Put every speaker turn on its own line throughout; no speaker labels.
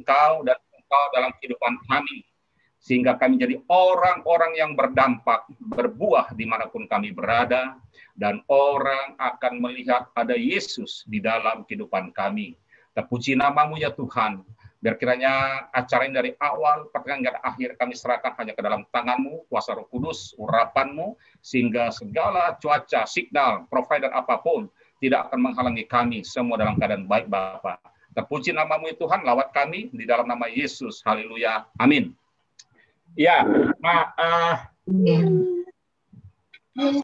Engkau dan Engkau dalam kehidupan kami, sehingga kami jadi orang-orang yang berdampak, berbuah dimanapun kami berada, dan orang akan melihat ada Yesus di dalam kehidupan kami. Terpuji namamu ya Tuhan. Biar kiranya acara ini dari awal pertengahan hingga akhir kami serahkan hanya ke dalam tangan-Mu, kuasa Roh Kudus, urapan-Mu, sehingga segala cuaca, signal, provider apapun tidak akan menghalangi kami semua dalam keadaan baik Bapa. Terpuji namamu ya Tuhan, lawat kami di dalam nama Yesus. Haleluya. Amin. Ya,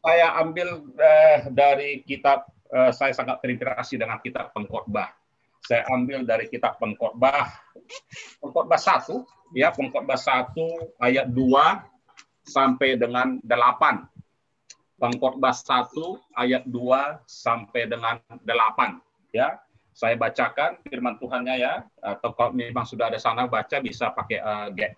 saya ambil dari kitab, saya sangat terinspirasi dengan kitab Pengkhotbah. Saya ambil dari kitab Pengkhotbah 1, ya, Pengkhotbah 1 ayat 2 sampai dengan 8. Pengkhotbah 1 ayat 2 sampai dengan 8, ya. Saya bacakan firman Tuhannya ya, atau kalau memang sudah ada sana baca bisa pakai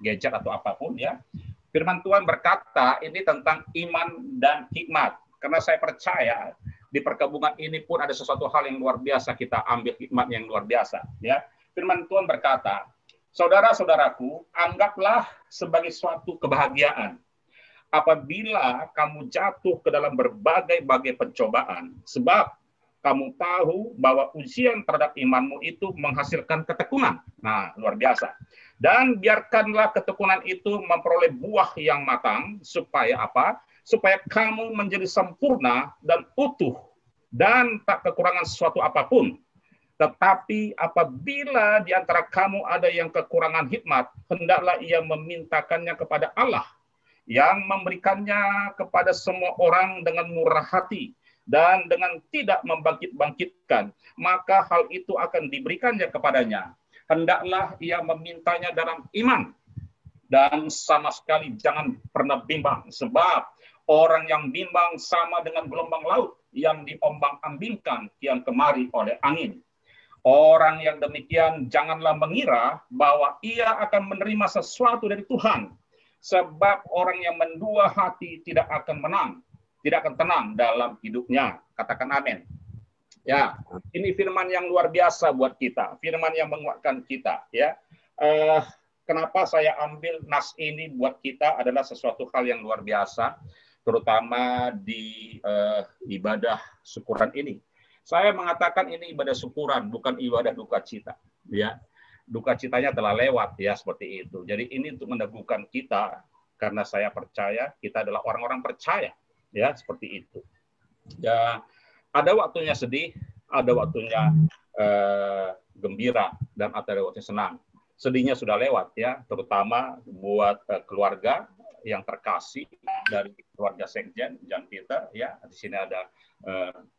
gadget atau apapun ya. Firman Tuhan berkata ini tentang iman dan hikmat. Karena saya percaya di perkabungan ini pun ada sesuatu hal yang luar biasa, kita ambil hikmat yang luar biasa ya. Firman Tuhan berkata, saudara-saudaraku, anggaplah sebagai suatu kebahagiaan apabila kamu jatuh ke dalam berbagai-bagai pencobaan, sebab kamu tahu bahwa ujian terhadap imanmu itu menghasilkan ketekunan. Nah, luar biasa. Dan biarkanlah ketekunan itu memperoleh buah yang matang, supaya apa? Supaya kamu menjadi sempurna dan utuh, dan tak kekurangan sesuatu apapun. Tetapi apabila di antara kamu ada yang kekurangan hikmat, hendaklah ia memintakannya kepada Allah, yang memberikannya kepada semua orang dengan murah hati, dan dengan tidak membangkit-bangkitkan, maka hal itu akan diberikannya kepadanya. Hendaklah ia memintanya dalam iman, dan sama sekali jangan pernah bimbang, sebab orang yang bimbang sama dengan gelombang laut yang diombang-ambingkan kian kemari oleh angin. Orang yang demikian janganlah mengira bahwa ia akan menerima sesuatu dari Tuhan, sebab orang yang mendua hati tidak akan menang, tidak akan tenang dalam hidupnya. Katakan amin. Ya, ini firman yang luar biasa buat kita, firman yang menguatkan kita. Ya, kenapa saya ambil nas ini buat kita adalah sesuatu hal yang luar biasa, terutama di ibadah syukuran ini. Saya mengatakan ini ibadah syukuran, bukan ibadah duka cita. Ya, duka citanya telah lewat ya, seperti itu. Jadi ini untuk meneguhkan kita, karena saya percaya kita adalah orang-orang percaya. Ya, seperti itu. Ya, ada waktunya sedih, ada waktunya gembira, dan ada waktunya senang. Sedihnya sudah lewat ya, terutama buat keluarga yang terkasih dari keluarga Sekjen, Jan Peter ya. Di sini ada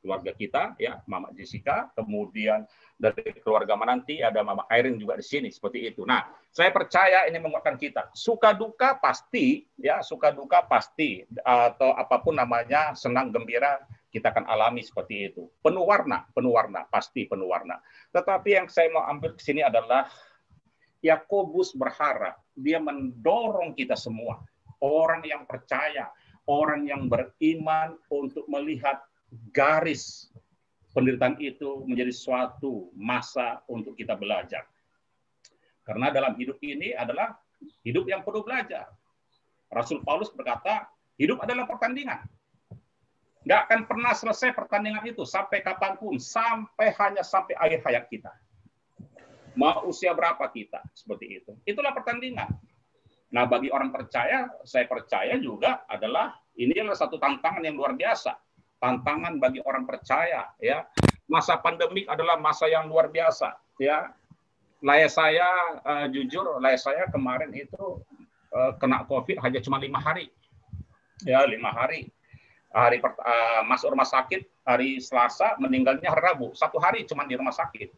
keluarga kita ya, Mama Jessica, kemudian dari keluarga Menanti ada Mama Irene juga di sini, seperti itu. Nah, saya percaya ini menguatkan kita. Suka duka pasti ya, suka duka pasti, atau apapun namanya, senang gembira kita akan alami seperti itu. Penuh warna, pasti penuh warna. Tetapi yang saya mau ambil ke sini adalah Yakobus berharap, dia mendorong kita semua, orang yang percaya, orang yang beriman, untuk melihat garis penderitaan itu menjadi suatu masa untuk kita belajar. Karena dalam hidup ini adalah hidup yang perlu belajar. Rasul Paulus berkata, hidup adalah pertandingan. Nggak akan pernah selesai pertandingan itu sampai kapanpun, sampai akhir hayat kita. Mau usia berapa kita, seperti itu. Itulah pertandingan. Nah, bagi orang percaya, saya percaya juga ini adalah satu tantangan yang luar biasa. Tantangan bagi orang percaya, ya. Masa pandemik adalah masa yang luar biasa, ya. Jujur, saya kemarin itu kena COVID hanya cuma 5 hari. Ya, 5 hari. Masuk rumah sakit hari Selasa, meninggalnya hari Rabu. 1 hari cuma di rumah sakit.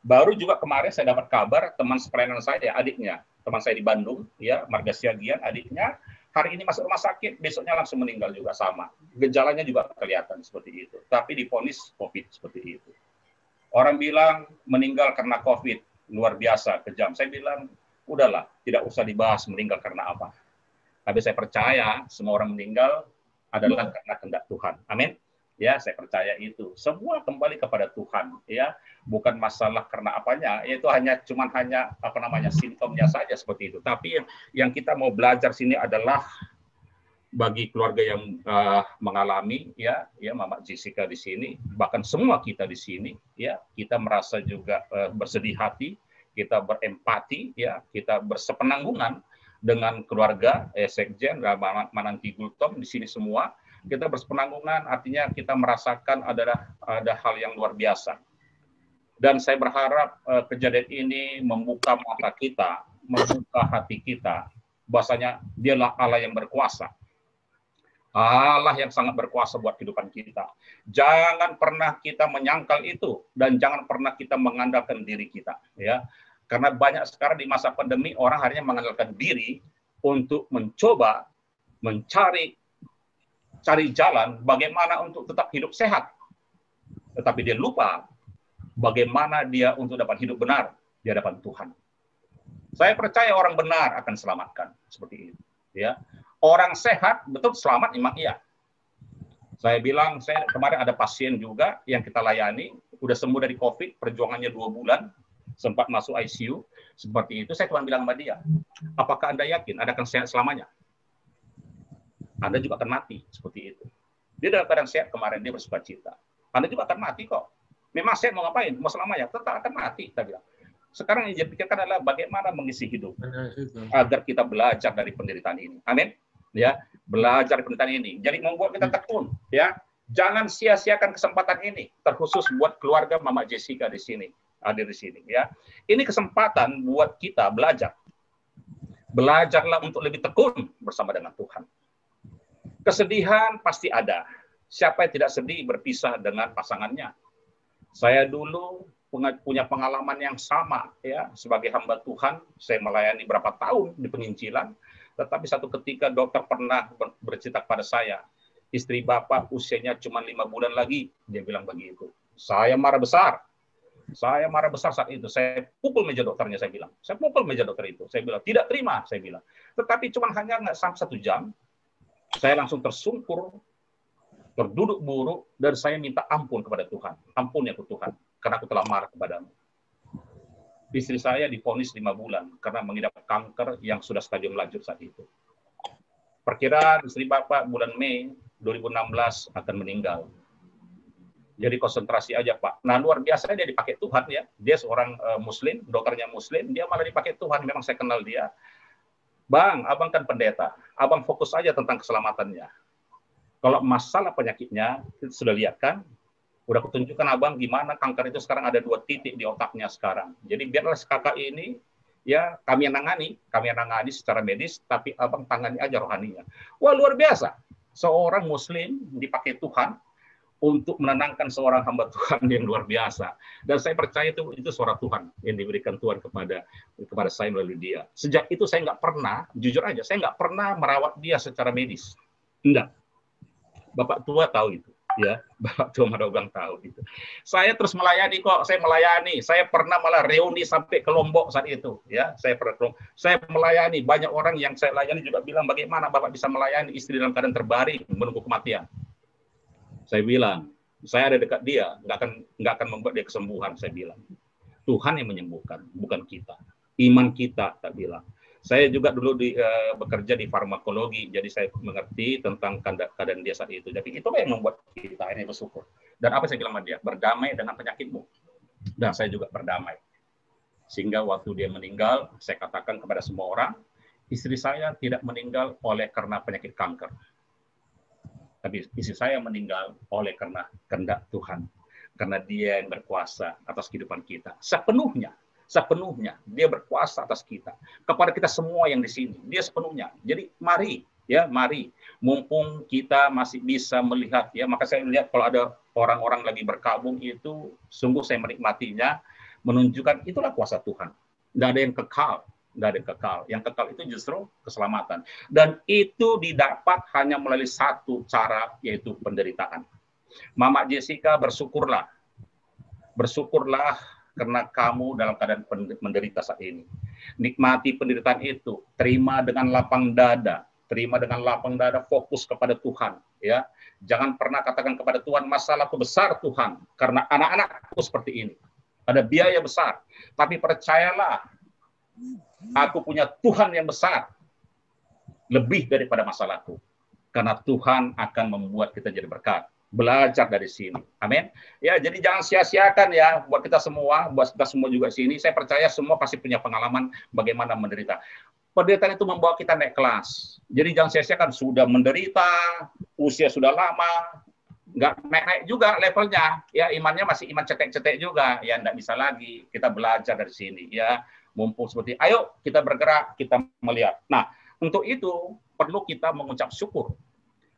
Baru juga kemarin saya dapat kabar teman sepelayanan saya, adiknya, teman saya di Bandung, ya, Marga Siagian, adiknya, hari ini masuk rumah sakit, besoknya langsung meninggal juga sama. Gejalanya juga kelihatan seperti itu. Tapi divonis COVID seperti itu. Orang bilang meninggal karena COVID, luar biasa, kejam. Saya bilang, udahlah, tidak usah dibahas meninggal karena apa. Tapi saya percaya semua orang meninggal adalah karena kehendak Tuhan. Amin. Ya, saya percaya itu. Semua kembali kepada Tuhan, ya. Bukan masalah karena apanya, itu hanya apa namanya simptomnya saja seperti itu. Tapi yang kita mau belajar sini adalah bagi keluarga yang mengalami, ya Mama Jessica di sini, bahkan semua kita di sini, ya, kita merasa juga bersedih hati, kita berempati, ya, kita bersepenanggungan dengan keluarga Sekjen Mananti Gultom di sini semua. Kita bersepenanggungan, artinya kita merasakan ada hal yang luar biasa. Dan saya berharap kejadian ini membuka mata kita, membuka hati kita, bahwasanya Dialah Allah yang berkuasa. Allah yang sangat berkuasa buat kehidupan kita. Jangan pernah kita menyangkal itu, dan jangan pernah kita mengandalkan diri kita, ya. Karena banyak sekarang di masa pandemi orang hanya mengandalkan diri untuk mencoba mencari jalan bagaimana untuk tetap hidup sehat. Tetapi dia lupa bagaimana dia untuk dapat hidup benar di hadapan Tuhan. Saya percaya orang benar akan selamatkan seperti itu, ya. Orang sehat betul selamat memang iya. Saya bilang, saya kemarin ada pasien juga yang kita layani, udah sembuh dari COVID, perjuangannya 2 bulan, sempat masuk ICU, seperti itu. Saya cuma bilang sama dia, apakah Anda yakin Anda akan sehat selamanya? Anda juga akan mati, seperti itu. Dia dalam keadaan sehat kemarin, dia bersukacita. Anda juga akan mati kok. Memang sehat mau ngapain? Mau selamanya? Tetap akan mati, kita bilang. Sekarang yang dipikirkan adalah bagaimana mengisi hidup, agar kita belajar dari penderitaan ini. Amin. Ya, belajar dari penderitaan ini. Jadi membuat kita tekun, ya. Jangan sia-siakan kesempatan ini, terkhusus buat keluarga Mama Jessica di sini, hadir di sini, ya. Ini kesempatan buat kita belajar. Belajarlah untuk lebih tekun bersama dengan Tuhan. Kesedihan pasti ada. Siapa yang tidak sedih berpisah dengan pasangannya? Saya dulu punya pengalaman yang sama, ya, sebagai hamba Tuhan. Saya melayani berapa tahun di penginjilan, tetapi satu ketika dokter pernah bercerita kepada saya, istri Bapak usianya cuma 5 bulan lagi, dia bilang begitu. Saya marah besar. Saya marah besar saat itu. Saya pukul meja dokternya, saya bilang. Saya pukul meja dokter itu. Saya bilang, tidak terima, saya bilang. Tetapi cuma hanya nggak sampai 1 jam, saya langsung tersungkur, terduduk buruk, dan saya minta ampun kepada Tuhan. Ampun ya Tuhan, karena aku telah marah kepadamu. Istri saya divonis 5 bulan karena mengidap kanker yang sudah stadium lanjut saat itu. Perkiraan istri Bapak bulan Mei 2016 akan meninggal. Jadi konsentrasi aja Pak. Nah luar biasa dia dipakai Tuhan ya. Dia seorang Muslim, dokternya Muslim, dia malah dipakai Tuhan. Memang saya kenal dia. Bang, abang kan pendeta. Abang fokus aja tentang keselamatannya. Kalau masalah penyakitnya, kita sudah lihat kan, udah kutunjukkan abang gimana kanker itu sekarang ada 2 titik di otaknya sekarang. Jadi biarlah kakak ini, ya kami yang nangani secara medis, tapi abang tangani aja rohaninya. Wah luar biasa, seorang Muslim dipakai Tuhan untuk menenangkan seorang hamba Tuhan yang luar biasa. Dan saya percaya itu suara Tuhan yang diberikan Tuhan kepada saya melalui dia. Sejak itu saya nggak pernah, jujur aja, saya nggak pernah merawat dia secara medis. Enggak. Bapak tua tahu itu. Ya, Bapak Tua Madogang tahu itu. Saya terus melayani kok, saya melayani. Saya pernah malah reuni sampai ke Lombok saat itu, ya. Saya melayani banyak orang yang saya layani juga bilang bagaimana Bapak bisa melayani istri dalam keadaan terbaring menunggu kematian. Saya bilang, saya ada dekat dia, nggak akan membuat dia kesembuhan, saya bilang. Tuhan yang menyembuhkan, bukan kita. Iman kita, tak bilang. Saya juga dulu bekerja di farmakologi, jadi saya mengerti tentang keadaan dia saat itu. Jadi itu yang membuat kita ini bersyukur. Dan apa saya bilang sama dia? Berdamai dengan penyakitmu. Dan saya juga berdamai. Sehingga waktu dia meninggal, saya katakan kepada semua orang, istri saya tidak meninggal oleh karena penyakit kanker. Tapi istri saya meninggal oleh karena kehendak Tuhan. Karena dia yang berkuasa atas kehidupan kita. Sepenuhnya dia berkuasa atas kita, kepada kita semua yang di sini, dia sepenuhnya. Jadi mari mumpung kita masih bisa melihat, ya, maka saya melihat kalau ada orang-orang lagi berkabung itu sungguh saya menikmatinya, menunjukkan itulah kuasa Tuhan. Tidak ada yang kekal, yang kekal itu justru keselamatan, dan itu didapat hanya melalui satu cara, yaitu penderitaan. Mama Jessica, bersyukurlah karena kamu dalam keadaan menderita saat ini. Nikmati penderitaan itu, terima dengan lapang dada, terima dengan lapang dada, fokus kepada Tuhan. Ya, jangan pernah katakan kepada Tuhan, masalahku besar Tuhan, karena anak-anakku seperti ini. Ada biaya besar. Tapi percayalah, aku punya Tuhan yang besar. Lebih daripada masalahku. Karena Tuhan akan membuat kita jadi berkat. Belajar dari sini. Amin. Ya, jadi jangan sia-siakan ya buat kita semua juga sini. Saya percaya semua pasti punya pengalaman bagaimana menderita. Penderitaan itu membawa kita naik kelas. Jadi jangan sia-siakan sudah menderita, usia sudah lama, nggak naik-naik juga levelnya. Ya, imannya masih iman cetek-cetek juga. Ya, nggak bisa lagi. Kita belajar dari sini. Ya, mumpung seperti, ayo kita bergerak, kita melihat. Nah, untuk itu perlu kita mengucap syukur.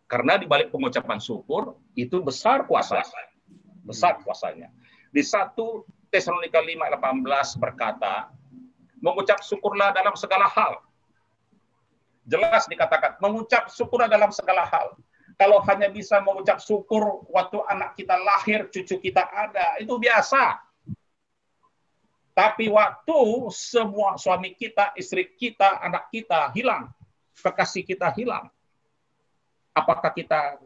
Karena di balik pengucapan syukur itu besar kuasa. Besar kuasanya. Di 1 Tesalonika 5:18 berkata, mengucap syukurlah dalam segala hal. Jelas dikatakan, mengucap syukurlah dalam segala hal. Kalau hanya bisa mengucap syukur waktu anak kita lahir, cucu kita ada, itu biasa. Tapi waktu semua suami kita, istri kita, anak kita hilang, kekasih kita hilang, apakah kita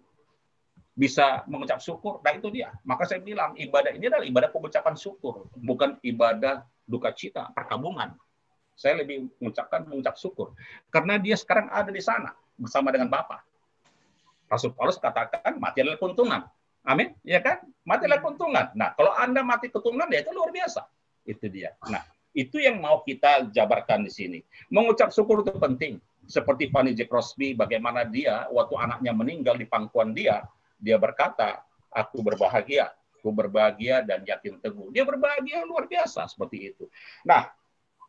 bisa mengucap syukur? Nah, itu dia. Maka saya bilang, ibadah ini adalah ibadah pengucapan syukur, bukan ibadah duka cita, perkabungan. Saya lebih mengucap syukur. Karena dia sekarang ada di sana, bersama dengan Bapa. Rasul Paulus katakan, mati adalah keuntungan. Amin? Ya kan? Mati adalah keuntungan. Nah, kalau Anda mati keuntungan, ya itu luar biasa. Itu dia. Nah, itu yang mau kita jabarkan di sini. Mengucap syukur itu penting. Seperti Fanny J. Crosby, bagaimana dia, waktu anaknya meninggal di pangkuan dia berkata, aku berbahagia dan yakin teguh. Dia berbahagia luar biasa, seperti itu. Nah,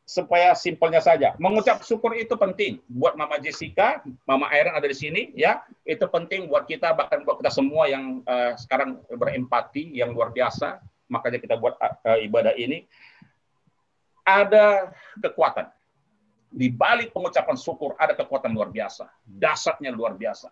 supaya simpelnya saja, mengucap syukur itu penting. Buat Mama Jessica, Mama Aaron ada di sini, ya, itu penting buat kita, bahkan buat kita semua yang sekarang berempati, yang luar biasa, makanya kita buat ibadah ini. Ada kekuatan. Di balik pengucapan syukur ada kekuatan luar biasa. Dahsyatnya luar biasa.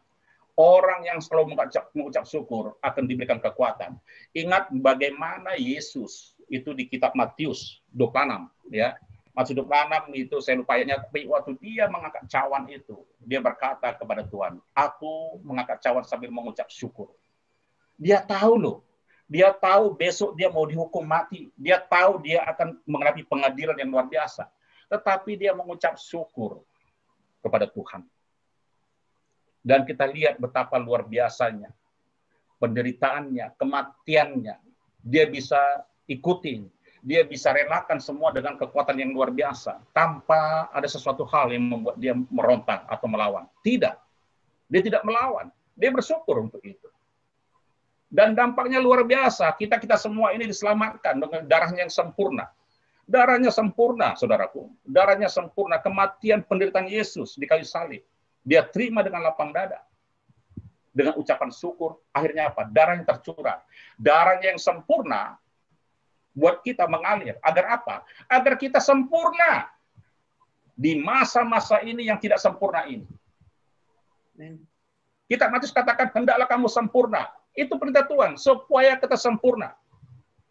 Orang yang selalu mengucap syukur akan diberikan kekuatan. Ingat bagaimana Yesus itu di kitab Matius 26, ya. Matius 26 itu saya lupa ayatnya, tapi waktu dia mengangkat cawan itu, dia berkata kepada Tuhan, aku mengangkat cawan sambil mengucap syukur. Dia tahu loh. Dia tahu besok dia mau dihukum mati. Dia tahu dia akan menghadapi pengadilan yang luar biasa. Tetapi dia mengucap syukur kepada Tuhan. Dan kita lihat betapa luar biasanya penderitaannya, kematiannya. Dia bisa ikutin, dia bisa relakan semua dengan kekuatan yang luar biasa tanpa ada sesuatu hal yang membuat dia merontak atau melawan. Tidak. Dia tidak melawan. Dia bersyukur untuk itu. Dan dampaknya luar biasa. Kita semua ini diselamatkan dengan darahnya yang sempurna. Darahnya sempurna, saudaraku. Darahnya sempurna. Kematian penderitaan Yesus di kayu salib. Dia terima dengan lapang dada. Dengan ucapan syukur. Akhirnya apa? Darah yang tercurah. Darahnya yang sempurna buat kita mengalir. Agar apa? Agar kita sempurna. Di masa-masa ini yang tidak sempurna ini. Kita Matius katakan, hendaklah kamu sempurna. Itu perintah Tuhan. Supaya kita sempurna.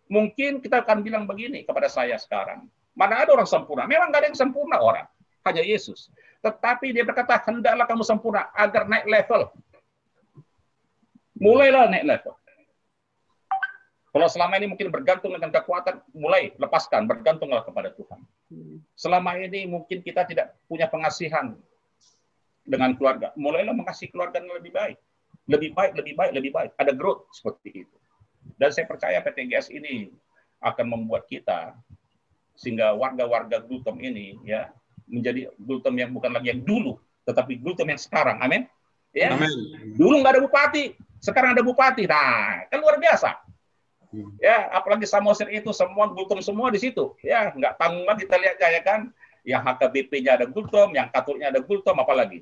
Mungkin kita akan bilang begini kepada saya sekarang. Mana ada orang sempurna? Memang nggak ada yang sempurna orang. Hanya Yesus. Tetapi dia berkata, hendaklah kamu sempurna agar naik level. Mulailah naik level. Kalau selama ini mungkin bergantung dengan kekuatan, mulai lepaskan, bergantunglah kepada Tuhan. Selama ini mungkin kita tidak punya pengasihan dengan keluarga. Mulailah mengasihi keluarga yang lebih baik. Lebih baik, lebih baik, lebih baik. Ada growth seperti itu. Dan saya percaya PTGS ini akan membuat kita sehingga warga-warga Gultom ini ya menjadi Gultom yang bukan lagi yang dulu, tetapi Gultom yang sekarang. Amin. Ya. Amin. Dulu nggak ada bupati, sekarang ada bupati. Nah, kan luar biasa. Ya, apalagi Samosir itu semua Gultom semua di situ. Ya, nggak tanggung lagi kita lihat ya kan. Yang HKBP-nya ada Gultom, yang Katoliknya ada Gultom, apalagi.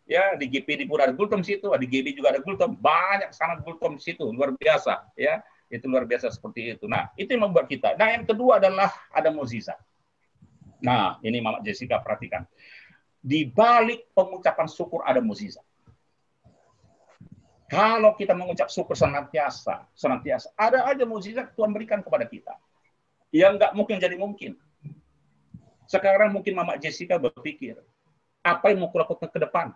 Ya, di GPD pun ada Gultom situ, di GB juga ada Gultom, banyak sangat Gultom situ, luar biasa, ya, itu luar biasa seperti itu. Nah, itu yang membuat kita. Nah, yang kedua adalah ada mukjizat. Nah, ini Mama Jessica perhatikan. Di balik pengucapan syukur ada mukjizat. Kalau kita mengucap syukur senantiasa, ada aja mukjizat Tuhan berikan kepada kita. Yang nggak mungkin jadi mungkin. Sekarang mungkin Mama Jessica berpikir, apa yang mau kulakukan ke depan?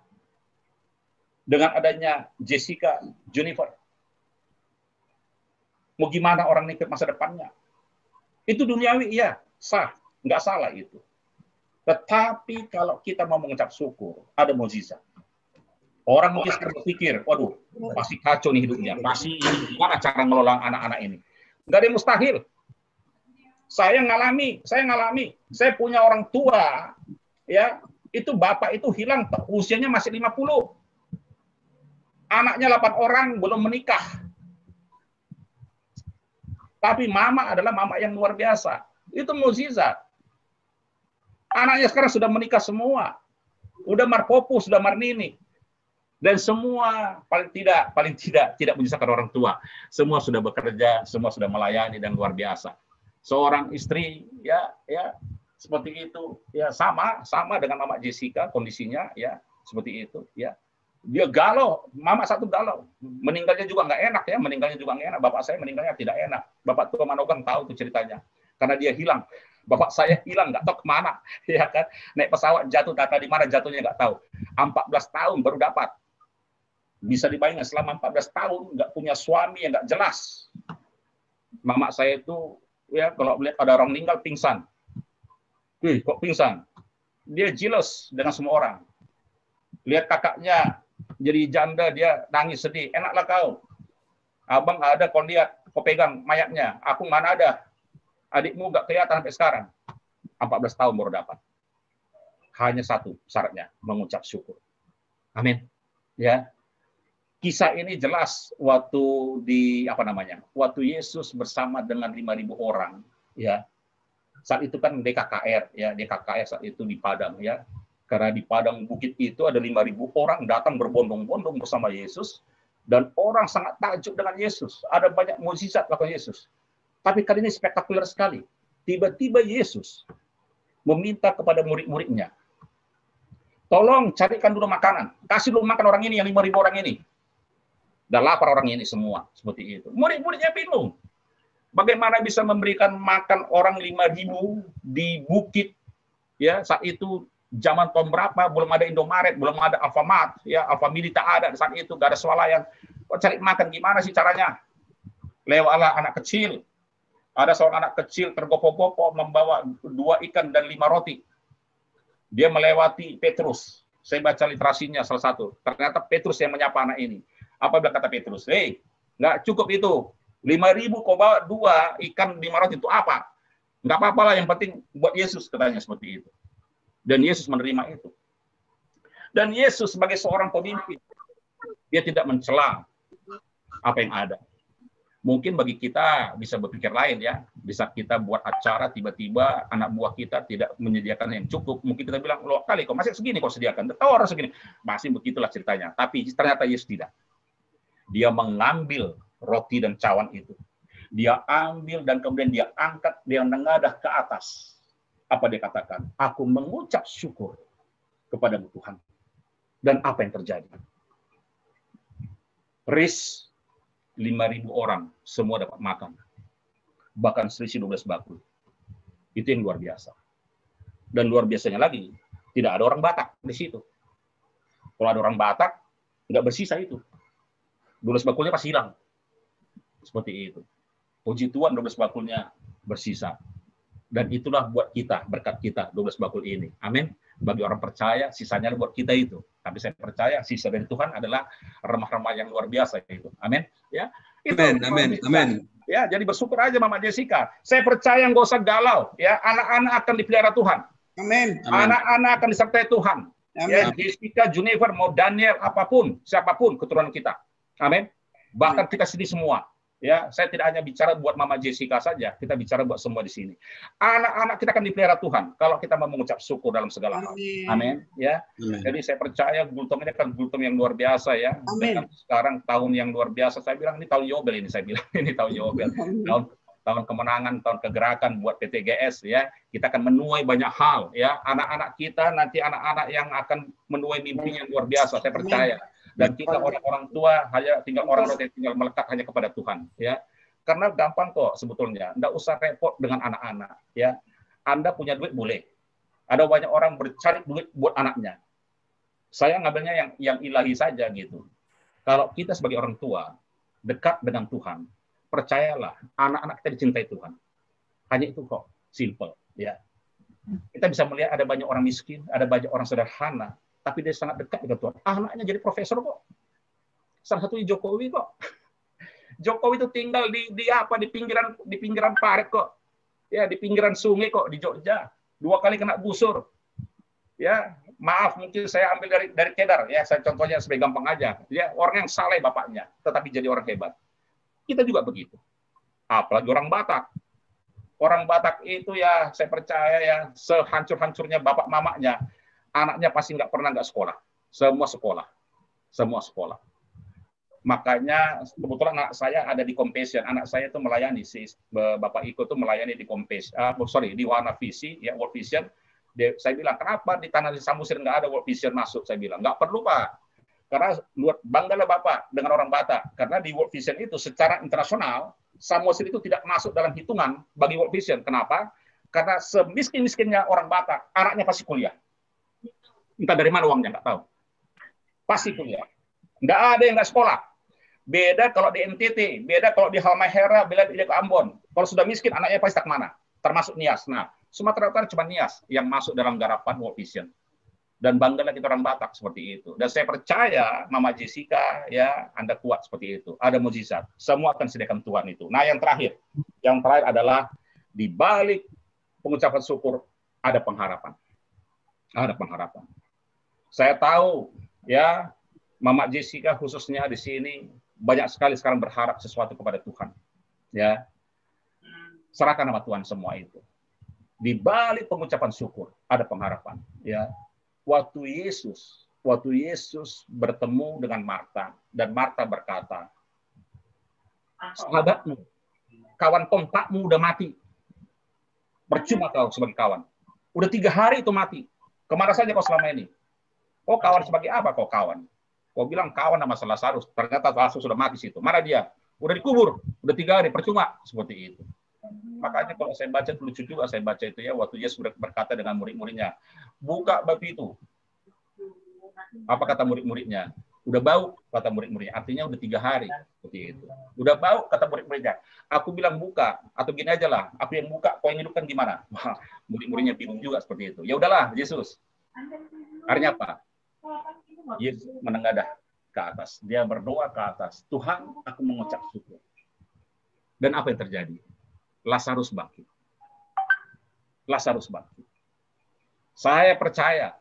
dengan adanya Jessica, Jennifer. Mau gimana orang mikir masa depannya? Itu duniawi, iya, sah, nggak salah itu. Tetapi kalau kita mau mengucap syukur, ada mukjizat. Orang mungkin sekarang berpikir, waduh, pasti kacau nih hidupnya, pasti gimana cara ngelola anak-anak ini? Nggak ada yang mustahil. Saya ngalami, saya punya orang tua, ya, itu bapak itu hilang, usianya masih 50. Anaknya 8 orang, belum menikah. Tapi mama adalah mama yang luar biasa. Itu mukjizat. Anaknya sekarang sudah menikah semua. Udah marpopo, sudah marnini. Dan semua paling tidak menyusahkan orang tua. Semua sudah bekerja, semua sudah melayani dan luar biasa. Seorang istri ya seperti itu, ya sama dengan Mama Jessica kondisinya ya seperti itu ya. Dia galau, mama satu galau. Meninggalnya juga nggak enak ya, meninggalnya juga nggak enak. Bapak saya meninggalnya tidak enak. Bapak Tua Manogang tahu tuh ceritanya. Karena dia hilang. Bapak saya hilang, nggak tahu kemana. Ya kan? Naik pesawat jatuh, data di mana jatuhnya nggak tahu. 14 tahun baru dapat. Bisa dibayangkan selama 14 tahun nggak punya suami yang nggak jelas. Mama saya itu ya kalau melihat ada orang meninggal pingsan. Kok pingsan? Dia jealous dengan semua orang. Lihat kakaknya jadi janda, dia nangis sedih. Enaklah kau. Abang nggak ada, kau lihat, kau pegang mayatnya. Aku mana ada. Adikmu nggak kelihatan sampai sekarang. 14 tahun baru dapat. Hanya satu syaratnya, mengucap syukur. Amin. Ya. Kisah ini jelas waktu waktu Yesus bersama dengan 5.000 orang, ya. Saat itu kan DKKR, ya, DKKR saat itu di Padang, ya. Karena di Padang Bukit itu ada 5.000 orang datang berbondong-bondong bersama Yesus, dan orang sangat takjub dengan Yesus. Ada banyak mukjizat lakukan Yesus. Tapi kali ini spektakuler sekali. Tiba-tiba Yesus meminta kepada murid-muridnya, tolong carikan dulu makanan. Kasih dulu makan orang ini, yang 5.000 orang ini. Dan lapar orang ini semua. Seperti itu. Murid-muridnya bingung. Bagaimana bisa memberikan makan orang 5.000 di bukit? Ya, saat itu zaman tahun berapa? Belum ada Indomaret, belum ada Alfamart, ya, Alfamidi tak ada saat itu, gak ada swalayan. Kok cari makan gimana sih caranya? Lewatlah anak kecil. Ada seorang anak kecil tergopoh-gopoh membawa 2 ikan dan 5 roti. Dia melewati Petrus. Saya baca literasinya salah satu. Ternyata Petrus yang menyapa anak ini. Apa bilang kata Petrus? Hei, nggak cukup itu. 5.000 kau bawa 2 ikan 5 roti itu apa? Nggak apa-apa lah, yang penting buat Yesus, katanya seperti itu. Dan Yesus menerima itu. Dan Yesus sebagai seorang pemimpin, dia tidak mencela apa yang ada. Mungkin bagi kita bisa berpikir lain ya. Bisa kita buat acara, tiba-tiba anak buah kita tidak menyediakan yang cukup. Mungkin kita bilang, loh kali kok masih segini kok sediakan. Tahu orang segini. Masih begitulah ceritanya. Tapi ternyata Yesus tidak. Dia mengambil roti dan cawan itu. Dia ambil dan kemudian dia angkat, dia menengadah ke atas. Apa dia katakan? Aku mengucap syukur kepada Tuhan. Dan apa yang terjadi? Riz 5.000 orang semua dapat makan. Bahkan selisih 12 bakul. Itu yang luar biasa. Dan luar biasanya lagi, tidak ada orang Batak di situ. Kalau ada orang Batak, nggak bersisa itu. 12 bakulnya pasti hilang. Seperti itu. Puji Tuhan 12 bakulnya bersisa. Dan itulah buat kita, berkat kita, 12 bakul ini. Amin. Bagi orang percaya, sisanya buat kita itu. Tapi saya percaya, sisa dari Tuhan adalah remah-remah yang luar biasa itu. Amin. Ya, itu. Amin. Ya, jadi bersyukur aja Mama Jessica. Saya percaya nggak usah galau. Ya, anak-anak akan dipelihara Tuhan.
Amin.
Anak-anak akan disertai Tuhan. Amin. Ya, Jessica, Jennifer, mau Daniel, apapun, siapapun keturunan kita. Amin. Bahkan kita sendiri semua. Ya, saya tidak hanya bicara buat Mama Jessica saja, kita bicara buat semua di sini. Anak-anak kita akan dipelihara Tuhan kalau kita mau mengucap syukur dalam segala hal. Amin. Ya. Amin. Jadi saya percaya Gultom ini kan Gultom yang luar biasa ya. Amin. Sekarang tahun yang luar biasa. Saya bilang ini tahun Yobel ini, saya bilang ini tahun Yobel. Tahun kemenangan, tahun kegerakan buat PTGS ya. Kita akan menuai banyak hal ya. Anak-anak kita nanti anak-anak yang akan menuai mimpi yang luar biasa, saya percaya. Dan kita orang tua hanya tinggal tinggal melekat hanya kepada Tuhan ya, karena gampang kok sebetulnya, nggak usah repot dengan anak-anak ya. Anda punya duit boleh, ada banyak orang bercari duit buat anaknya, Saya ngambilnya yang ilahi saja gitu. Kalau kita sebagai orang tua dekat dengan Tuhan, percayalah anak-anak kita dicintai Tuhan. Hanya itu kok, simple ya. Kita bisa melihat ada banyak orang miskin, ada banyak orang sederhana, tapi dia sangat dekat dengan Tuhan. Anaknya jadi profesor kok. Salah satunya Jokowi kok. Jokowi itu tinggal di pinggiran parit kok. Ya, di pinggiran sungai kok di Jogja. 2 kali kena gusur. Ya, maaf mungkin saya ambil dari Kedar ya, saya contohnya sebagai gampang aja. Ya, orang yang saleh bapaknya, tetapi jadi orang hebat. Kita juga begitu. Apalagi orang Batak. Orang Batak itu ya, saya percaya ya, sehancur-hancurnya bapak mamanya, anaknya pasti nggak sekolah. Semua sekolah. Semua sekolah. Makanya kebetulan anak saya ada di Compassion. Anak saya itu melayani, Bapak Iko itu melayani di di Warna Visi, ya, World Vision. Saya bilang, kenapa di Tanah Samosir nggak ada World Vision masuk? Saya bilang, nggak perlu Pak. Karena banggalah Bapak dengan orang Batak. Karena di World Vision itu secara internasional, Samosir itu tidak masuk dalam hitungan bagi World Vision. Kenapa? Karena semiskin-miskinnya orang Batak, anaknya pasti kuliah. Entah dari mana uangnya, nggak tahu. Pasti kuliah. Nggak ada yang nggak sekolah. Beda kalau di NTT, beda kalau di Halmahera, beda di Ambon. Kalau sudah miskin, anaknya pasti tak mana. Termasuk Nias. Nah, Sumatera Utara cuma Nias yang masuk dalam garapan World Vision. Dan banggalah kita orang Batak seperti itu. Dan saya percaya, Mama Jessica, ya, Anda kuat seperti itu. Ada mukjizat. Semua akan disediakan Tuhan itu. Nah, yang terakhir adalah di balik pengucapan syukur ada pengharapan. Ada pengharapan. Saya tahu, ya, Mama Jessica khususnya di sini banyak sekali sekarang berharap sesuatu kepada Tuhan. Ya, serahkan sama Tuhan semua itu. Di balik pengucapan syukur ada pengharapan. Ya, waktu Yesus bertemu dengan Marta dan Marta berkata, sahabatmu, kawan kompakmu udah mati. Percuma kau sebagai kawan. Udah 3 hari itu mati. Kemana saja kau selama ini? Oh, kawan sebagai apa kau kawan? Kau bilang kawan sama Lazarus, ternyata Lazarus sudah mati situ. Mana dia? Udah dikubur, udah 3 hari, percuma. Seperti itu. Makanya kalau saya baca, lucu juga saya baca itu ya, waktu Yesus berkata dengan murid-muridnya, buka batu itu. Apa kata murid-muridnya? Udah bau, kata murid-muridnya. Artinya udah 3 hari. Seperti itu. Udah bau, kata murid-muridnya. Aku bilang buka, atau gini aja lah, aku yang buka, kau yang hidupkan gimana? Wah, murid-muridnya bingung juga seperti itu. Ya udahlah, Yesus. Artinya apa? Yesus menengadah ke atas. Dia berdoa ke atas. Tuhan, aku mengucap syukur. Dan apa yang terjadi? Lazarus bangkit. Lazarus bangkit. Saya percaya,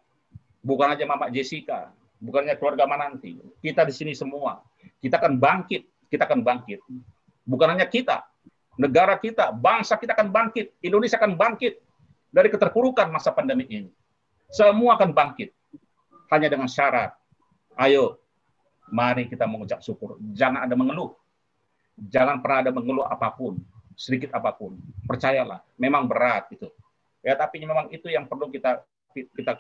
bukan aja Mama Jessica, bukannya keluarga Mananti. Kita di sini semua, kita akan bangkit. Kita akan bangkit. Bukan hanya kita, negara kita, bangsa kita akan bangkit. Indonesia akan bangkit dari keterpurukan masa pandemi ini. Semua akan bangkit. Hanya dengan syarat, ayo, mari kita mengucap syukur. Jangan ada mengeluh. Jangan pernah ada mengeluh apapun, sedikit apapun. Percayalah, memang berat itu. Ya, tapi memang itu yang perlu kita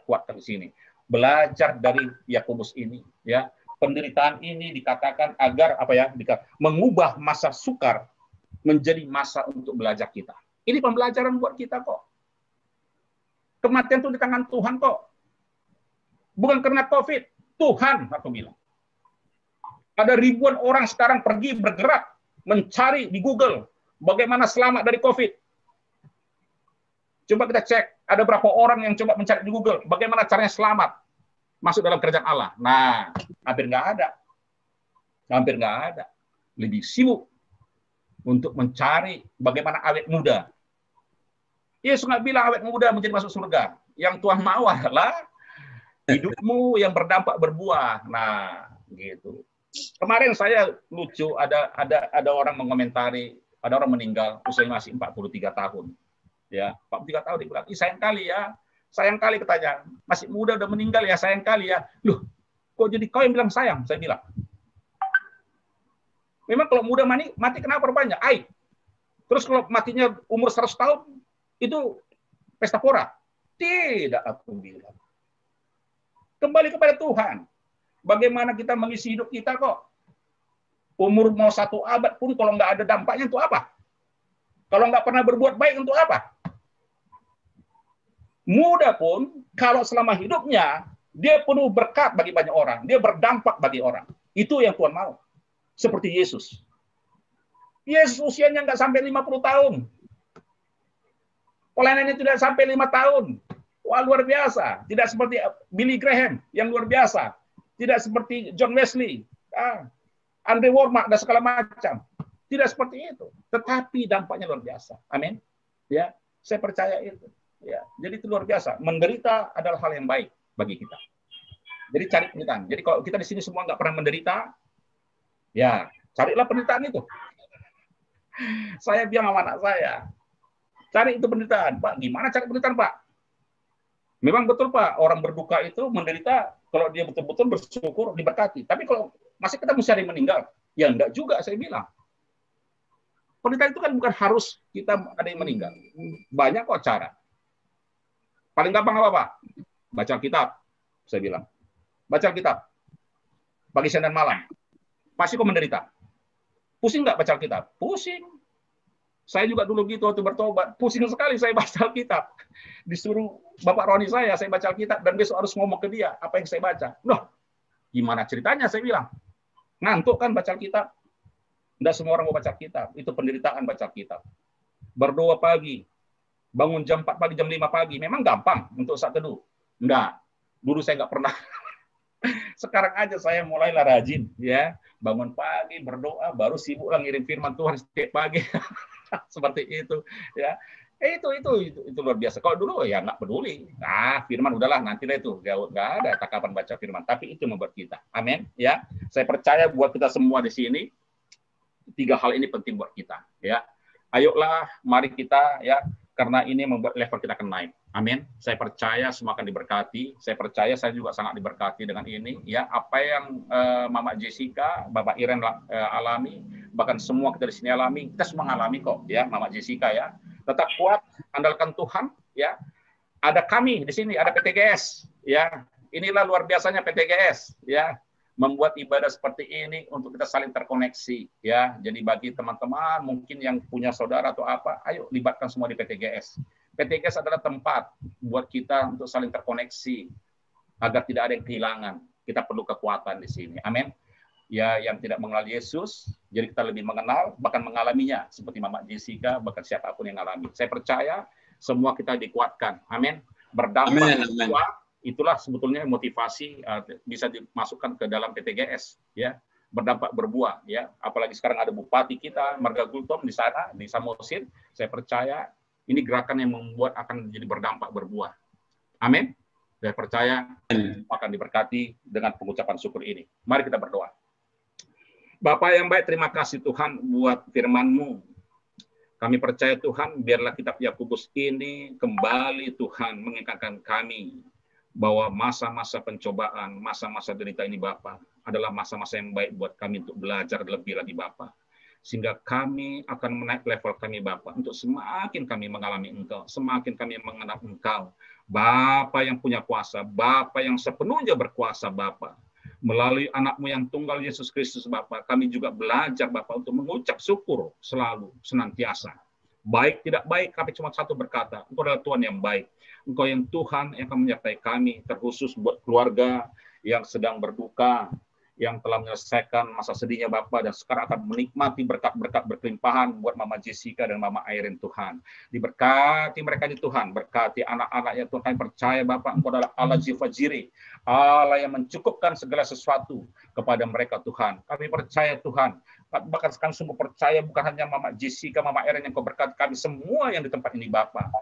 kuatkan di sini. Belajar dari Yakobus ini, ya. Penderitaan ini dikatakan agar mengubah masa sukar menjadi masa untuk belajar kita. Ini pembelajaran buat kita kok. Kematian itu di tangan Tuhan kok. Bukan karena COVID, Tuhan, aku bilang. Ada ribuan orang sekarang pergi bergerak, mencari di Google, bagaimana selamat dari COVID. Coba kita cek, ada berapa orang yang coba mencari di Google, bagaimana caranya selamat masuk dalam kerajaan Allah. Nah, hampir nggak ada. Hampir nggak ada. Lebih sibuk untuk mencari bagaimana awet muda. Yesus nggak bilang awet muda menjadi masuk surga. Yang Tuhan mau adalah hidupmu yang berdampak berbuah. Nah, gitu. Kemarin saya lucu, ada orang mengomentari, ada orang meninggal usianya masih 43 tahun. Ya, 43 tahun dia bilang, sayang kali ya. Sayang kali katanya. Masih muda udah meninggal ya, sayang kali ya. Loh, kok jadi kau yang bilang sayang? Saya bilang. Memang kalau muda mati kenapa banyak? Aib. Terus kalau matinya umur 100 tahun, itu pesta pora. Tidak, aku bilang. Kembali kepada Tuhan. Bagaimana kita mengisi hidup kita kok. Umur mau 1 abad pun kalau nggak ada dampaknya untuk apa? Kalau nggak pernah berbuat baik untuk apa? Muda pun, kalau selama hidupnya Dia penuh berkat bagi banyak orang. Dia berdampak bagi orang. Itu yang Tuhan mau. Seperti Yesus. Yesus usianya nggak sampai 50 tahun. Pelayanannya tidak sampai 5 tahun. Wah, luar biasa. Tidak seperti Billy Graham yang luar biasa. Tidak seperti John Wesley, Andre Wommack dan segala macam. Tidak seperti itu. Tetapi dampaknya luar biasa. Amin. Ya, saya percaya itu. Ya, jadi itu luar biasa. Menderita adalah hal yang baik bagi kita. Jadi cari penderitaan. Jadi kalau kita di sini semua nggak pernah menderita, ya carilah penderitaan itu. Saya bilang sama anak saya, cari itu penderitaan. Pak, gimana cari penderitaan, Pak? Memang betul, Pak, orang berduka itu menderita kalau dia betul-betul bersyukur diberkati. Tapi kalau masih kita mesti ada yang meninggal, ya enggak juga, saya bilang. Penderitaan itu kan bukan harus kita ada yang meninggal. Banyak kok cara. Paling gampang apa, Pak? Baca kitab, saya bilang. Baca kitab. Pagi, siang, dan malam. Pasti kok menderita. Pusing nggak baca kitab? Pusing. Saya juga dulu gitu waktu bertobat. Pusing sekali saya baca kitab. Disuruh Bapak Roni saya baca kitab. Dan besok harus ngomong ke dia apa yang saya baca. Loh, gimana ceritanya, saya bilang. Ngantuk kan baca kitab? Tidak semua orang mau baca kitab. Itu penderitaan baca kitab. Berdoa pagi. Bangun jam 4 pagi, jam 5 pagi. Memang gampang untuk saat teduh. Enggak. Dulu saya nggak pernah. Sekarang aja saya mulailah rajin. Ya, bangun pagi, berdoa, baru sibuk lah ngirim firman Tuhan setiap pagi. Seperti itu. Ya, itu luar biasa. Kalau dulu ya nggak peduli. Nah, firman udahlah nanti deh itu. Nggak ada kapan baca firman. Tapi itu membuat kita. Amin. Ya, saya percaya buat kita semua di sini. 3 hal ini penting buat kita. Ya, ayolah, mari kita ya. Karena ini membuat level kita akan naik. Amin. Saya percaya semua akan diberkati. Saya percaya saya juga sangat diberkati dengan ini. Ya, apa yang Mama Jessica, Bapak Iren alami, bahkan semua kita di sini alami, kita semua alami kok. Ya, Mama Jessica ya. Tetap kuat, andalkan Tuhan. Ya, ada kami di sini, ada PTGS. Ya, inilah luar biasanya PTGS. Ya, membuat ibadah seperti ini untuk kita saling terkoneksi. Ya, jadi bagi teman-teman mungkin yang punya saudara atau apa, ayo libatkan semua di PTGS. PTGS adalah tempat buat kita untuk saling terkoneksi agar tidak ada yang kehilangan. Kita perlu kekuatan di sini. Amin. Ya, yang tidak mengenal Yesus, jadi kita lebih mengenal, bahkan mengalaminya seperti Mama Jessica, bahkan siapapun yang mengalami. Saya percaya semua kita dikuatkan. Amin. Berdampak kuat. Itulah sebetulnya motivasi bisa dimasukkan ke dalam PTGS, ya, berdampak berbuah, ya. Apalagi sekarang ada bupati kita, Marga Gultom di sana, di Samosir. Saya percaya ini gerakan yang membuat akan jadi berdampak berbuah. Amin. Saya percaya akan diberkati dengan pengucapan syukur ini. Mari kita berdoa. Bapak yang baik, terima kasih Tuhan buat firman-Mu. Kami percaya Tuhan, biarlah kitab Yakobus ini kembali Tuhan mengingatkan kami bahwa masa-masa pencobaan, masa-masa derita ini Bapa adalah masa-masa yang baik buat kami untuk belajar lebih lagi Bapa. Sehingga kami akan menaik level kami Bapa untuk semakin kami mengalami Engkau, semakin kami mengenal Engkau. Bapa yang punya kuasa, Bapa yang sepenuhnya berkuasa Bapa. Melalui anak-Mu yang tunggal Yesus Kristus Bapa, kami juga belajar Bapa untuk mengucap syukur selalu, senantiasa. Baik tidak baik, tapi cuma satu berkata, Engkau adalah Tuhan yang baik. Engkau yang Tuhan yang akan menyertai kami, terkhusus buat keluarga yang sedang berduka, yang telah menyelesaikan masa sedihnya Bapa dan sekarang akan menikmati berkat-berkat berkelimpahan buat Mama Jessica dan Mama Irene Tuhan. Diberkati mereka di Tuhan, berkati anak-anaknya Tuhan. Kami percaya Bapa, Engkau adalah Allah Jehovah Jireh, Allah yang mencukupkan segala sesuatu kepada mereka Tuhan. Kami percaya Tuhan, bahkan kami semua percaya bukan hanya Mama Jessica, Mama Irene yang Kau berkati, kami semua yang di tempat ini Bapa.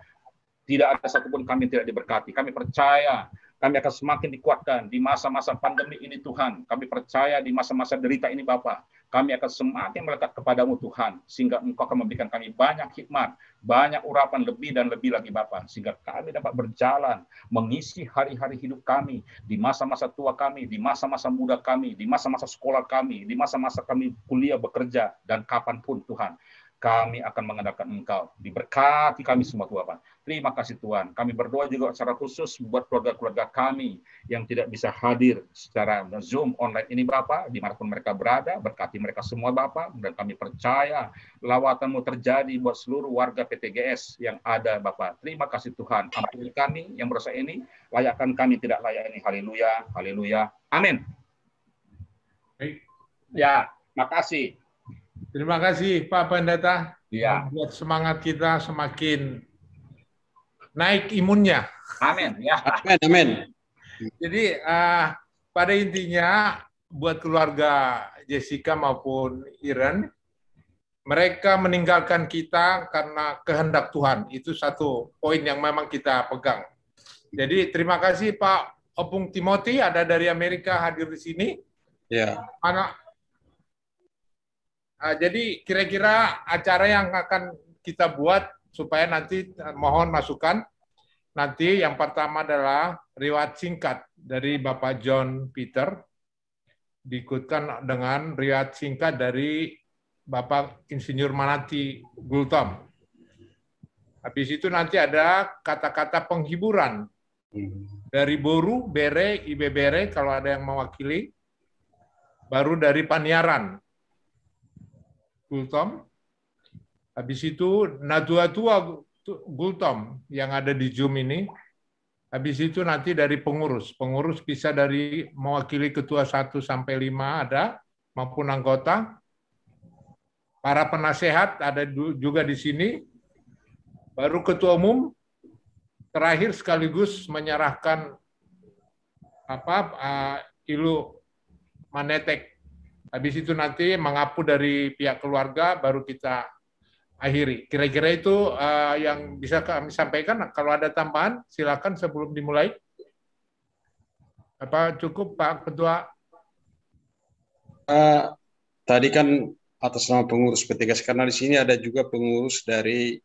Tidak ada satupun kami yang tidak diberkati. Kami percaya kami akan semakin dikuatkan di masa-masa pandemi ini Tuhan. Kami percaya di masa-masa derita ini Bapa, kami akan semakin melekat kepadamu Tuhan. Sehingga Engkau akan memberikan kami banyak hikmat, banyak urapan lebih dan lebih lagi Bapa. Sehingga kami dapat berjalan, mengisi hari-hari hidup kami, di masa-masa tua kami, di masa-masa muda kami, di masa-masa sekolah kami, di masa-masa kami kuliah, bekerja, dan kapanpun Tuhan. kami akan mengandalkan Engkau. Diberkati kami semua Tuhan Bapa. Terima kasih Tuhan. Kami berdoa juga secara khusus buat keluarga-keluarga kami yang tidak bisa hadir secara Zoom online ini Bapa, dimanapun mereka berada, berkati mereka semua Bapa, dan kami percaya lawatan-Mu terjadi buat seluruh warga PTGS yang ada Bapa. Terima kasih Tuhan. Ampuni kami yang berdosa ini, layakkan kami tidak layak ini. Haleluya, haleluya. Amin.
Baik.
Ya, makasih.
Terima kasih Pak Pendeta.
Ya.
Membuat semangat kita semakin naik imunnya.
Amin. Ya.
Amin. Amin.
Jadi pada intinya buat keluarga Jessica maupun Iren, mereka meninggalkan kita karena kehendak Tuhan. Itu satu poin yang memang kita pegang. Jadi terima kasih Pak Opung Timothy ada dari Amerika hadir di sini.
Ya.
Jadi kira-kira acara yang akan kita buat supaya nanti mohon masukan. Nanti yang pertama adalah riwayat singkat dari Bapak John Peter, diikutkan dengan riwayat singkat dari Bapak Insinyur Manati Gultom. Habis itu nanti ada kata-kata penghiburan dari Boru, Bere, Ibe Bere kalau ada yang mewakili, baru dari Paniaran Gultom. Habis itu Nadua-Tua Gultom yang ada di Zoom ini. Habis itu nanti dari pengurus. Pengurus bisa dari mewakili ketua 1 sampai 5 ada, maupun anggota. Para penasehat ada juga di sini. Baru ketua umum, terakhir sekaligus menyerahkan Ilu Manetek. Habis itu nanti mengapu dari pihak keluarga, baru kita akhiri. Kira-kira itu yang bisa kami sampaikan. Kalau ada tambahan, silakan sebelum dimulai. Apa cukup Pak Ketua?
Tadi kan atas nama pengurus PTGS, karena di sini ada juga pengurus dari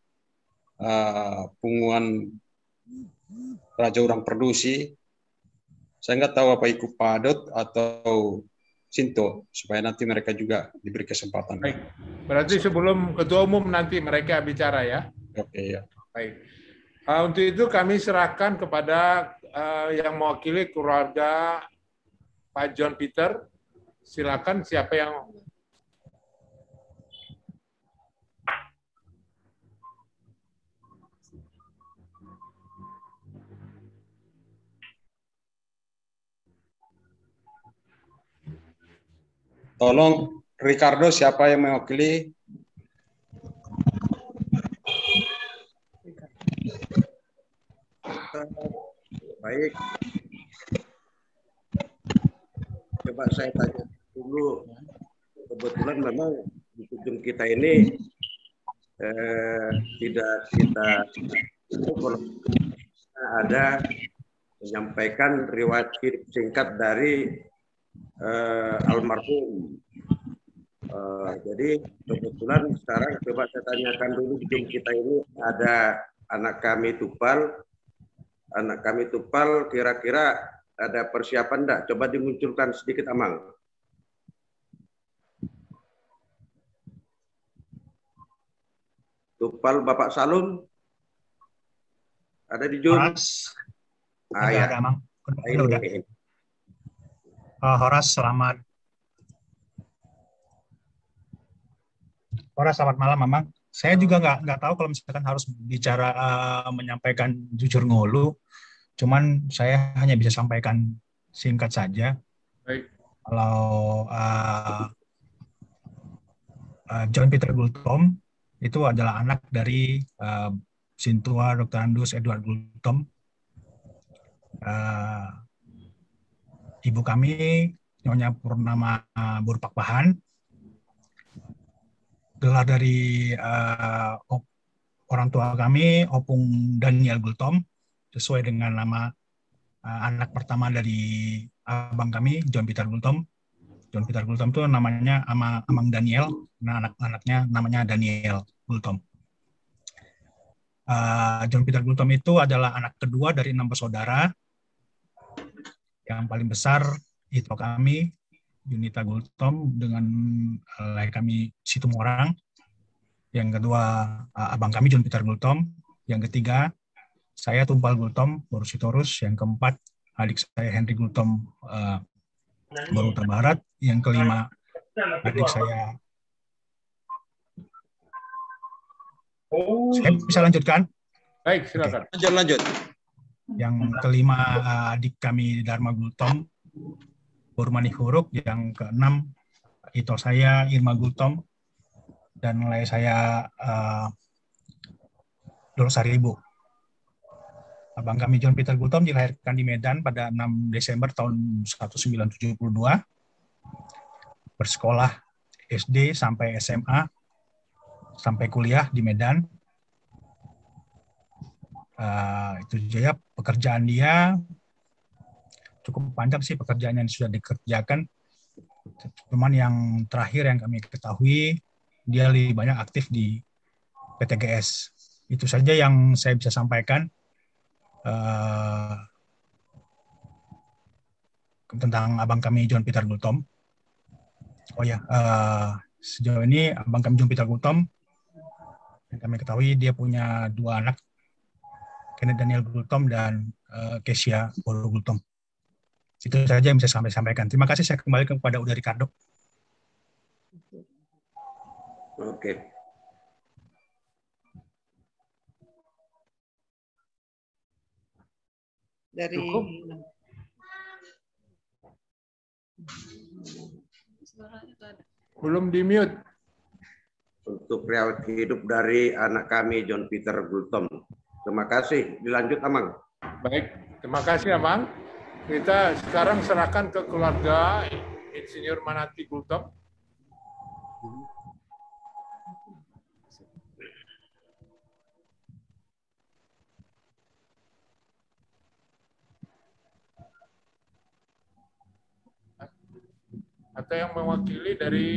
Punguan Raja Urang Perdusi. Saya nggak tahu apa ikut Padot atau Sinto, supaya nanti mereka juga diberi kesempatan.
Baik. Berarti sebelum ketua umum nanti mereka bicara ya.
Oke, ya.
Baik. Untuk itu kami serahkan kepada yang mewakili keluarga Pak John Peter. Silakan siapa yang
Tolong Ricardo, siapa yang mewakili?
Baik. Coba saya tanya dulu. Kebetulan memang di ujung kita ini tidak kita ada menyampaikan riwayat singkat dari almarhum. Jadi kebetulan sekarang coba saya tanyakan dulu di tim kita ini ada anak kami Tupal. Anak kami Tupal kira-kira ada persiapan enggak? Coba dimunculkan sedikit Amang. Tupal Bapak Salum ada di Zoom?
Ya. Ada Amang. Udah. Horas, selamat malam, Mamang. Saya juga nggak tahu kalau misalkan harus bicara menyampaikan jujur ngolu. Cuman saya hanya bisa sampaikan singkat saja.
Baik.
Kalau John Peter Gultom itu adalah anak dari Sintua Dr. Andus Edward Gultom. Ibu kami Nyonya Purnama Burpakpahan. Gelar dari orang tua kami Opung Daniel Gultom, sesuai dengan nama anak pertama dari abang kami John Peter Gultom. John Peter Gultom itu namanya Amang Daniel, nah anak-anaknya namanya Daniel Gultom. John Peter Gultom itu adalah anak kedua dari 6 bersaudara. Yang paling besar itu kami, Junita Gultom, dengan kami Situmorang. Yang kedua, abang kami John Peter Gultom. Yang ketiga, saya Tumpal Gultom, Boru Sitorus. Yang keempat, adik saya Henry Gultom, Boruta Barat. Yang kelima, adik saya. Saya bisa lanjutkan?
Baik, silakan.
Lanjut.
Yang kelima, adik kami Dharma Gultom, Burmani Huruk. Yang keenam, itu saya Irma Gultom. Dan nilai saya Dolo Saribu. Abang kami John Peter Gultom dilahirkan di Medan pada 6 Desember tahun 1972. Bersekolah SD sampai SMA, sampai kuliah di Medan. Itu saja pekerjaan dia. Cukup panjang sih pekerjaan yang sudah dikerjakan. Cuman yang terakhir yang kami ketahui, dia lebih banyak aktif di PTGS. Itu saja yang saya bisa sampaikan tentang abang kami John Peter Gultom. Oh ya, sejauh ini abang kami John Peter Gultom, yang kami ketahui dia punya 2 anak, Kenneth Daniel Gultom dan Kesia Boru Gultom. Itu saja yang bisa saya sampaikan. Terima kasih, saya kembali kepada Uda Ricardo.
Oke.
Dari
Belum di-mute.
Untuk riwayat hidup dari anak kami John Peter Gultom. Terima kasih. Dilanjut, Amang.
Baik, terima kasih Amang. Kita sekarang serahkan ke keluarga Insinyur Manati Gultom. Atau yang mewakili dari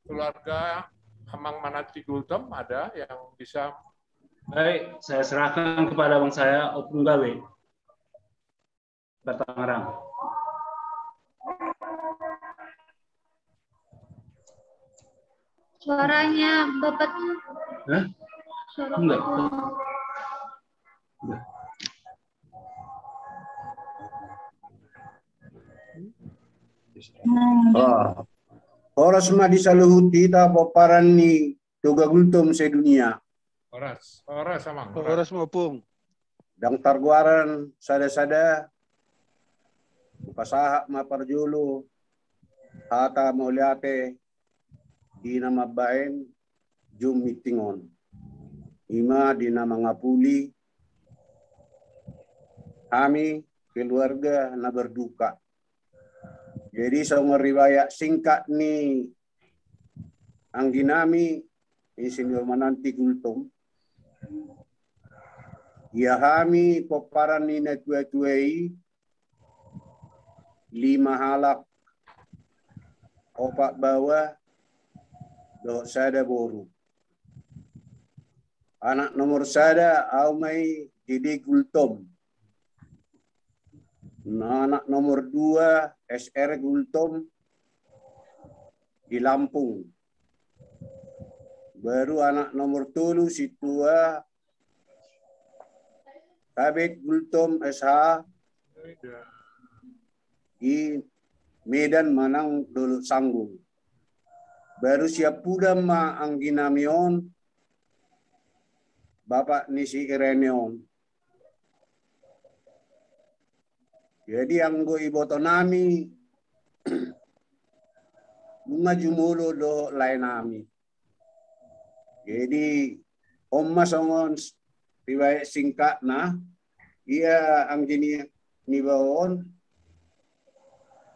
keluarga Hamang Manati Gultom ada yang bisa?
Baik, saya serahkan kepada abang saya Opung Gawe, Batangerang.
Suaranya Bapak.
Hah?
Suara
Enggak.
Oras ma disaluhuti ta paparan ni Tuga Gultom sedunia.
Oras Amang.
Oras maupung.
Dang targuaran sada-sada pasaha maparjulu hata mauliate di nama baen jum mitingon. Ima di nama ngapuli kami keluarga na berduka. Jadi sama riwayat singkat ni ang ginami Insinyur Manati Gultom. Ya kami paparan ni natuatuai 5 halak 4 bawah do sada boru. Anak nomor sada Aumai Didi Gultom. Anak nomor 2 SR Gultom di Lampung. Baru anak nomor 3 si tua Kabit Gultom SH di Medan Manang Dulu Sanggung. Baru siap pula ma ang ginamion Bapak Nisi Ireneon. Jadi ang go iboto nami bunga jumulo do lain nami. Jadi Oma songon riwayat singkat na ia ang gini nibawon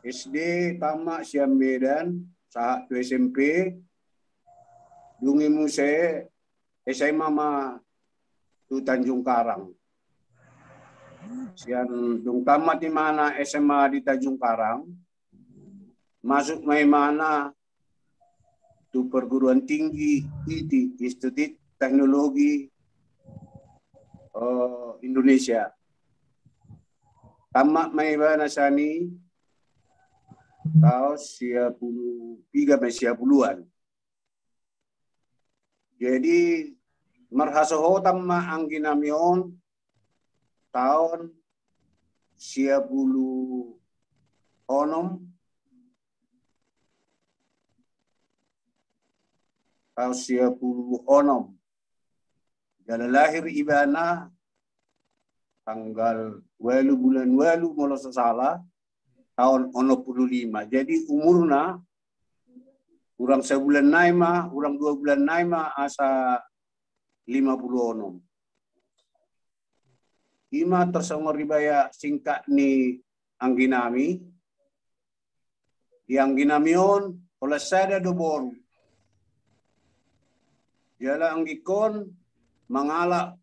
SD tamat Siam Medan saat tu SMP dungi muse SMA ma tu Tanjung Karang. Sian dung tamat di mana SMA di Tanjung Karang, masuk mai mana tu perguruan tinggi IT Institut Teknologi Indonesia. Tamat mai mana sani tahun 93 mai 90-an. Jadi marhasohotam ma angginamion tahun 10 onom tahun 10 onom. Jala lahir ibana tanggal 8 bulan 8 mula salah tahun 15. Jadi umurna urang sebulan naima, urang 2 bulan naima asa 50 onom. Ima tersongor ribaya singkat ni angginami. Yang ginamion oleh sada do boru. Jala anggikon mangala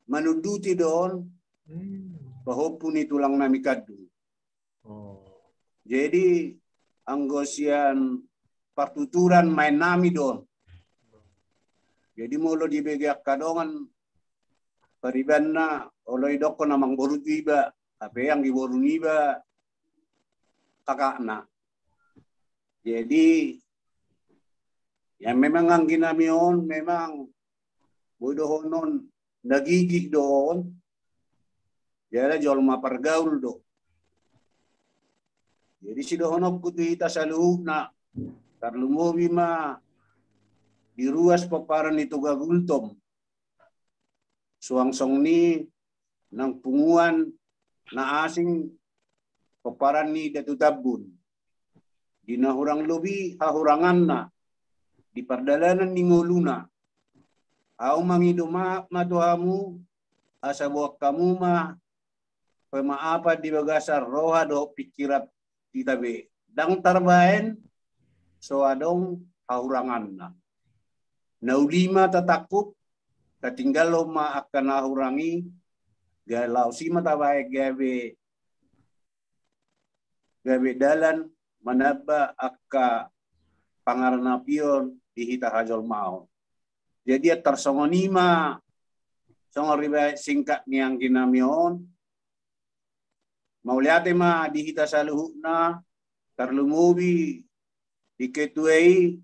manuduti doon bahwa puni tulang nami kadu. Jadi anggosian partuturan main nami doon. Jadi mulu dibegiak kadongan paribanna oleh doko namang boru tiba, apa yang di boru niba kakakna. Jadi yang memang ang ginamion memang bodohonon nagigig doon. Jadi jual mapargaul do. Jadi si dohonok kutu ita sa luhuk na karlumobi ma diruas paparan itu gagultom. Suangsong ni ng punguan na asing paparan ni datu tabun. Di nahurang lobi hahurangan na. Di pardalanan ni nguluna. Au mangiduma matuhamu asa buak kamu mah pemaapa di bagasar roha do pikirat titabe. Dang tarbaen so adong hahurangan na. Naulima tatakuk katinggal ma akan nahurangi galau si matabae gabe dalan manaba akka pangaranapion dihita hajol mau. Jadi tersongonima songor riba singkat niang ginamion mauliate ma dihita saluhukna tarlumubi diketuai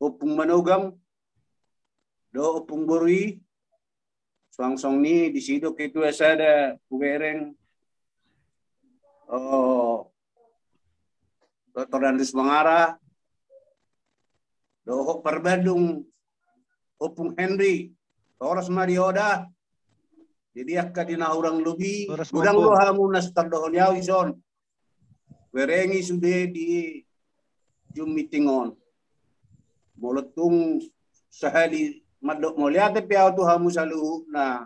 upung manugam do upung borui songsong ni disido ketu sada kubereng Dr. Andus Mangara do perbandung upung Henry Toros Marioda jadi akka dinahurang lubi udang lohamu nas tardohon yaw ison werengi sude di jum meetingon molotung sahali madok moliate piaw tu hamu salu na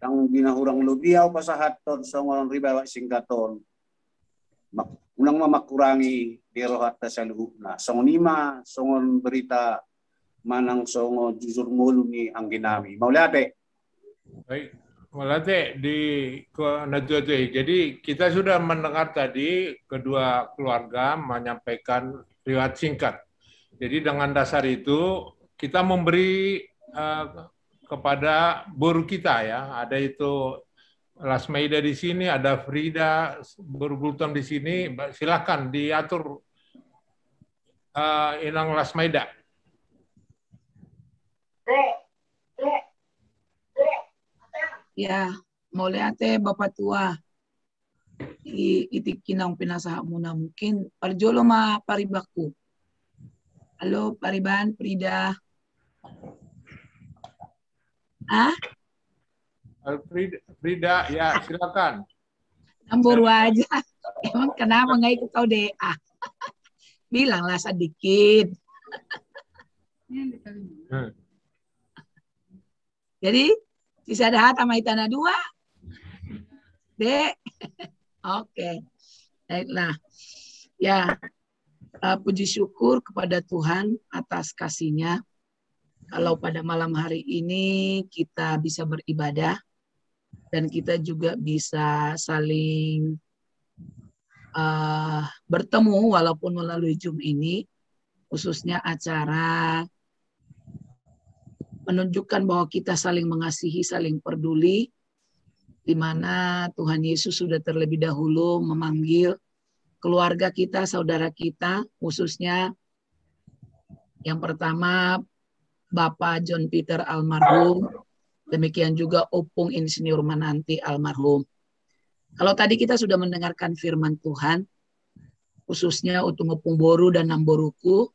ang dinahurang lubi yaw pasahaton songon ribawa singkaton unang mamakurangi di rohata salu na songonima songon berita manang songo jujur mulu ni ang ginami. Mauliate.
Baik, Mauliate di Najwa. Jadi kita sudah mendengar tadi kedua keluarga menyampaikan riwayat singkat. Jadi dengan dasar itu kita memberi kepada guru kita ya. Ada itu Lasmaida di sini, ada Frida Burgultom di sini. Silakan diatur Inang Lasmaida.
Ya, mauliate Bapak Tua. Itik kinang pinasaha muna mungkin. Parjolo ma paribaku. Halo, Pariban, Frida. Ah?
Frida, ya silakan.
Ambur aja. Emang kenapa nggak ikut kau deh? Ah. Bilanglah sedikit. Jadi, sisa dahat sama itana dua. Dek. Oke. Baiklah. Ya, puji syukur kepada Tuhan atas kasih-Nya. Kalau pada malam hari ini kita bisa beribadah dan kita juga bisa saling bertemu walaupun melalui Zoom ini, khususnya acara menunjukkan bahwa kita saling mengasihi, saling peduli, di mana Tuhan Yesus sudah terlebih dahulu memanggil keluarga kita, saudara kita, khususnya Yang pertama, Bapak John Peter almarhum, demikian juga Opung Insinyur Mananti almarhum. Kalau tadi kita sudah mendengarkan firman Tuhan, khususnya untuk Opung Boru dan Namboruku,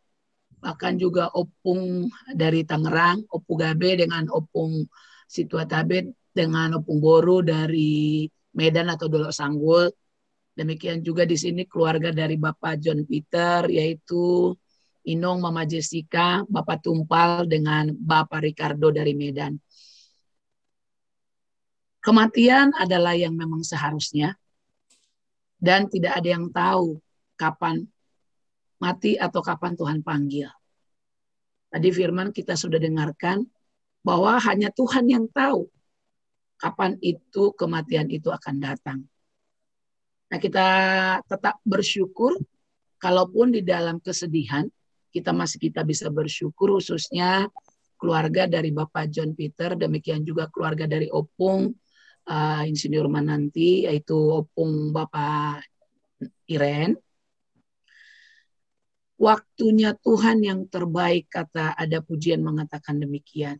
bahkan juga Opung dari Tangerang, Opung Gabe dengan Opung Situatabe dengan Opung Boru dari Medan atau Dolok Sanggul. Demikian juga di sini keluarga dari Bapak John Peter, yaitu Inong, Mama Jessica, Bapak Tumpal dengan Bapak Ricardo dari Medan. Kematian adalah yang memang seharusnya dan tidak ada yang tahu kapan mati atau kapan Tuhan panggil. Tadi firman kita sudah dengarkan bahwa hanya Tuhan yang tahu kapan itu kematian itu akan datang. Nah, kita tetap bersyukur kalaupun di dalam kesedihan kita bisa bersyukur, khususnya keluarga dari Bapak John Peter, demikian juga keluarga dari Opung Insinyur Mananti, yaitu Opung Bapak Iren. Waktunya Tuhan yang terbaik, kata ada pujian mengatakan demikian.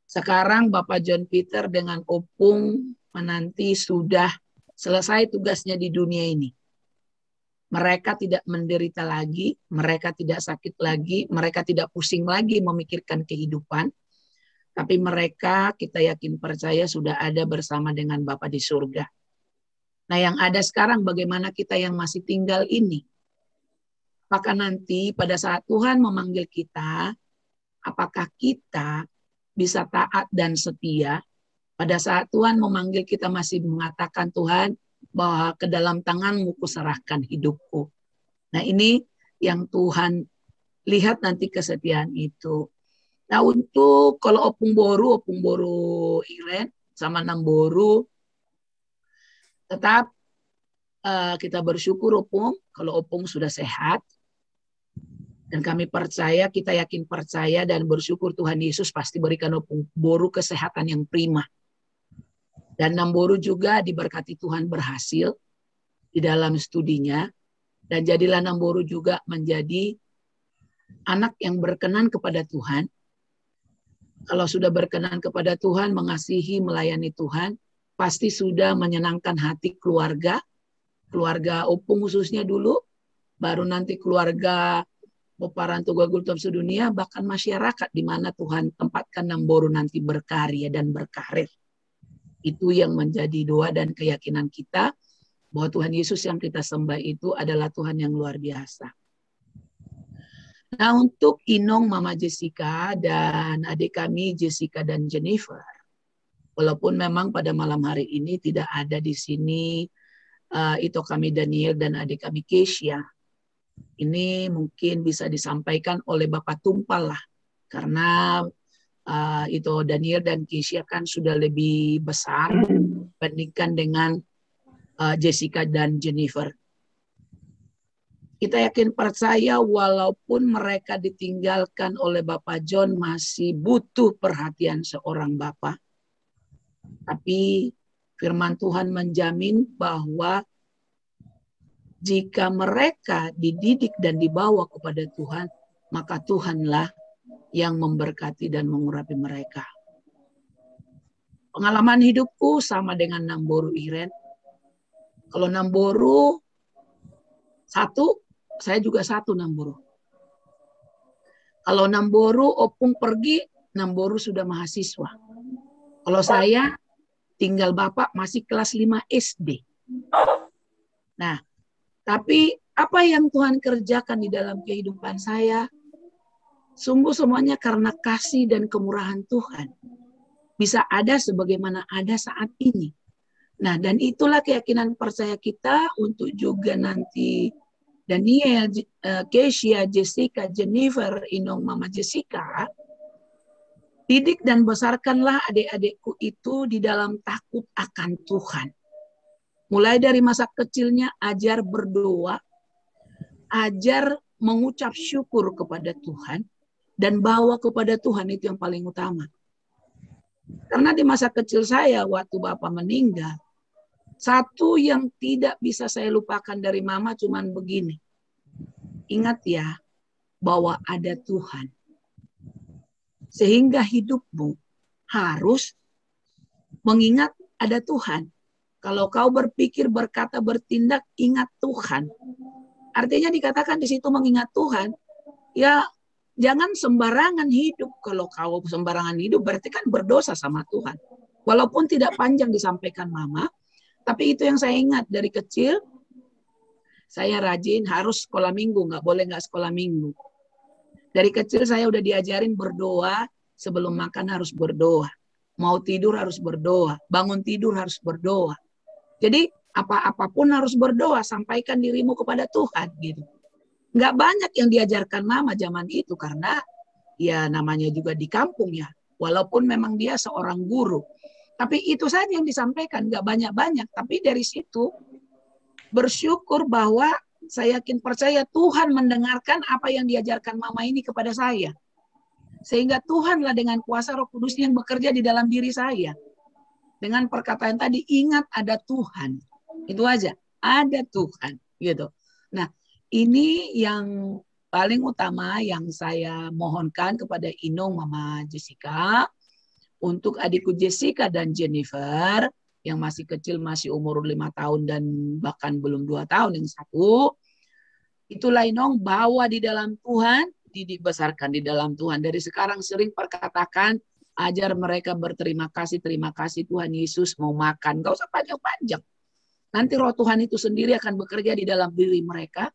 Sekarang Bapak John Peter dengan Opung Mananti sudah selesai tugasnya di dunia ini. Mereka tidak menderita lagi, mereka tidak sakit lagi, mereka tidak pusing lagi memikirkan kehidupan. Tapi mereka, kita yakin percaya, sudah ada bersama dengan Bapa di surga. Nah, yang ada sekarang bagaimana kita yang masih tinggal ini? Apakah nanti pada saat Tuhan memanggil kita, apakah kita bisa taat dan setia? Pada saat Tuhan memanggil kita masih mengatakan, Tuhan, bahwa ke dalam tangan-Mu kuserahkan hidupku. Nah, ini yang Tuhan lihat nanti kesetiaan itu. Nah, untuk kalau Opung Boru Iren sama Namboru, tetap kita bersyukur Opung, kalau Opung sudah sehat. Dan kami percaya, kita yakin percaya dan bersyukur Tuhan Yesus pasti berikan Opung Boru kesehatan yang prima. Dan Namboru juga diberkati Tuhan berhasil di dalam studinya. Dan jadilah Namboru juga menjadi anak yang berkenan kepada Tuhan. Kalau sudah berkenan kepada Tuhan, mengasihi, melayani Tuhan, pasti sudah menyenangkan hati keluarga Opung khususnya dulu, baru nanti keluarga Boparan Tugwa Gultom sedunia, bahkan masyarakat di mana Tuhan tempatkan Namboru nanti berkarya dan berkarir. Itu yang menjadi doa dan keyakinan kita, bahwa Tuhan Yesus yang kita sembah itu adalah Tuhan yang luar biasa. Nah, untuk Inong, Mama Jessica, dan adik kami Jessica dan Jennifer, walaupun memang pada malam hari ini tidak ada di sini, itu kami Daniel dan adik kami Kesia. Ini mungkin bisa disampaikan oleh Bapak Tumpal lah, karena itu Daniel dan Kesia kan sudah lebih besar dibandingkan dengan Jessica dan Jennifer. Kita yakin percaya walaupun mereka ditinggalkan oleh Bapak John masih butuh perhatian seorang Bapak. Tapi firman Tuhan menjamin bahwa jika mereka dididik dan dibawa kepada Tuhan, maka Tuhanlah yang memberkati dan mengurapi mereka. Pengalaman hidupku sama dengan Namboru Iren. Kalau Namboru satu, saya juga satu Namboru. Kalau Namboru Opung pergi, Namboru sudah mahasiswa. Kalau saya tinggal Bapak masih kelas 5 SD. Nah, tapi apa yang Tuhan kerjakan di dalam kehidupan saya, sungguh semuanya karena kasih dan kemurahan Tuhan. Bisa ada sebagaimana ada saat ini. Nah, dan itulah keyakinan percaya kita untuk juga nanti Daniel, Kesia, Jessica, Jennifer, Inong, Mama Jessica, didik dan besarkanlah adik-adikku itu di dalam takut akan Tuhan. Mulai dari masa kecilnya ajar berdoa, ajar mengucap syukur kepada Tuhan, dan bawa kepada Tuhan itu yang paling utama. Karena di masa kecil saya waktu Bapak meninggal, satu yang tidak bisa saya lupakan dari Mama cuman begini. Ingat ya, bahwa ada Tuhan. Sehingga hidupmu harus mengingat ada Tuhan. Kalau kau berpikir, berkata, bertindak, ingat Tuhan. Artinya dikatakan di situ mengingat Tuhan. Ya, jangan sembarangan hidup. Kalau kau sembarangan hidup berarti kan berdosa sama Tuhan. Walaupun tidak panjang disampaikan Mama, tapi itu yang saya ingat dari kecil. Saya rajin harus sekolah minggu, nggak boleh nggak sekolah minggu. Dari kecil saya udah diajarin berdoa, sebelum makan harus berdoa. Mau tidur harus berdoa, bangun tidur harus berdoa. Jadi apapun harus berdoa, sampaikan dirimu kepada Tuhan gitu. Nggak banyak yang diajarkan Mama zaman itu karena ya namanya juga di kampung ya. Walaupun memang dia seorang guru. Tapi itu saja yang disampaikan, nggak banyak-banyak. Tapi dari situ bersyukur bahwa saya yakin percaya Tuhan mendengarkan apa yang diajarkan Mama ini kepada saya. Sehingga Tuhanlah dengan kuasa Roh Kudus yang bekerja di dalam diri saya. Dengan perkataan tadi, ingat ada Tuhan. Itu aja, ada Tuhan. Gitu. Nah, ini yang paling utama yang saya mohonkan kepada Inung, Mama Jessica, untuk adikku Jessica dan Jennifer, yang masih kecil, masih umur 5 tahun dan bahkan belum 2 tahun, yang satu, itulah Inung, bawa di dalam Tuhan, didik besarkan di dalam Tuhan. Dari sekarang sering perkatakan, ajar mereka berterima kasih Tuhan Yesus mau makan. Gak usah panjang-panjang. Nanti roh Tuhan itu sendiri akan bekerja di dalam diri mereka,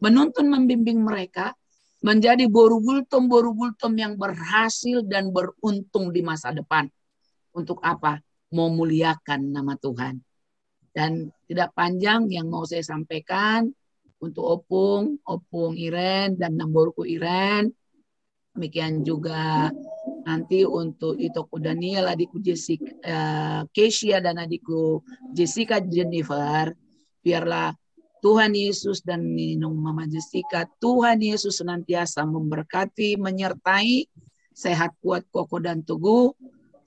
menuntun membimbing mereka, menjadi boru gultom yang berhasil dan beruntung di masa depan. Untuk apa? Memuliakan nama Tuhan. Dan tidak panjang yang mau saya sampaikan, untuk Opung Iren dan Namborku Iren. Demikian juga nanti untuk Itoku Daniel, adikku Jessica, Kesia dan adikku Jessica Jennifer. Biarlah Tuhan Yesus dan Mama Jessica, Tuhan Yesus senantiasa memberkati, menyertai, sehat, kuat, kokoh dan teguh,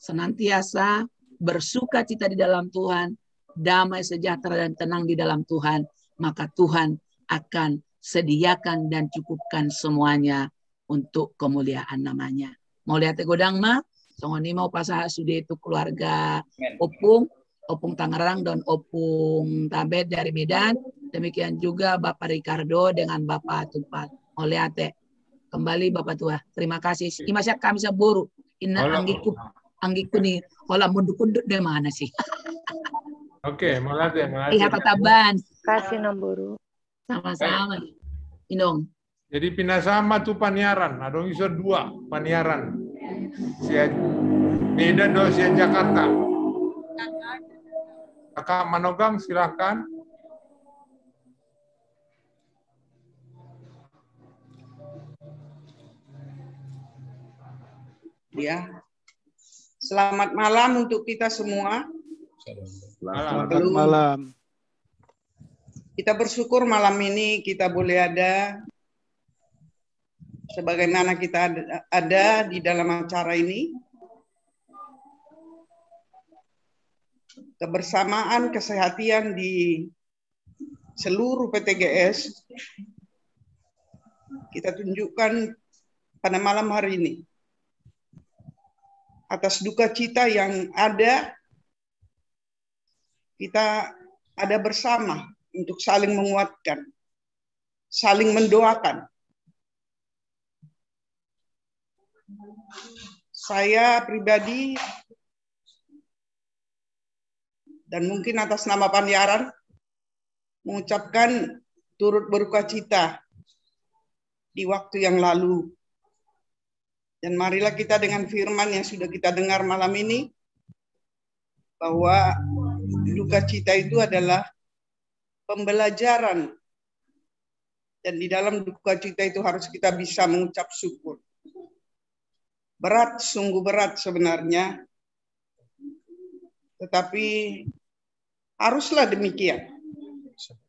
senantiasa bersuka cita di dalam Tuhan, damai, sejahtera dan tenang di dalam Tuhan. Maka Tuhan akan sediakan dan cukupkan semuanya untuk kemuliaan namanya. Mau lihat godang mah, songoni mau pasah sudah itu keluarga Opung Tangerang dan Opung Tabet dari Medan. Demikian juga Bapak Ricardo dengan Bapak Tupat. Mau lihat kembali Bapak tua. Terima kasih. Imasya kami saburu. Inna anggiku nih. Kalau munduk-munduk dari mana sih?
Oke, makasih.
Lihat taban.
Kasih nombor.
Sama-sama. Inong.
Jadi pinasama tuh paniaran. Adong iso 2 paniaran. Sia Medan do sia Jakarta. Kakak Manogang silakan.
Ya. Selamat malam untuk kita semua.
Selamat
malam. Kita bersyukur malam ini kita boleh ada sebagaimana kita ada di dalam acara ini. Kebersamaan, kesehatan di seluruh PTGS kita tunjukkan pada malam hari ini. Atas duka cita yang ada, kita ada bersama untuk saling menguatkan, saling mendoakan. Saya pribadi dan mungkin atas nama Paniaran mengucapkan turut berduka cita di waktu yang lalu. Dan marilah kita dengan firman yang sudah kita dengar malam ini, bahwa duka cita itu adalah pembelajaran. Dan di dalam duka cita itu harus kita bisa mengucap syukur. Berat, sungguh berat sebenarnya. Tetapi haruslah demikian.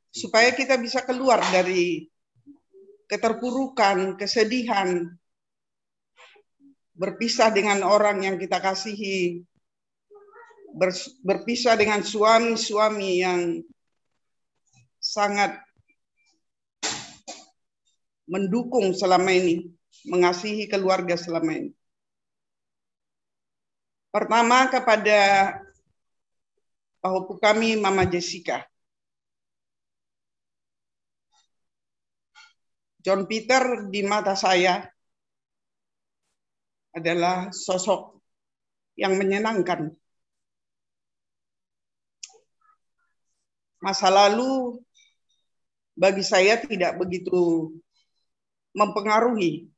Supaya kita bisa keluar dari keterpurukan, kesedihan, berpisah dengan orang yang kita kasihi, berpisah dengan suami-suami yang sangat mendukung selama ini, mengasihi keluarga selama ini. Pertama kepada Pahopu kami, Mama Jessica. John Peter di mata saya adalah sosok yang menyenangkan. Masa lalu bagi saya tidak begitu mempengaruhi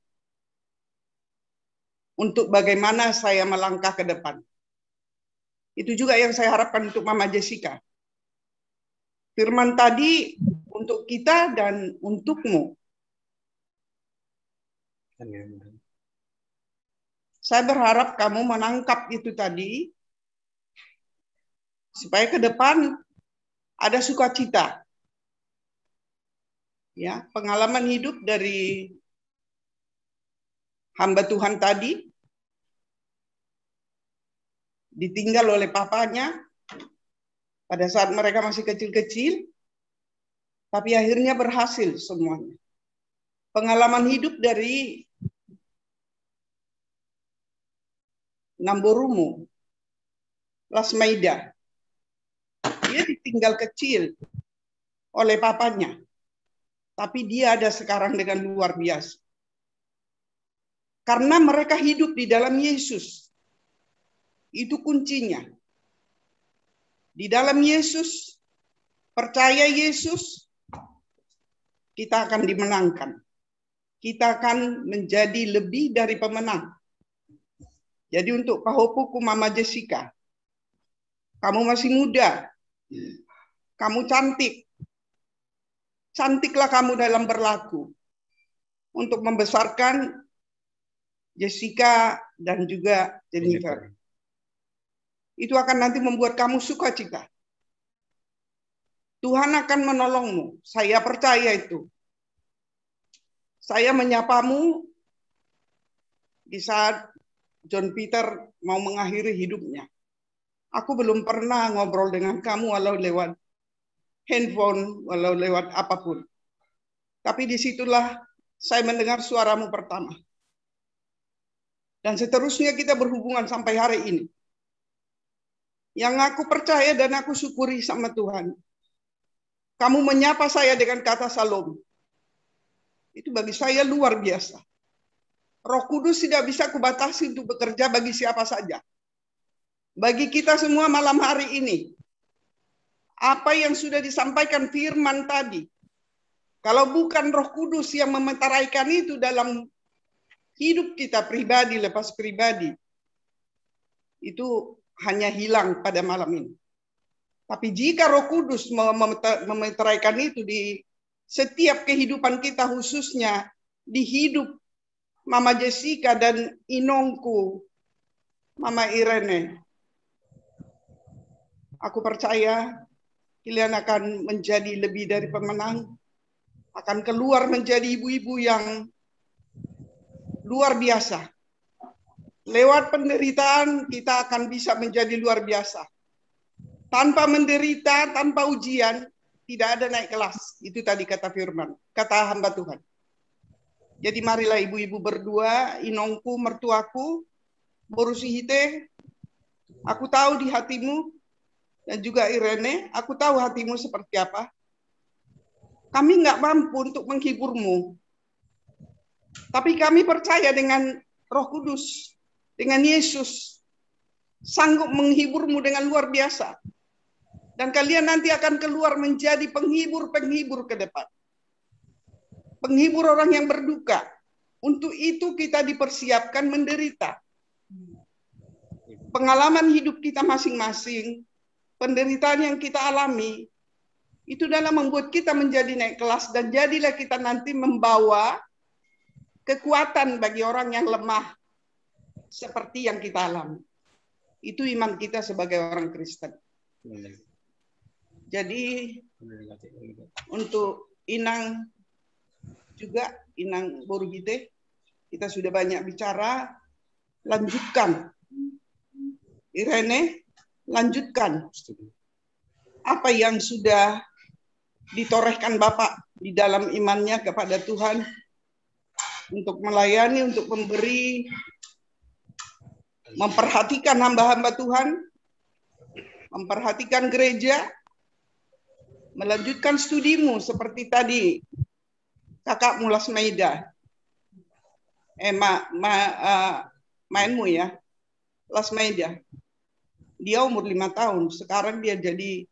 untuk bagaimana saya melangkah ke depan. Itu juga yang saya harapkan untuk Mama Jessica. Firman tadi untuk kita dan untukmu. Saya berharap kamu menangkap itu tadi, supaya ke depan ada sukacita. Ya, pengalaman hidup dari hamba Tuhan tadi, ditinggal oleh papanya pada saat mereka masih kecil-kecil, tapi akhirnya berhasil semuanya. Pengalaman hidup dari Namborumo, Lasmaida, dia ditinggal kecil oleh papanya, tapi dia ada sekarang dengan luar biasa. Karena mereka hidup di dalam Yesus. Itu kuncinya. Di dalam Yesus, percaya Yesus, kita akan dimenangkan. Kita akan menjadi lebih dari pemenang. Jadi untuk Pahopuku Mama Jessica, kamu masih muda, kamu cantik. Cantiklah kamu dalam berlaku untuk membesarkan Jessica dan juga Jennifer. Itu akan nanti membuat kamu sukacita. Tuhan akan menolongmu. Saya percaya itu. Saya menyapamu di saat John Peter mau mengakhiri hidupnya. Aku belum pernah ngobrol dengan kamu walau lewat handphone, walau lewat apapun. Tapi disitulah saya mendengar suaramu pertama. Dan seterusnya kita berhubungan sampai hari ini. Yang aku percaya dan aku syukuri sama Tuhan. Kamu menyapa saya dengan kata salam. Itu bagi saya luar biasa. Roh Kudus tidak bisa kubatasi untuk bekerja bagi siapa saja. Bagi kita semua malam hari ini, apa yang sudah disampaikan firman tadi, kalau bukan Roh Kudus yang memeteraikan itu dalam hidup kita pribadi, lepas pribadi, itu hanya hilang pada malam ini. Tapi jika Roh Kudus memeteraikan itu di setiap kehidupan kita, khususnya di hidup Mama Jessica dan inongku, Mama Irene, aku percaya kalian akan menjadi lebih dari pemenang, akan keluar menjadi ibu-ibu yang luar biasa. Lewat penderitaan kita akan bisa menjadi luar biasa. Tanpa menderita, tanpa ujian, tidak ada naik kelas. Itu tadi kata firman, kata hamba Tuhan. Jadi marilah ibu-ibu berdua, inongku, mertuaku, Borusihite, aku tahu di hatimu, dan juga Irene, aku tahu hatimu seperti apa. Kami nggak mampu untuk menghiburmu. Tapi kami percaya dengan Roh Kudus, dengan Yesus, sanggup menghiburmu dengan luar biasa. Dan kalian nanti akan keluar menjadi penghibur-penghibur ke depan. Penghibur orang yang berduka. Untuk itu kita dipersiapkan menderita. Pengalaman hidup kita masing-masing, penderitaan yang kita alami, itu dalam membuat kita menjadi naik kelas. Dan jadilah kita nanti membawa kekuatan bagi orang yang lemah. Seperti yang kita alami. Itu iman kita sebagai orang Kristen. Jadi untuk Inang juga, Inang Borugite, kita sudah banyak bicara, lanjutkan. Irene, lanjutkan. Apa yang sudah ditorehkan Bapak di dalam imannya kepada Tuhan, untuk melayani, untuk memberi, memperhatikan hamba-hamba Tuhan, memperhatikan gereja, melanjutkan studimu seperti tadi kakakmu Lasmaida. Mainmu ya, Lasmaida. Dia umur 5 tahun, sekarang dia jadi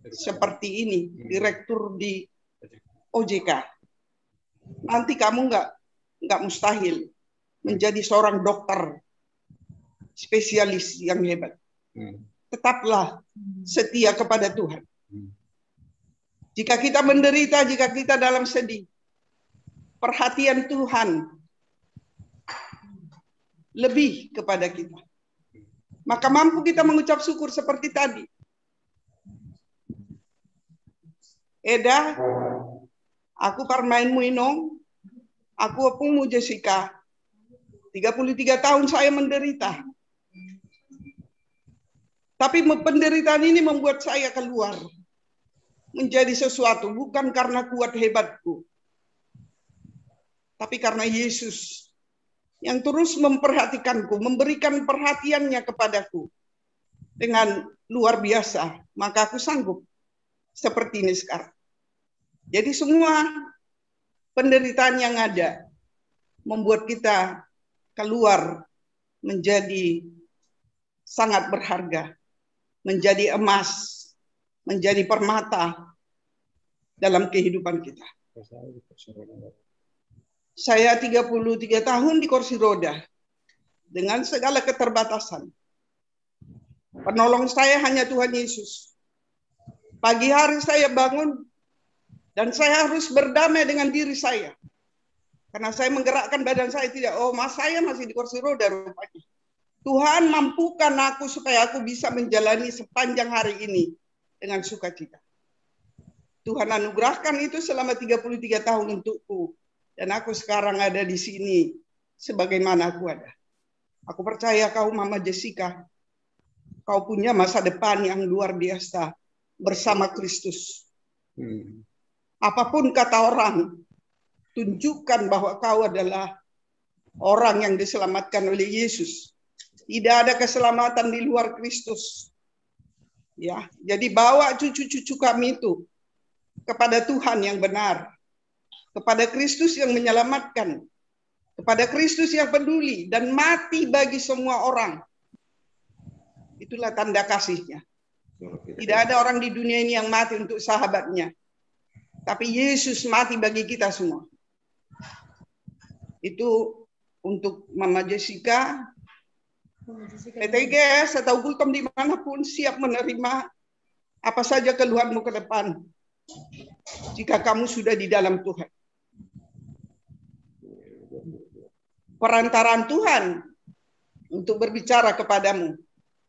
seperti ini, direktur di OJK. Nanti kamu nggak mustahil menjadi seorang dokter spesialis yang hebat. Tetaplah setia kepada Tuhan. Jika kita menderita, jika kita dalam sedih, perhatian Tuhan lebih kepada kita. Maka mampu kita mengucap syukur seperti tadi. Eda, aku Parmainmu Inong, aku Opungmu Jessica. 33 tahun saya menderita. Tapi penderitaan ini membuat saya keluar menjadi sesuatu, bukan karena kuat hebatku, tapi karena Yesus yang terus memperhatikanku, memberikan perhatiannya kepadaku dengan luar biasa, maka aku sanggup seperti ini sekarang. Jadi semua penderitaan yang ada membuat kita keluar menjadi sangat berharga, menjadi emas, menjadi permata dalam kehidupan kita. Saya 33 tahun di kursi roda dengan segala keterbatasan. Penolong saya hanya Tuhan Yesus. Pagi hari saya bangun dan saya harus berdamai dengan diri saya. Karena saya menggerakkan badan saya tidak, saya masih di kursi roda rupanya. Tuhan mampukan aku supaya aku bisa menjalani sepanjang hari ini dengan sukacita. Tuhan anugerahkan itu selama 33 tahun untukku. Dan aku sekarang ada di sini sebagaimana aku ada. Aku percaya kau Mama Jessica, kau punya masa depan yang luar biasa bersama Kristus. Apapun kata orang, tunjukkan bahwa kau adalah orang yang diselamatkan oleh Yesus. Tidak ada keselamatan di luar Kristus. Ya, jadi bawa cucu-cucu kami itu kepada Tuhan yang benar, kepada Kristus yang menyelamatkan, kepada Kristus yang peduli dan mati bagi semua orang. Itulah tanda kasihnya. Tidak ada orang di dunia ini yang mati untuk sahabatnya, tapi Yesus mati bagi kita semua. Itu untuk Mama Jessica. PTGS atau Gultom dimanapun siap menerima apa saja keluhanmu ke depan jika kamu sudah di dalam Tuhan. Perantaraan Tuhan untuk berbicara kepadamu,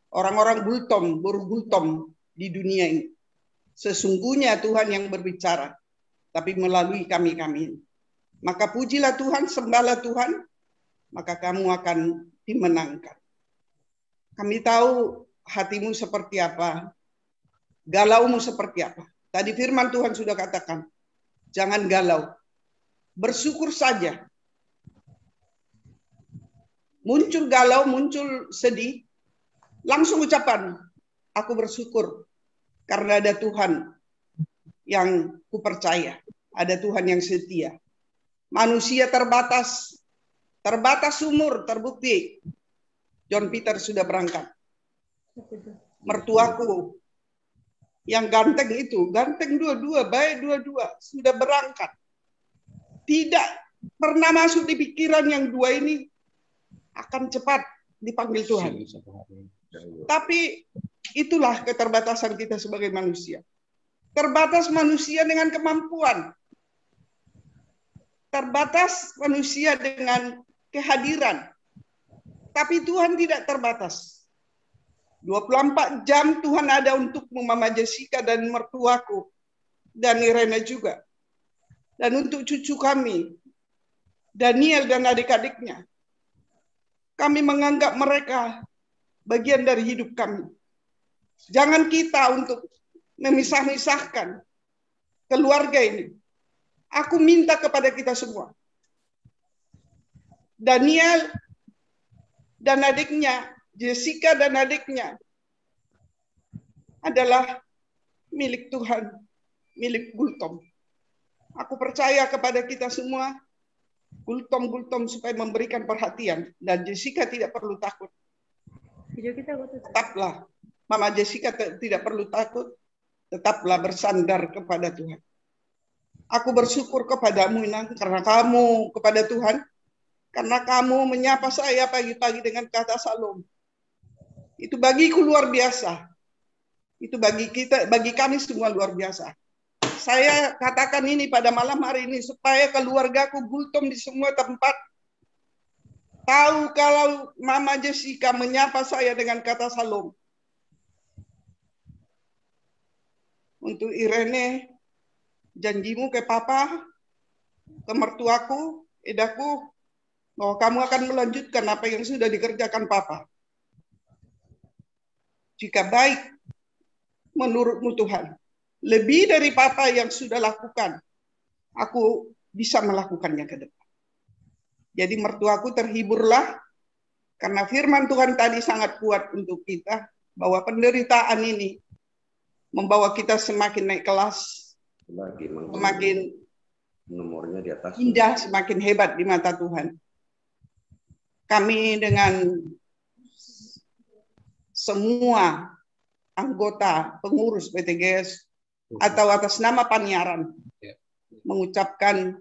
orang-orang Gultom, buruh Gultom di dunia ini. Sesungguhnya Tuhan yang berbicara, tapi melalui kami-kami. Maka pujilah Tuhan, sembahlah Tuhan, maka kamu akan dimenangkan. Kami tahu hatimu seperti apa, galaumu seperti apa. Tadi firman Tuhan sudah katakan, jangan galau, bersyukur saja. Muncul galau, muncul sedih, langsung ucapan, aku bersyukur karena ada Tuhan yang kupercaya, ada Tuhan yang setia. Manusia terbatas umur, terbukti. John Peter sudah berangkat. Mertuaku yang ganteng itu, ganteng dua-dua, baik dua-dua, sudah berangkat. Tidak pernah masuk di pikiran yang dua ini akan cepat dipanggil Tuhan. Tapi itulah keterbatasan kita sebagai manusia. Terbatas manusia dengan kemampuan. Terbatas manusia dengan kehadiran. Tapi Tuhan tidak terbatas. 24 jam Tuhan ada untukmu Mama Jessica dan mertuaku. Dan Irene juga. Dan untuk cucu kami. Daniel dan adik-adiknya. Kami menganggap mereka bagian dari hidup kami. Jangan kita untuk memisah-misahkan keluarga ini. Aku minta kepada kita semua. Daniel dan adiknya, Jessica dan adiknya adalah milik Tuhan, milik Gultom. Aku percaya kepada kita semua, Gultom supaya memberikan perhatian, dan Jessica tidak perlu takut. Tetaplah, Mama Jessica tidak perlu takut, tetaplah bersandar kepada Tuhan. Aku bersyukur kepadamu, Inang, karena kamu kepada Tuhan, karena kamu menyapa saya pagi-pagi dengan kata salam. Itu bagiku luar biasa. Itu bagi kita, bagi kami semua luar biasa. Saya katakan ini pada malam hari ini supaya keluargaku Gultom di semua tempat tahu kalau Mama Jessica menyapa saya dengan kata salam. Untuk Irene, janjimu ke Papa, ke mertuaku, edaku, bahwa kamu akan melanjutkan apa yang sudah dikerjakan Papa. Jika baik menurutmu Tuhan, lebih dari Papa yang sudah lakukan, aku bisa melakukannya ke depan. Jadi mertuaku terhiburlah, karena firman Tuhan tadi sangat kuat untuk kita, bahwa penderitaan ini membawa kita semakin naik kelas, semakin
nomornya di atas,
indah, semakin hebat di mata Tuhan. Kami dengan semua anggota pengurus PTGS atau atas nama Panyaran mengucapkan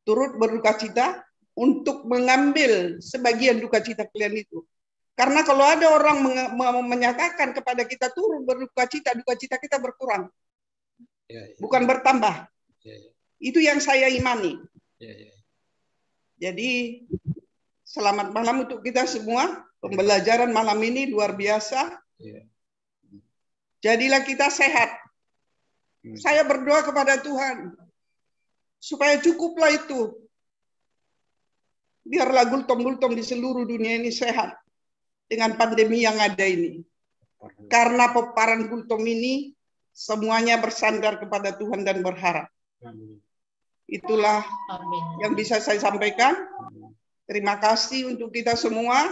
turut berduka cita untuk mengambil sebagian duka cita kalian itu. Karena kalau ada orang menyatakan kepada kita turut berduka cita, duka cita kita berkurang, bukan bertambah. Itu yang saya imani. Jadi selamat malam untuk kita semua. Pembelajaran malam ini luar biasa. Jadilah kita sehat. Saya berdoa kepada Tuhan supaya cukuplah itu. Biarlah Gultom di seluruh dunia ini sehat dengan pandemi yang ada ini. Karena peparan Gultom ini semuanya bersandar kepada Tuhan dan berharap. Itulah yang bisa saya sampaikan. Terima kasih untuk kita semua.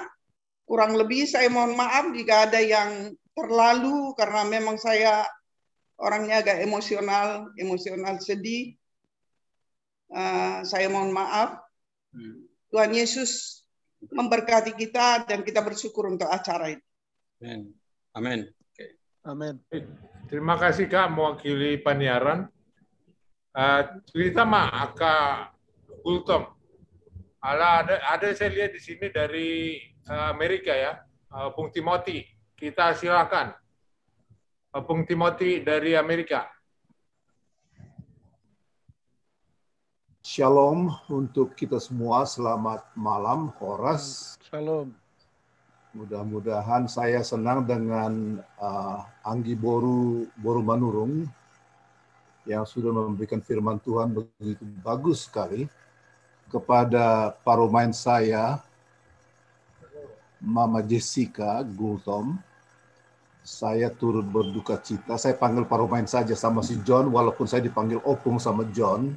Kurang lebih saya mohon maaf jika ada yang terlalu, karena memang saya orangnya agak emosional sedih. Saya mohon maaf. Tuhan Yesus memberkati kita dan kita bersyukur untuk acara ini.
Amin.
Amin. Terima kasih Kak mewakili Panyaran. Cerita Kak Gultom. Ada saya lihat di sini dari Amerika ya, Bung Timothy. Kita silakan. Bung Timothy dari Amerika.
Shalom untuk kita semua. Selamat malam, Horas.
Shalom.
Mudah-mudahan saya senang dengan Anggi Boru Manurung yang sudah memberikan firman Tuhan begitu bagus sekali kepada paromain saya, Mama Jessica Gultom. Saya turut berduka cita. Saya panggil paromain saja sama si John, walaupun saya dipanggil opung sama John,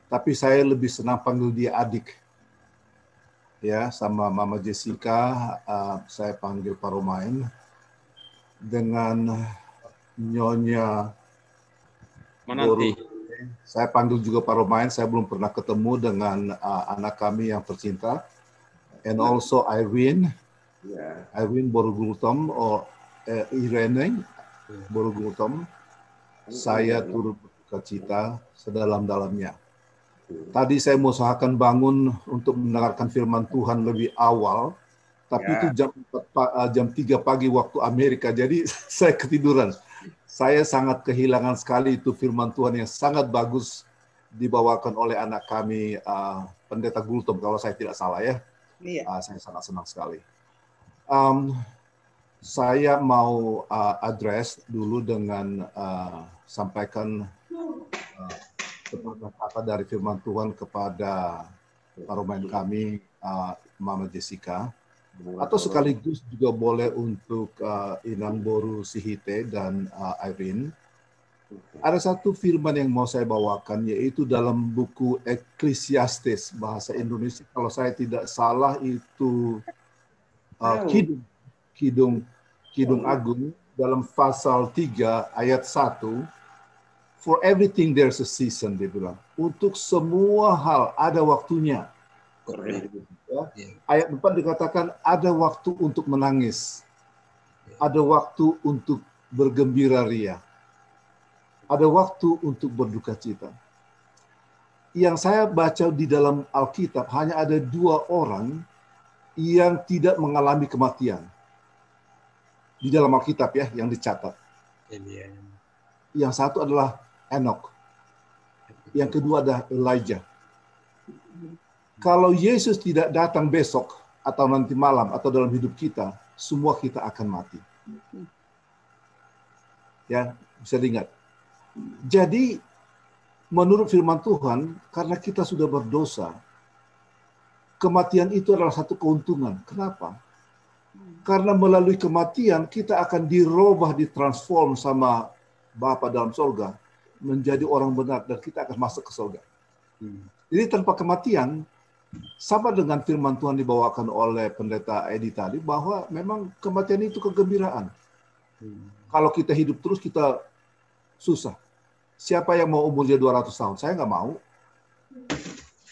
tapi saya lebih senang panggil dia adik. Ya, sama Mama Jessica, saya panggil paromain. Dengan Nyonya
Mananti.
Saya panggil juga paromain. Saya belum pernah ketemu dengan anak kami yang tercinta. And also Irene Boru Gultom, Irene Boru Gultom. Saya turut berduka cita sedalam-dalamnya. Tadi saya mengusahakan bangun untuk mendengarkan firman Tuhan lebih awal, tapi itu jam 3 pagi waktu Amerika, jadi saya ketiduran. Saya sangat kehilangan sekali itu firman Tuhan yang sangat bagus dibawakan oleh anak kami, Pendeta Gultom, kalau saya tidak salah ya. Saya sangat senang sekali. Saya mau address dulu dengan sampaikan kata dari firman Tuhan kepada paromain kami, Mama Jessica, atau sekaligus juga boleh untuk Inang Boru Sihite dan Irene. Ada satu firman yang mau saya bawakan, yaitu dalam buku Ecclesiastes, bahasa Indonesia, kalau saya tidak salah itu Kidung Agung, dalam pasal 3 ayat 1, for everything there's a season, dia bilang. Untuk semua hal ada waktunya. Ya. Ayat 4 dikatakan ada waktu untuk menangis. Ada waktu untuk bergembira ria. Ada waktu untuk berduka cita. Yang saya baca di dalam Alkitab, hanya ada 2 orang yang tidak mengalami kematian. Di dalam Alkitab ya, yang dicatat. Yang satu adalah Enoch. Yang kedua adalah Elijah. Kalau Yesus tidak datang besok, atau nanti malam, atau dalam hidup kita, semua kita akan mati. Ya, bisa diingat. Jadi, menurut firman Tuhan, karena kita sudah berdosa, kematian itu adalah satu keuntungan. Kenapa? Karena melalui kematian, kita akan dirubah, ditransform sama Bapa dalam surga, menjadi orang benar, dan kita akan masuk ke surga. Jadi tanpa kematian, sama dengan firman Tuhan dibawakan oleh pendeta Edi tadi, bahwa memang kematian itu kegembiraan. Kalau kita hidup terus, kita susah. Siapa yang mau umurnya 200 tahun? Saya nggak mau.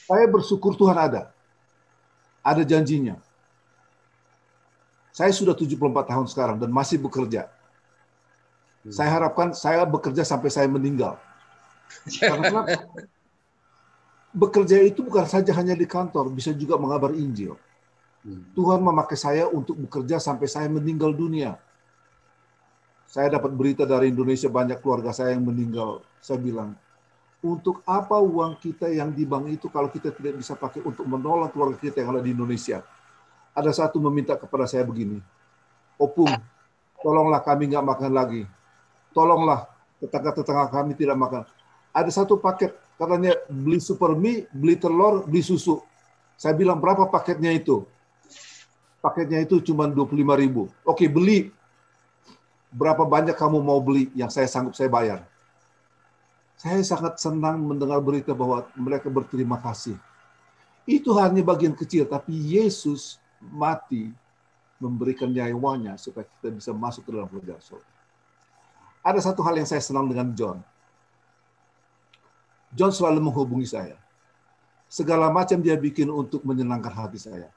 Saya bersyukur Tuhan ada. Ada janjinya. Saya sudah 74 tahun sekarang dan masih bekerja. Saya harapkan saya bekerja sampai saya meninggal. Karena bekerja itu bukan saja hanya di kantor, bisa juga mengabar Injil. Tuhan memakai saya untuk bekerja sampai saya meninggal dunia. Saya dapat berita dari Indonesia, banyak keluarga saya yang meninggal. Saya bilang, untuk apa uang kita yang di bank itu kalau kita tidak bisa pakai untuk menolong keluarga kita yang ada di Indonesia? Ada satu meminta kepada saya begini, Opung, tolonglah kami nggak makan lagi. Tolonglah tetangga-tetangga kami tidak makan. Ada satu paket, katanya beli super mie, beli telur, beli susu. Saya bilang, berapa paketnya itu? Paketnya itu cuma 25.000. Oke, beli. Berapa banyak kamu mau beli yang saya sanggup saya bayar? Saya sangat senang mendengar berita bahwa mereka berterima kasih. Itu hanya bagian kecil, tapi Yesus mati memberikan nyawanya supaya kita bisa masuk ke dalam kerajaan surga. Ada satu hal yang saya senang dengan John. John selalu menghubungi saya. Segala macam dia bikin untuk menyenangkan hati saya.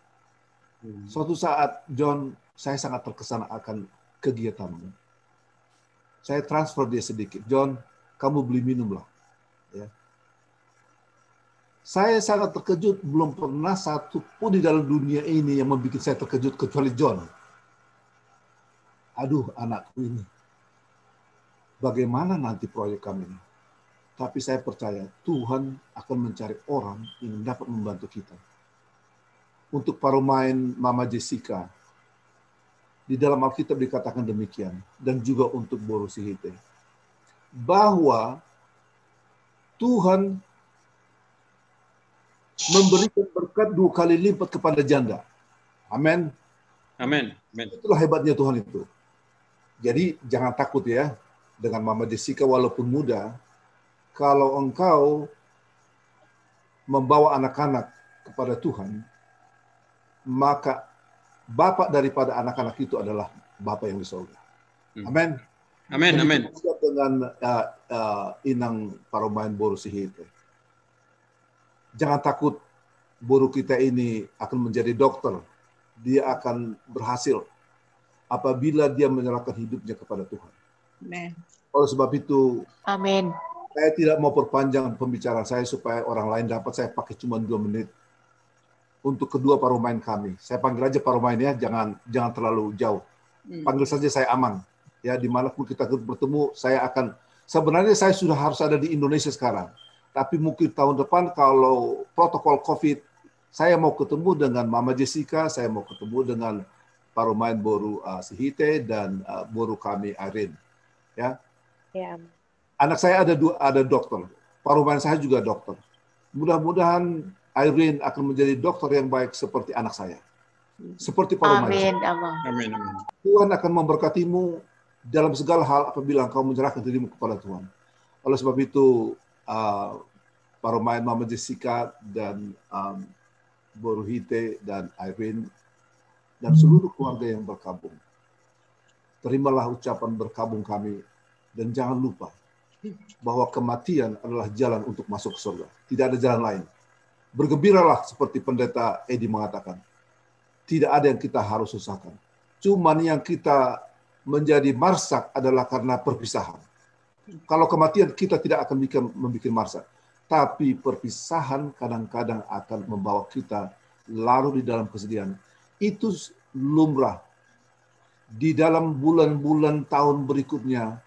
Suatu saat, John, saya sangat terkesan akan kegiatanmu. Saya transfer dia sedikit. John, kamu beli minum lah. Ya. Saya sangat terkejut. Belum pernah satu pun di dalam dunia ini yang membuat saya terkejut kecuali John. Aduh, anakku ini. Bagaimana nanti proyek kami ini? Tapi saya percaya Tuhan akan mencari orang yang dapat membantu kita. Untuk Paromain Mama Jessica, di dalam Alkitab dikatakan demikian. Dan juga untuk Boru Sihite. Bahwa Tuhan memberikan berkat 2 kali lipat kepada janda. Amin.
Amin.
Itulah hebatnya Tuhan itu. Jadi jangan takut ya. Dengan Mama Jessica walaupun muda, kalau engkau membawa anak-anak kepada Tuhan, maka Bapak daripada anak-anak itu adalah Bapak yang di surga. Amin.
Amin. Amin.
Dengan Inang Paromain Boru Sihite. Jangan takut, Boru kita ini akan menjadi dokter. Dia akan berhasil apabila dia menyerahkan hidupnya kepada Tuhan.
Amin.
Oleh sebab itu,
amin.
Saya tidak mau perpanjang pembicaraan saya supaya orang lain dapat. Saya pakai cuma 2 menit untuk kedua Paromain kami. Saya panggil aja Paromain ya, jangan terlalu jauh. Panggil saja saya Amang. Ya, dimanapun kita bertemu, saya akan. Sebenarnya saya sudah harus ada di Indonesia sekarang. Tapi mungkin tahun depan kalau protokol COVID, saya mau ketemu dengan Mama Jessica, saya mau ketemu dengan Paromain Boru Sihite dan Boru kami Irene. Ya.
Ya.
Anak saya ada dokter. Paromain saya juga dokter. Mudah-mudahan Irene akan menjadi dokter yang baik seperti anak saya. Seperti Paromain.
Amin.
Tuhan akan memberkatimu dalam segala hal apabila engkau menyerahkan dirimu kepada Tuhan. Oleh sebab itu, para pemain Mama Jessica dan Boru Hite dan Irene dan seluruh keluarga yang berkabung, terimalah ucapan berkabung kami dan jangan lupa bahwa kematian adalah jalan untuk masuk ke surga. Tidak ada jalan lain. Bergembiralah seperti pendeta Edi mengatakan. Tidak ada yang kita harus susahkan. Cuman yang kita menjadi marsak adalah karena perpisahan. Kalau kematian kita tidak akan membuat marsak. Tapi perpisahan kadang-kadang akan membawa kita larut di dalam kesedihan. Itu lumrah. Di dalam bulan-bulan tahun berikutnya,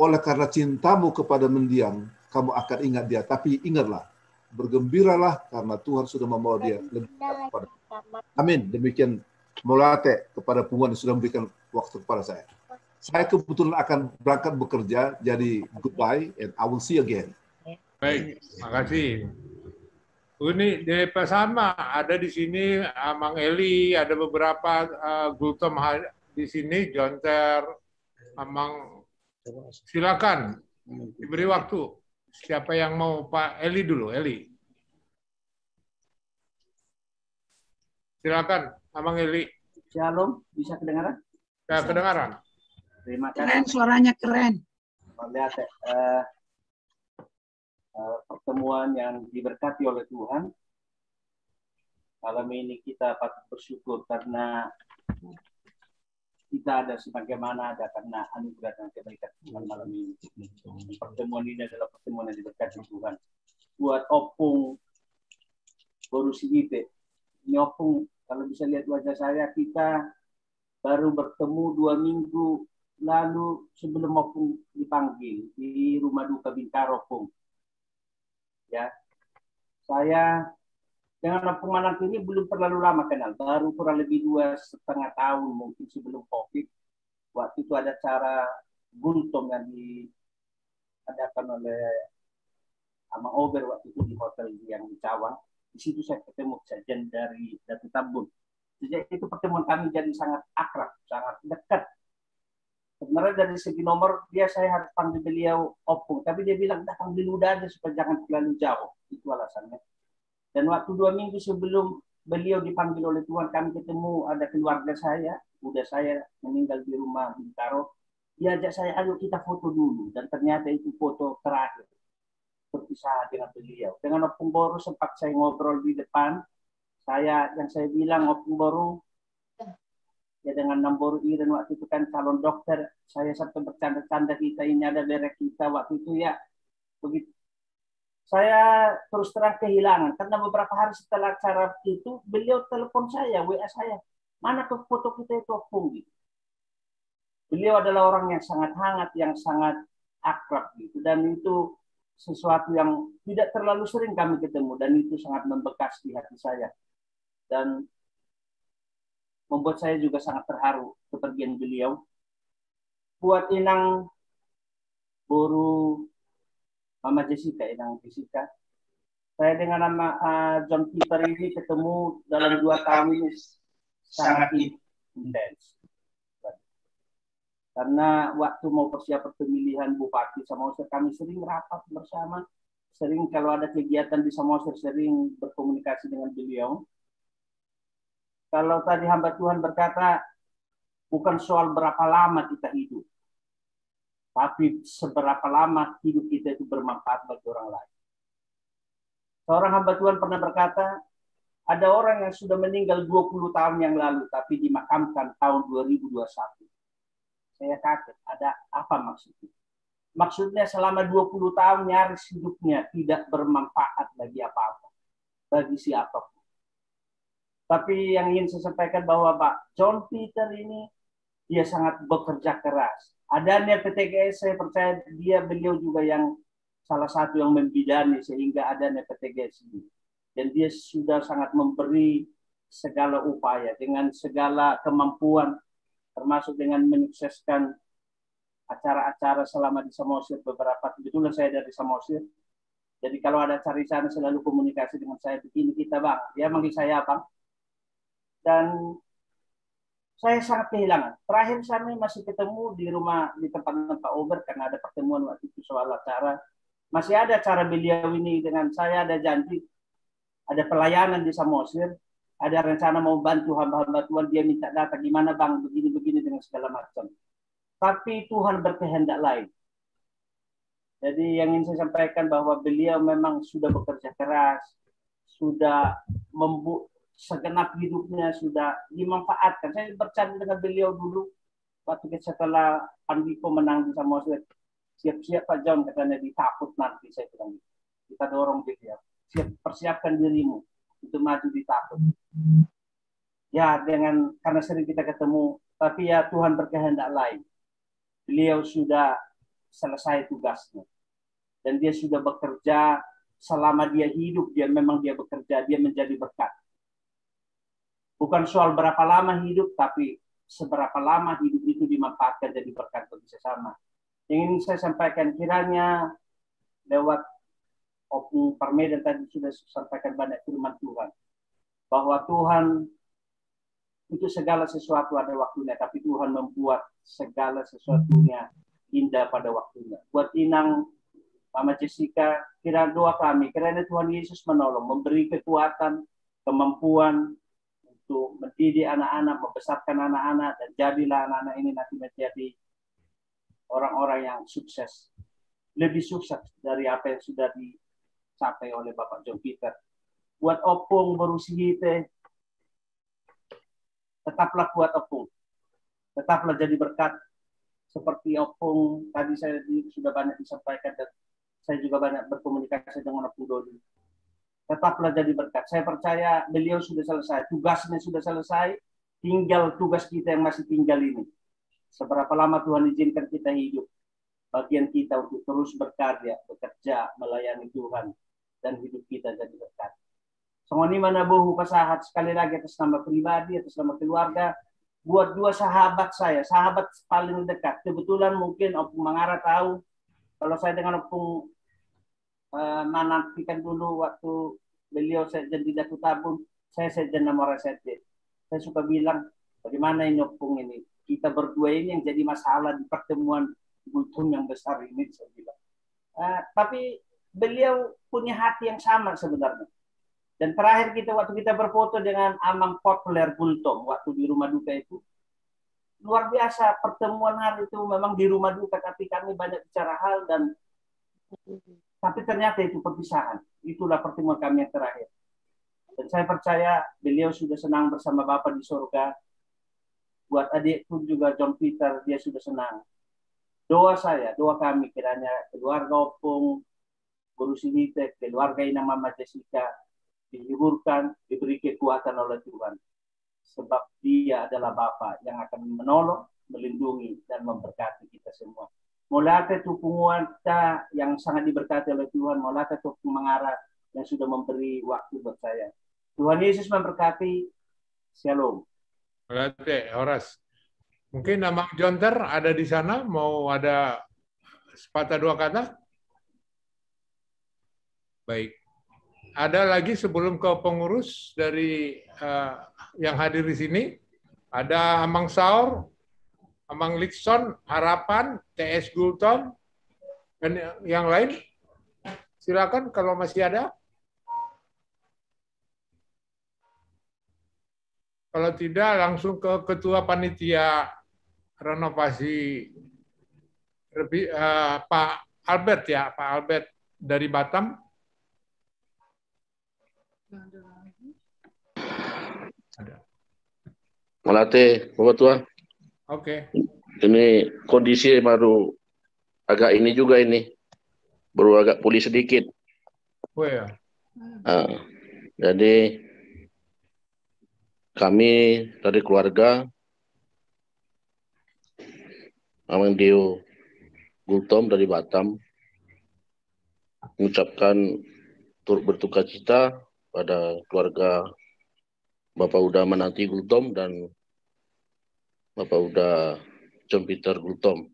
oleh karena cintamu kepada mendiang, kamu akan ingat dia. Tapi ingatlah, bergembiralah karena Tuhan sudah membawa dia lebih dekat kepada. Amin. Demikian Molate kepada Punguan yang sudah memberikan waktu kepada saya. Saya kebetulan akan berangkat bekerja, jadi goodbye and I will see you again.
Baik, makasih. Ini sama ada di sini Mang Eli, ada beberapa Gultom di sini, Jonter, Mang, silakan diberi waktu. Siapa yang mau? Pak Eli dulu, Eli. Silakan, Amang Eli.
Shalom, bisa kedengaran?
Ya, kedengaran.
Terima kasih.
Keren, suaranya keren.
Lihat pertemuan yang diberkati oleh Tuhan. Malam ini kita patut bersyukur karena kita ada sebagaimana ada karena anugerah dan kebaikan Tuhan malam ini. Pertemuan ini adalah pertemuan yang diberkati Tuhan. Buat Opung Borusi Ite, ini Opung, kalau bisa lihat wajah saya, kita baru bertemu 2 minggu lalu sebelum Opung dipanggil di Rumah Duka Bintaro, Opung. Ya, saya dengan Opung Manang ini belum terlalu lama kenal, baru kurang lebih 2,5 tahun mungkin sebelum COVID. Waktu itu ada acara Gultom yang diadakan oleh Amang Ober waktu itu di hotel yang di Cawang. Di situ saya ketemu kejadian dari Datu Tambun. Sejak itu pertemuan kami jadi sangat akrab, sangat dekat. Sebenarnya dari segi nomor dia saya harus panggil beliau Opung, tapi dia bilang dah panggil udah aja supaya jangan terlalu jauh. Itu alasannya. Dan waktu 2 minggu sebelum beliau dipanggil oleh Tuhan, kami ketemu ada keluarga saya, udah saya meninggal di rumah Bintaro. Dia ajak saya, ayo kita foto dulu. Dan ternyata itu foto terakhir berpisah dengan beliau. Dengan Opung Boru sempat saya ngobrol di depan. Yang saya bilang Opung Boru, ya dengan Namboru Iren waktu itu kan calon dokter, saya sampai bercanda-canda kita ini ada berek kita waktu itu ya. Begitu. Saya terus terang kehilangan karena beberapa hari setelah acara itu beliau telepon saya, WA saya, mana ke foto kita itu Opung gitu. Beliau adalah orang yang sangat hangat, yang sangat akrab gitu, dan itu sesuatu yang tidak terlalu sering kami ketemu dan itu sangat membekas di hati saya dan membuat saya juga sangat terharu kepergian beliau. Buat Inang Boru Mama Jessica, Inang Jessica, saya dengan nama John Peter ini ketemu dalam 2 tahun ini sangat intens. Karena waktu mau persiapan pemilihan Bupati Samosir, kami sering rapat bersama, sering kalau ada kegiatan di Samosir, sering berkomunikasi dengan beliau. Kalau tadi hamba Tuhan berkata, bukan soal berapa lama kita hidup, tapi seberapa lama hidup kita itu bermanfaat bagi orang lain. Seorang hamba Tuhan pernah berkata, ada orang yang sudah meninggal 20 tahun yang lalu, tapi dimakamkan tahun 2021. Saya kaget, ada apa maksudnya? Maksudnya selama 20 tahun nyaris hidupnya tidak bermanfaat bagi apa-apa, bagi siapapun. Tapi yang ingin saya sampaikan bahwa Pak John Peter ini, dia sangat bekerja keras. Adanya PTGS, saya percaya beliau juga yang salah satu yang membidani sehingga adanya PTGS ini. Dan dia sudah sangat memberi segala upaya dengan segala kemampuan, termasuk dengan menyukseskan acara-acara selama di Samosir beberapa. Kebetulan saya dari Samosir. Jadi kalau ada acara di sana selalu komunikasi dengan saya, begini kita Bang. Dia manggil saya Bang. Dan saya sangat kehilangan. Terakhir kami masih ketemu di rumah di tempat Pak Ober karena ada pertemuan waktu itu soal acara. Masih ada cara beliau ini dengan saya, ada janji, ada pelayanan di Samosir, ada rencana mau bantu hamba-hamba Tuhan, dia minta data gimana bang, begini-begini dengan segala macam. Tapi Tuhan berkehendak lain. Jadi yang ingin saya sampaikan bahwa beliau memang sudah bekerja keras, sudah segenap hidupnya sudah dimanfaatkan. Saya bercanda dengan beliau dulu waktu setelah Andiko menang di Samosir. Siap-siap Pak John, katanya, ditakut nanti, saya bilang. Kita dorong beliau. Persiapkan dirimu untuk maju ditakut. Ya, karena sering kita ketemu, tapi ya Tuhan berkehendak lain. Beliau sudah selesai tugasnya. Dan dia sudah bekerja selama dia hidup, dia bekerja, dia menjadi berkat. Bukan soal berapa lama hidup, tapi seberapa lama hidup itu dimanfaatkan jadi berkat bagi sesama. Yang ingin saya sampaikan, kiranya lewat Opung Parmedan tadi sudah sampaikan banyak firman Tuhan. Bahwa Tuhan untuk segala sesuatu ada waktunya, tapi Tuhan membuat segala sesuatunya indah pada waktunya. Buat Inang, Mama Jessica, kira doa kami, kiranya Tuhan Yesus menolong, memberi kekuatan, kemampuan untuk mendidik anak-anak, membesarkan anak-anak, dan jadilah anak-anak ini nanti menjadi orang-orang yang sukses. Lebih sukses dari apa yang sudah dicapai oleh Bapak John Peter. Buat Opung Borusihite, tetaplah kuat Opung. Tetaplah jadi berkat. Seperti Opung, tadi saya sudah banyak disampaikan, dan saya juga banyak berkomunikasi dengan Opung Dodi. Tetaplah jadi berkat. Saya percaya beliau sudah selesai. Tugasnya sudah selesai. Tinggal tugas kita yang masih tinggal ini. Seberapa lama Tuhan izinkan kita hidup, bagian kita untuk terus berkarya, bekerja, melayani Tuhan, dan hidup kita jadi berkat. Semua mana bohu pasahat, sekali lagi atas nama pribadi, atas nama keluarga, buat dua sahabat saya, sahabat paling dekat. Kebetulan mungkin Opung Mangara tahu, kalau saya dengan Opung menantikan dulu waktu beliau sekjen di Datu Tabun, saya sekjen nama Resete. Saya suka bilang, bagaimana ini Opung ini? Kita berdua ini yang jadi masalah di pertemuan Gultom yang besar ini, saya bilang. Tapi beliau punya hati yang sama sebenarnya. Dan terakhir waktu kita berfoto dengan Amang Populer Gultom, waktu di rumah duka itu, luar biasa pertemuan hari itu memang di rumah duka, tapi kami banyak bicara hal, tapi ternyata itu perpisahan. Itulah pertemuan kami yang terakhir. Dan saya percaya beliau sudah senang bersama Bapak di surga. Buat adik pun juga John Peter, dia sudah senang. Doa kami kiranya keluarga Opung Borusihite, keluarga Inang Mama Jessica dihiburkan, diberi kekuatan oleh Tuhan. Sebab dia adalah Bapa yang akan menolong, melindungi, dan memberkati kita semua. Mulai itu penguasa yang sangat diberkati oleh Tuhan, mulai itu mengarah yang sudah memberi waktu buat saya. Tuhan Yesus memberkati. Shalom.
Oke, Horas. Mungkin nama Jonter ada di sana, mau ada sepatah dua kata? Baik. Ada lagi sebelum ke pengurus dari yang hadir di sini. Ada Amang Saur, Amang Likson, Harapan, TS Gultom, dan yang lain. Silakan kalau masih ada. Kalau tidak, langsung ke Ketua Panitia Renovasi Pak Albert ya, Pak Albert dari Batam.
Malate, Bapak Tua.
Oke.
Ini kondisi baru agak ini juga ini, baru agak pulih sedikit.
Oh ya.
Jadi kami dari keluarga Amang Dio Gultom dari Batam mengucapkan turut berduka cita pada keluarga Bapak Uda Menanti Gultom dan Bapak Uda John Peter Gultom.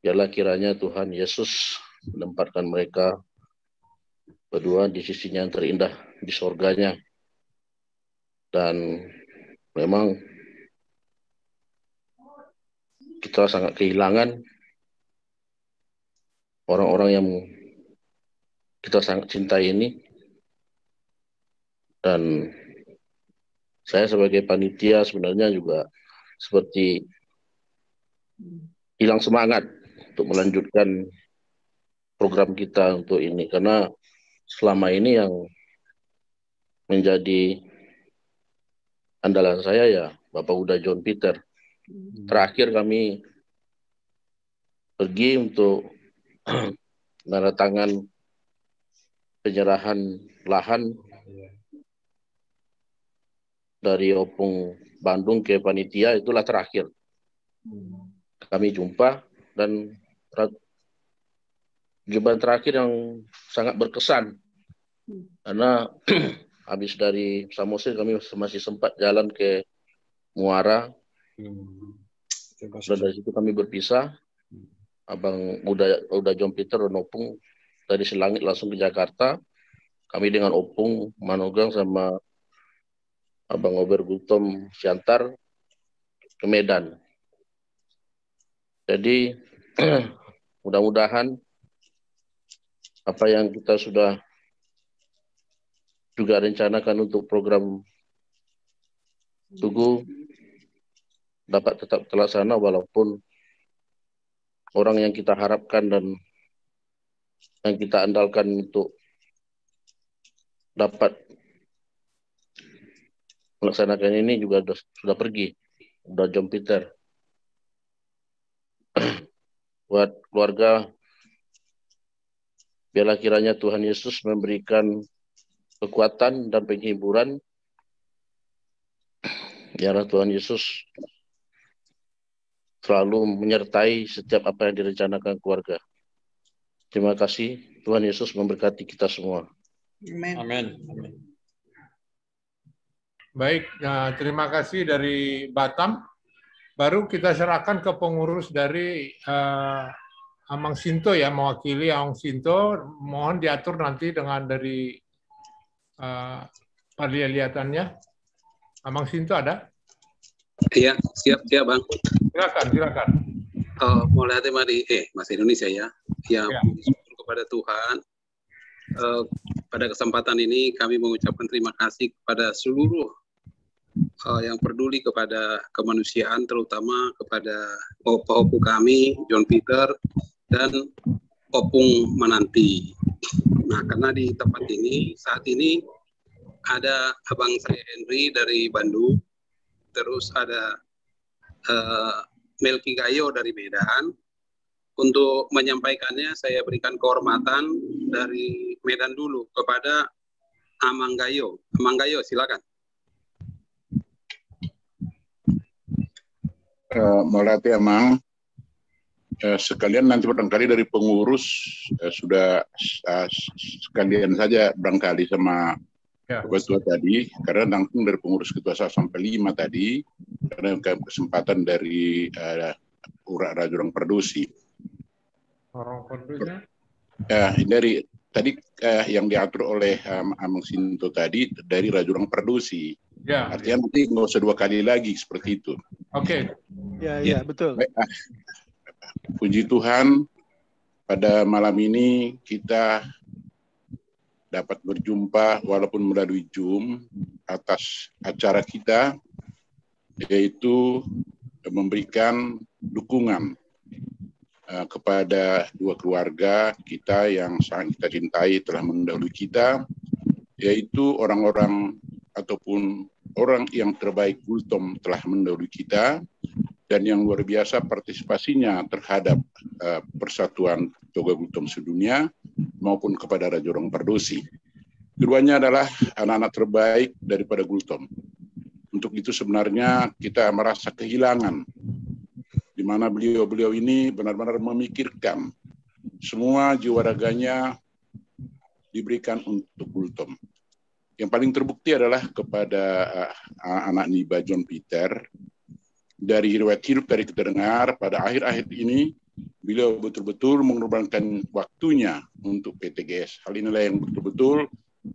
Biarlah kiranya Tuhan Yesus menempatkan mereka berdua di sisinya yang terindah di surganya. Dan memang kita sangat kehilangan orang-orang yang kita sangat cintai ini. Dan saya sebagai panitia sebenarnya juga seperti hilang semangat untuk melanjutkan program kita untuk ini. Karena selama ini yang menjadi andalan saya ya Bapak Uda John Peter. Terakhir kami pergi untuk menandatangan penyerahan lahan dari Opung Bandung ke panitia, itulah terakhir kami jumpa, dan jumpa terakhir yang sangat berkesan karena habis dari Samosir kami masih sempat jalan ke Muara, dan dari situ kami berpisah. Abang Uda John Peter dan Opung dari Selangit langsung ke Jakarta, kami dengan Opung Manogang sama Abang Ober Gultom Siantar ke Medan. Jadi mudah-mudahan apa yang kita sudah juga rencanakan untuk program Tugu dapat tetap terlaksana, walaupun orang yang kita harapkan dan yang kita andalkan untuk dapat melaksanakan ini juga sudah pergi, udah John Peter. Buat keluarga, biarlah kiranya Tuhan Yesus memberikan kekuatan dan penghiburan. Biarlah Tuhan Yesus selalu menyertai setiap apa yang direncanakan keluarga. Terima kasih. Tuhan Yesus memberkati kita semua.
Amin.
Baik, terima kasih dari Batam. Baru kita serahkan ke pengurus dari Amang Sinto ya, mewakili Amang Sinto. Mohon diatur nanti dengan dari perlihatannya. Amang Sinto ada?
Iya, siap Bang.
Silakan.
Mulai dari Mas Indonesia ya. Ya. Syukur kepada Tuhan. Pada kesempatan ini kami mengucapkan terima kasih kepada seluruh yang peduli kepada kemanusiaan, terutama kepada Opung kami, John Peter, dan Opung Mananti. Nah, karena di tempat ini, saat ini ada abang saya Henry dari Bandung, terus ada Melki Gayo dari Medan. Untuk menyampaikannya, saya berikan kehormatan dari Medan dulu kepada Amang Gayo. Amang Gayo, silakan.
Melatih Amang, sekalian nanti barangkali dari pengurus sudah sekalian saja barangkali sama ketua tadi, karena langsung dari pengurus ketua sampai 5 tadi, karena kesempatan dari Rajurang Perdusi. Dari tadi yang diatur oleh Amang Sinto tadi dari Rajurang Perdusi. Ya, artinya nanti nggak usah 2 kali lagi seperti itu.
Oke.
Ya, betul.
Puji Tuhan, pada malam ini kita dapat berjumpa walaupun melalui Zoom atas acara kita, yaitu memberikan dukungan kepada 2 keluarga kita yang sangat kita cintai telah mendahului kita, yaitu orang-orang ataupun orang yang terbaik Gultom telah mendahului kita, dan yang luar biasa partisipasinya terhadap persatuan Toga Gultom sedunia maupun kepada Rajurang Perdusi. Keduanya adalah anak-anak terbaik daripada Gultom. Untuk itu sebenarnya kita merasa kehilangan, di mana beliau-beliau ini benar-benar memikirkan semua jiwa raganya diberikan untuk Gultom. Yang paling terbukti adalah kepada anak Niba John Peter. Dari riwayat hidup dari kita dengar, pada akhir-akhir ini beliau betul-betul mengorbankan waktunya untuk PTGS. Hal inilah yang betul-betul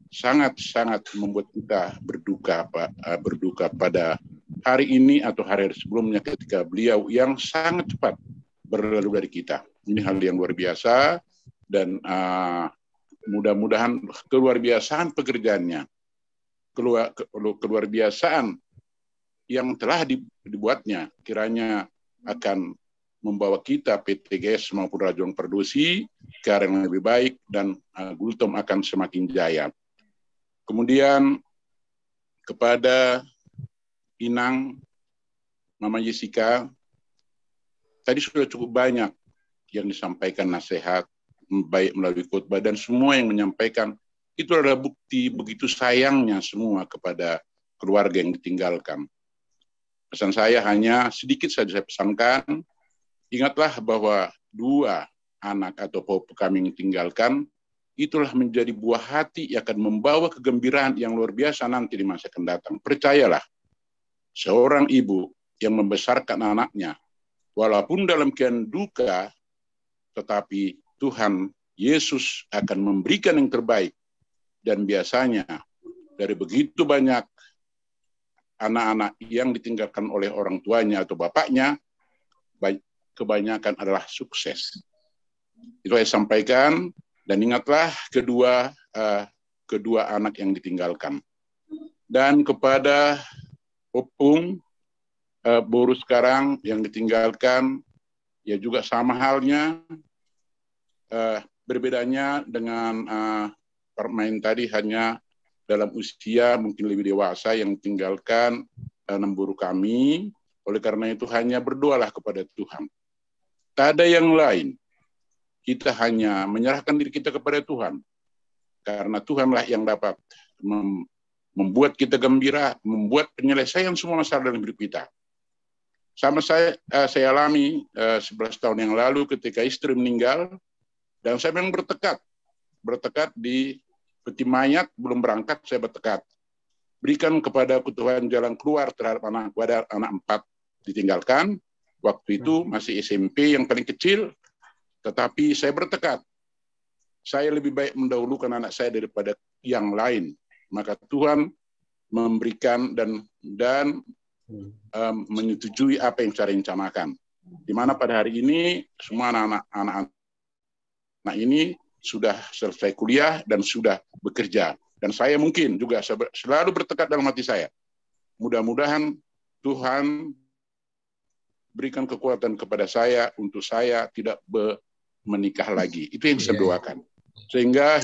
sangat-sangat membuat kita berduka pada hari ini atau hari sebelumnya ketika beliau yang sangat cepat berlalu dari kita. Ini hal yang luar biasa dan mudah-mudahan keluar biasaan pekerjaannya, keluar biasaan yang telah dibuatnya kiranya akan membawa kita PTGS maupun Raja Orang Perdosi ke arah yang lebih baik dan Gultom akan semakin jaya. Kemudian kepada Inang, Mama Jessica, tadi sudah cukup banyak yang disampaikan nasihat, baik melalui khotbah dan semua yang menyampaikan itu adalah bukti begitu sayangnya semua kepada keluarga yang ditinggalkan. Pesan saya hanya sedikit saja saya pesankan, ingatlah bahwa 2 anak atau pupu kami yang ditinggalkan, itulah menjadi buah hati yang akan membawa kegembiraan yang luar biasa nanti di masa akan datang. Percayalah, seorang ibu yang membesarkan anaknya, walaupun dalam keadaan duka, tetapi Tuhan Yesus akan memberikan yang terbaik. Dan biasanya dari begitu banyak anak-anak yang ditinggalkan oleh orang tuanya atau bapaknya, kebanyakan adalah sukses. Itu saya sampaikan, dan ingatlah kedua anak yang ditinggalkan. Dan kepada Opung, baru sekarang yang ditinggalkan, ya juga sama halnya, berbedanya dengan permain tadi hanya dalam usia mungkin lebih dewasa yang ditinggalkan nemburu kami. Oleh karena itu hanya berdoalah kepada Tuhan. Tak ada yang lain. Kita hanya menyerahkan diri kita kepada Tuhan. Karena Tuhanlah yang dapat membuat kita gembira, membuat penyelesaian semua masalah dalam hidup kita. Sama saya alami 11 tahun yang lalu ketika istri meninggal, dan saya memang bertekad di peti mayat belum berangkat, saya bertekad. Berikan kepada Tuhan jalan keluar terhadap anak 4 ditinggalkan. Waktu itu masih SMP yang paling kecil, tetapi saya bertekad. Saya lebih baik mendahulukan anak saya daripada yang lain. Maka Tuhan memberikan dan menyetujui apa yang saya rencanakan. Di mana pada hari ini semua anak-anak ini sudah selesai kuliah dan sudah bekerja. Dan saya mungkin juga selalu bertekad dalam hati saya. Mudah-mudahan Tuhan berikan kekuatan kepada saya untuk saya tidak menikah lagi. Itu yang saya doakan. Sehingga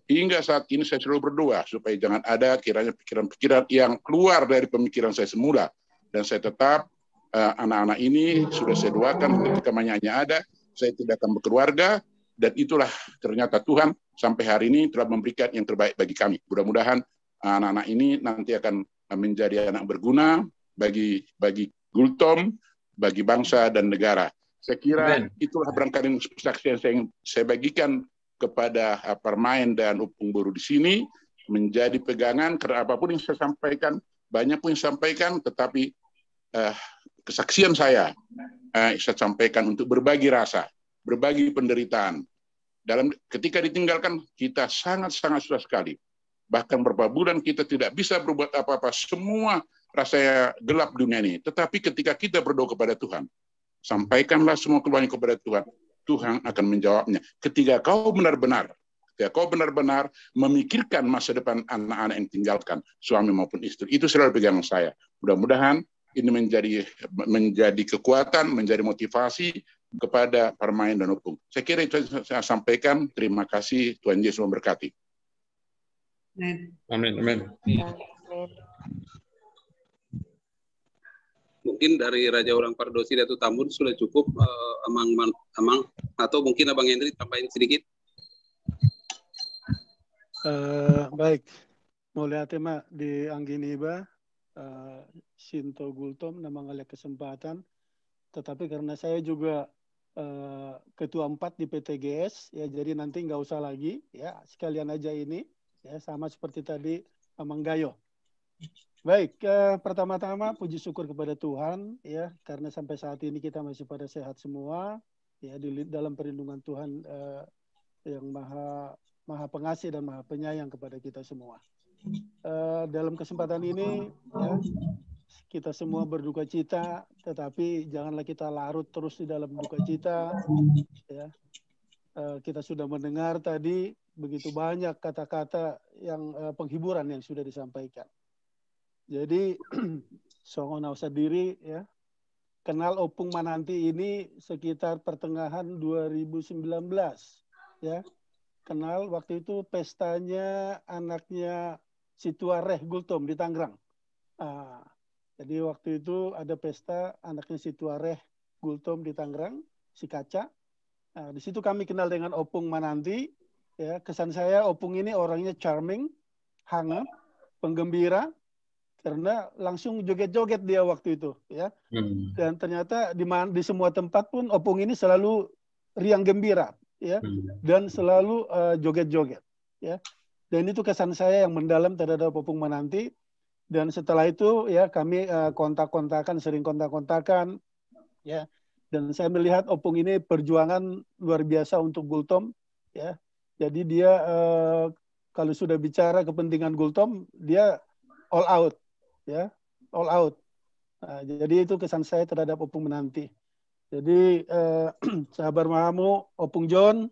hingga saat ini saya selalu berdoa supaya jangan ada kiranya pikiran-pikiran yang keluar dari pemikiran saya semula. Dan saya tetap anak-anak ini sudah saya doakan ketika menyanyi ada, saya tidak akan berkeluarga, dan itulah ternyata Tuhan sampai hari ini telah memberikan yang terbaik bagi kami. Mudah-mudahan anak-anak ini nanti akan menjadi anak berguna bagi Gultom, bagi bangsa dan negara. Saya kira itulah barangkali saksi yang saya bagikan kepada Permain dan Opung Boru di sini, menjadi pegangan karena apapun yang saya sampaikan, banyak pun yang sampaikan, tetapi kesaksian saya sampaikan untuk berbagi rasa, berbagi penderitaan. Ketika ditinggalkan, kita sangat-sangat susah sekali. Bahkan beberapa bulan kita tidak bisa berbuat apa-apa, semua rasanya gelap dunia ini. Tetapi ketika kita berdoa kepada Tuhan, sampaikanlah semua keluhannya kepada Tuhan, Tuhan akan menjawabnya. Ketika kau benar-benar memikirkan masa depan anak-anak yang tinggalkan, suami maupun istri, itu selalu pegangan saya. Mudah-mudahan ini menjadi kekuatan, menjadi motivasi kepada Permain dan Opung. Saya kira itu saya sampaikan. Terima kasih, Tuhan Yesus memberkati.
Amin. Amin.
Mungkin dari Raja Orang Pardosi Datuk Tambun sudah cukup, Amang, atau mungkin Abang Hendri tambahin sedikit.
Baik, mulai tema di Angginiba, Sinto Gultom, nama ngaliat kesempatan, tetapi karena saya juga ketua 4 di PTGS, ya jadi nanti nggak usah lagi, ya sekalian aja ini, ya sama seperti tadi Amang Gayo. Baik, pertama-tama puji syukur kepada Tuhan, ya karena sampai saat ini kita masih pada sehat semua, ya di dalam perlindungan Tuhan yang maha pengasih dan maha penyayang kepada kita semua. Dalam kesempatan ini, ya, kita semua berduka cita, tetapi janganlah kita larut terus di dalam duka cita. Ya. Kita sudah mendengar tadi begitu banyak kata-kata yang penghiburan yang sudah disampaikan. Jadi Songo Nausa diri ya, kenal Opung Mananti ini sekitar pertengahan 2019 ya. Kenal waktu itu pestanya anaknya Situareh Gultom di Tangerang. Jadi waktu itu ada pesta anaknya Situareh Gultom di Tangerang, si Kaca. Di situ kami kenal dengan Opung Mananti. Ya, kesan saya Opung ini orangnya charming, hangat, penggembira, karena langsung joget-joget dia waktu itu. Ya. Dan ternyata di semua tempat pun Opung ini selalu riang gembira, ya, dan selalu joget-joget. Ya. Dan itu kesan saya yang mendalam terhadap Opung Mananti. Dan setelah itu ya kami kontak-kontakan, sering kontak-kontakan, ya. Dan saya melihat Opung ini perjuangan luar biasa untuk Gultom, ya. Jadi dia kalau sudah bicara kepentingan Gultom, dia all out, ya, all out. Jadi itu kesan saya terhadap Opung Mananti. Jadi sahabat Mahamu, Opung John,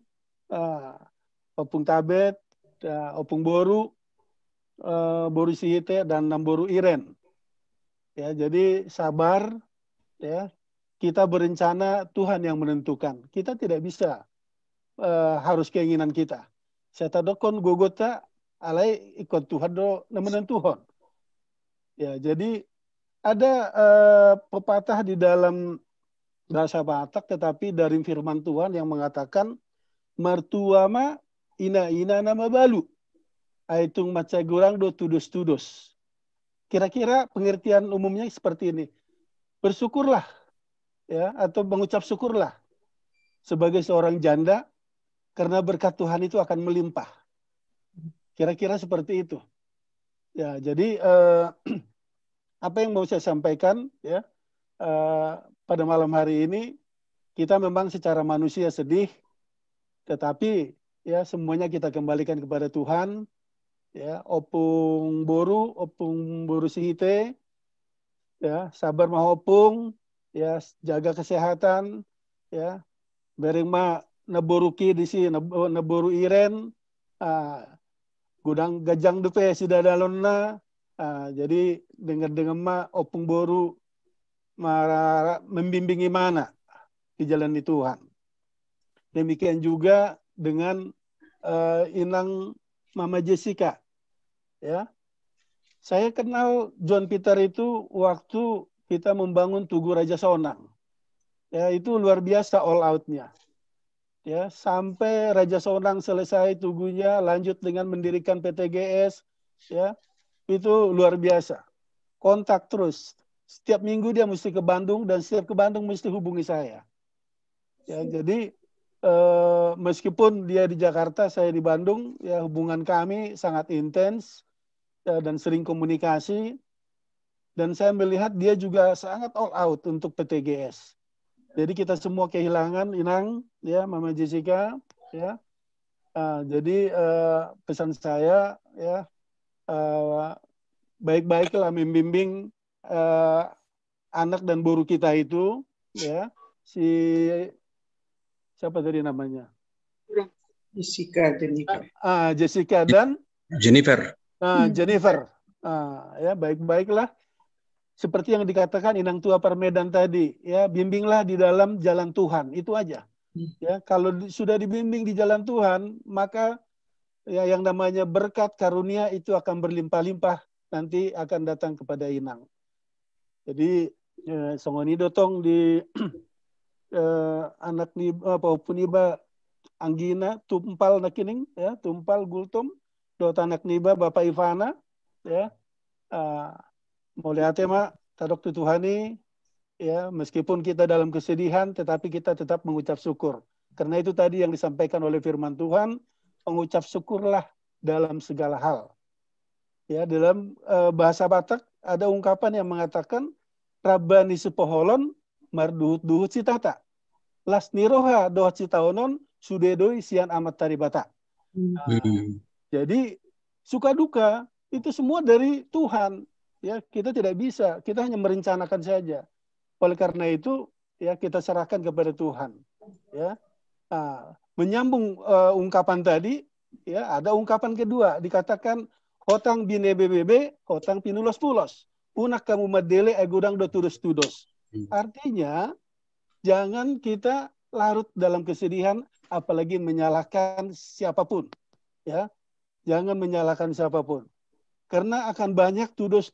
Opung Tabet, Opung Boru, Boru Sihite dan Namboru Iren. Ya, jadi sabar, ya. Kita berencana, Tuhan yang menentukan. Kita tidak bisa harus keinginan kita. Saya tadokon gogota alai ikut Tuhan do menentuhon. Ya, jadi ada pepatah di dalam bahasa Batak, tetapi dari firman Tuhan yang mengatakan martuama ina nama balu. Aitung maca gurang do tudus-tudus. Kira-kira pengertian umumnya seperti ini. Bersyukurlah, ya, atau mengucap syukurlah sebagai seorang janda karena berkat Tuhan itu akan melimpah. Kira-kira seperti itu. Ya, jadi apa yang mau saya sampaikan, ya, pada malam hari ini kita memang secara manusia sedih, tetapi ya semuanya kita kembalikan kepada Tuhan. Ya, Opung Boru Sihite, ya, sabar mahopung, ya, jaga kesehatan, ya, bereng ma naboruki di sini naboru Iren, gudang gajang dupe sudah dalonna, jadi dengar ma Opung Boru membimbingi mana di jalan di Tuhan. Demikian juga dengan Inang Mama Jessica, ya. Saya kenal John Peter itu waktu kita membangun Tugu Raja Sonang. Ya, itu luar biasa all out-nya. Ya, sampai Raja Sonang selesai tugunya, lanjut dengan mendirikan PTGS, ya. Itu luar biasa. Kontak terus. Setiap minggu dia mesti ke Bandung dan setiap ke Bandung mesti hubungi saya. Ya, jadi meskipun dia di Jakarta, saya di Bandung, ya hubungan kami sangat intens ya, dan sering komunikasi. Dan saya melihat dia juga sangat all out untuk PTGS. Jadi kita semua kehilangan Inang, ya, Mama Jessica, ya. Jadi pesan saya, ya, baik-baiklah membimbing anak dan boru kita itu, ya, si siapa tadi namanya?
Jessica
dan
Jennifer.
Jennifer. Ya, baik-baiklah. Seperti yang dikatakan Inang Tua Parmedan tadi, ya, bimbinglah di dalam jalan Tuhan, itu aja. Ya, kalau sudah dibimbing di jalan Tuhan, maka ya yang namanya berkat karunia itu akan berlimpah-limpah nanti akan datang kepada Inang. Jadi songoni dotong di anak ni puniba Anggina tumpal nakining, ya, tumpal Gultom dot anak niba Bapak Ivana, ya, moliate ma tadok tutuhani, ya, meskipun kita dalam kesedihan tetapi kita tetap mengucap syukur karena itu tadi yang disampaikan oleh firman Tuhan, mengucap syukurlah dalam segala hal. Ya, dalam bahasa Batak ada ungkapan yang mengatakan Rabani sepoholon marduhut-duhut citata. Las niroha doa citaonon sudedoi sian amat taribata. Jadi suka duka itu semua dari Tuhan. ya kita tidak bisa, kita hanya merencanakan saja. Oleh karena itu ya kita serahkan kepada Tuhan. Ya, menyambung ungkapan tadi, ya ada ungkapan kedua dikatakan hotang bine BBB, hotang pinulos pulos, unak kamu madele agudang do tudos. Artinya jangan kita larut dalam kesedihan, apalagi menyalahkan siapapun. Ya, jangan menyalahkan siapapun. Karena akan banyak tudos,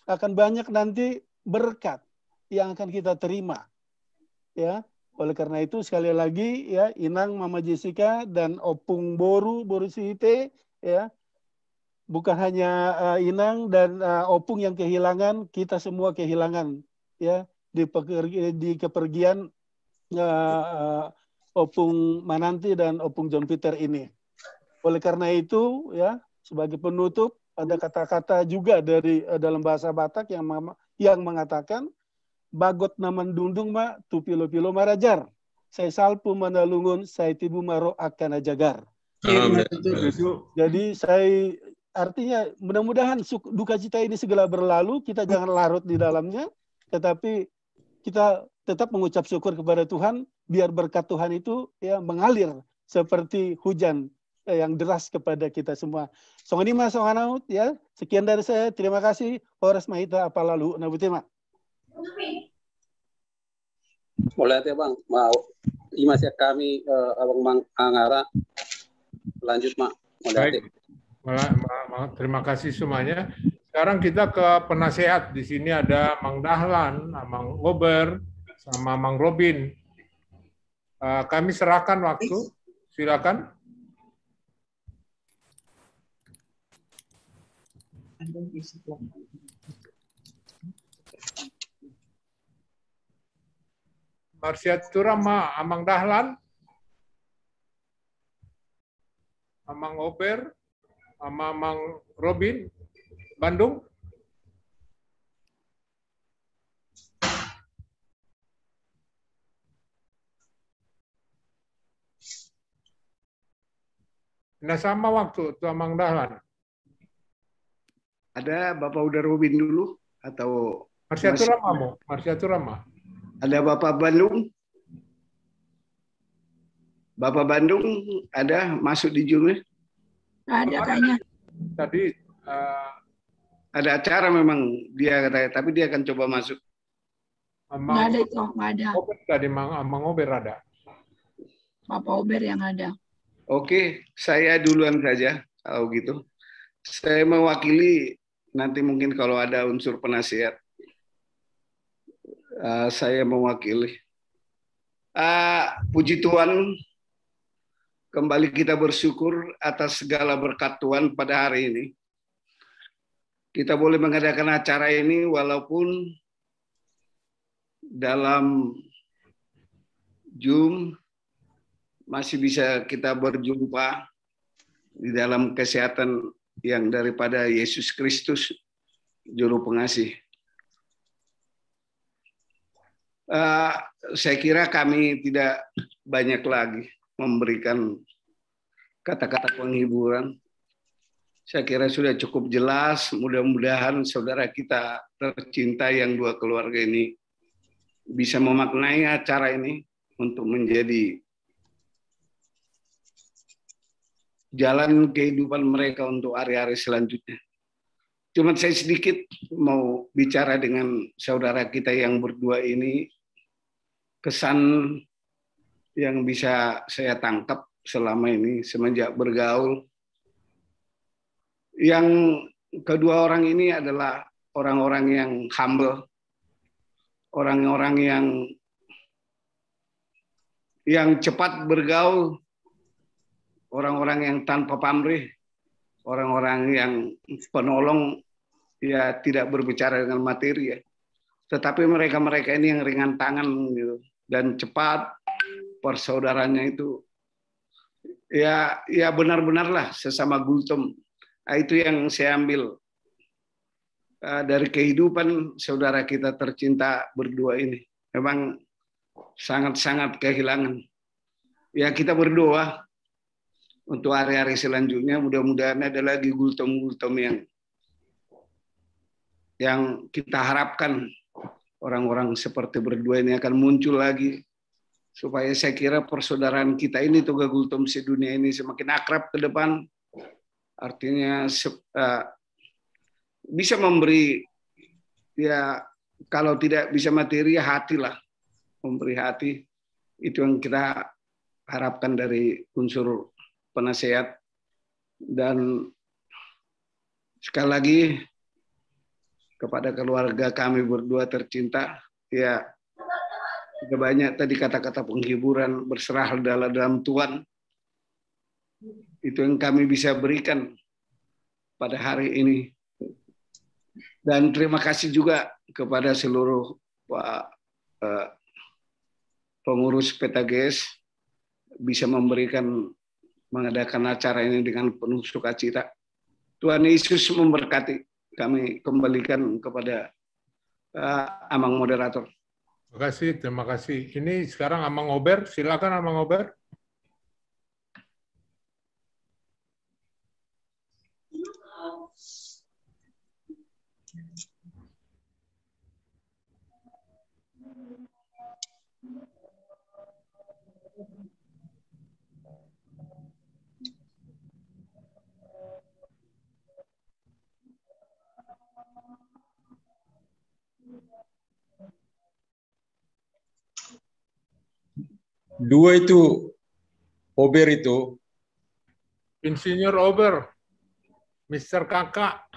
akan banyak nanti berkat yang akan kita terima. Ya, oleh karena itu sekali lagi ya Inang, Mama Jessica dan Opung Boru Sihite ya, bukan hanya Inang dan Opung yang kehilangan, kita semua kehilangan ya di kepergian Opung Mananti dan Opung John Peter ini. Oleh karena itu ya sebagai penutup ada kata-kata juga dari dalam bahasa Batak yang mengatakan bagot naman dundung ma tu pilo-pilo marajar. Saya salpu manalungun, saya tibu maro akan ajagar. Jadi saya artinya mudah-mudahan duka cita ini segera berlalu, kita jangan larut di dalamnya, tetapi kita tetap mengucap syukur kepada Tuhan, biar berkat Tuhan itu ya mengalir seperti hujan yang deras kepada kita semua. Songonima songanaut ya. Sekian dari saya. Terima kasih. Horas mahita apalalu nabutema.
Mulai ya Bang, mau imasya kami Abang Mang Angara. Lanjut Mak.
Baik. Terima kasih semuanya. Sekarang kita ke penasehat. Di sini ada Mang Dahlan, Mang Ober, sama Mang Robin. Kami serahkan waktu. Silakan. Marsiatura ma Amang Dahlan, Amang Ober, Amang Robin, Bandung. Nah sama waktu itu Amang Dahlan.
Ada Bapak udah Robin dulu atau
Marsiatura Ma.
Ada Bapak Bandung. Bapak Bandung ada masuk di jurus?
Ada kayaknya.
Tadi
ada acara memang dia katanya, tapi dia akan coba masuk.
Nggak ada itu, nggak ada.
Ober tadi Mang Ober ada.
Bapak Ober yang ada.
Oke, saya duluan saja kalau gitu. Saya mewakili nanti mungkin kalau ada unsur penasihat. Saya mewakili. Puji Tuhan, kembali kita bersyukur atas segala berkat Tuhan pada hari ini. Kita boleh mengadakan acara ini walaupun dalam Zoom masih bisa kita berjumpa di dalam kesehatan yang daripada Yesus Kristus, Juru Pengasih. Saya kira kami tidak banyak lagi memberikan kata-kata penghiburan. Saya kira sudah cukup jelas. Mudah-mudahan saudara kita tercinta yang dua keluarga ini bisa memaknai acara ini untuk menjadi jalan kehidupan mereka untuk hari-hari selanjutnya. Cuma saya sedikit mau bicara dengan saudara kita yang berdua ini, kesan yang bisa saya tangkap selama ini semenjak bergaul. Yang kedua orang ini adalah orang-orang yang humble, orang-orang yang cepat bergaul, orang-orang yang tanpa pamrih, orang-orang yang penolong, ya tidak berbicara dengan materi ya. Tetapi mereka-mereka ini yang ringan tangan gitu, dan cepat persaudaranya itu ya benar-benarlah sesama gultom. Nah, itu yang saya ambil dari kehidupan saudara kita tercinta berdua ini. Memang sangat-sangat kehilangan. Ya kita berdoa untuk hari-hari selanjutnya, mudah-mudahan ada lagi gultom-gultom yang kita harapkan orang-orang seperti berdua ini akan muncul lagi, supaya saya kira persaudaraan kita ini Toga Gultom sedunia ini semakin akrab ke depan. Artinya bisa memberi, ya kalau tidak bisa materi ya hati lah, memberi hati. Itu yang kita harapkan dari unsur penasehat. Dan sekali lagi kepada keluarga kami berdua tercinta, ya sudah banyak tadi kata-kata penghiburan, berserah dalam Tuhan. Itu yang kami bisa berikan pada hari ini. Dan terima kasih juga kepada seluruh pengurus PTGS bisa mengadakan acara ini dengan penuh sukacita. Tuhan Yesus memberkati. Kami kembalikan kepada Amang moderator.
Terima kasih. Ini sekarang Amang Ober, silakan Amang Ober.
Dua itu, Ober itu.
Insinyur Ober, Mr. Kakak.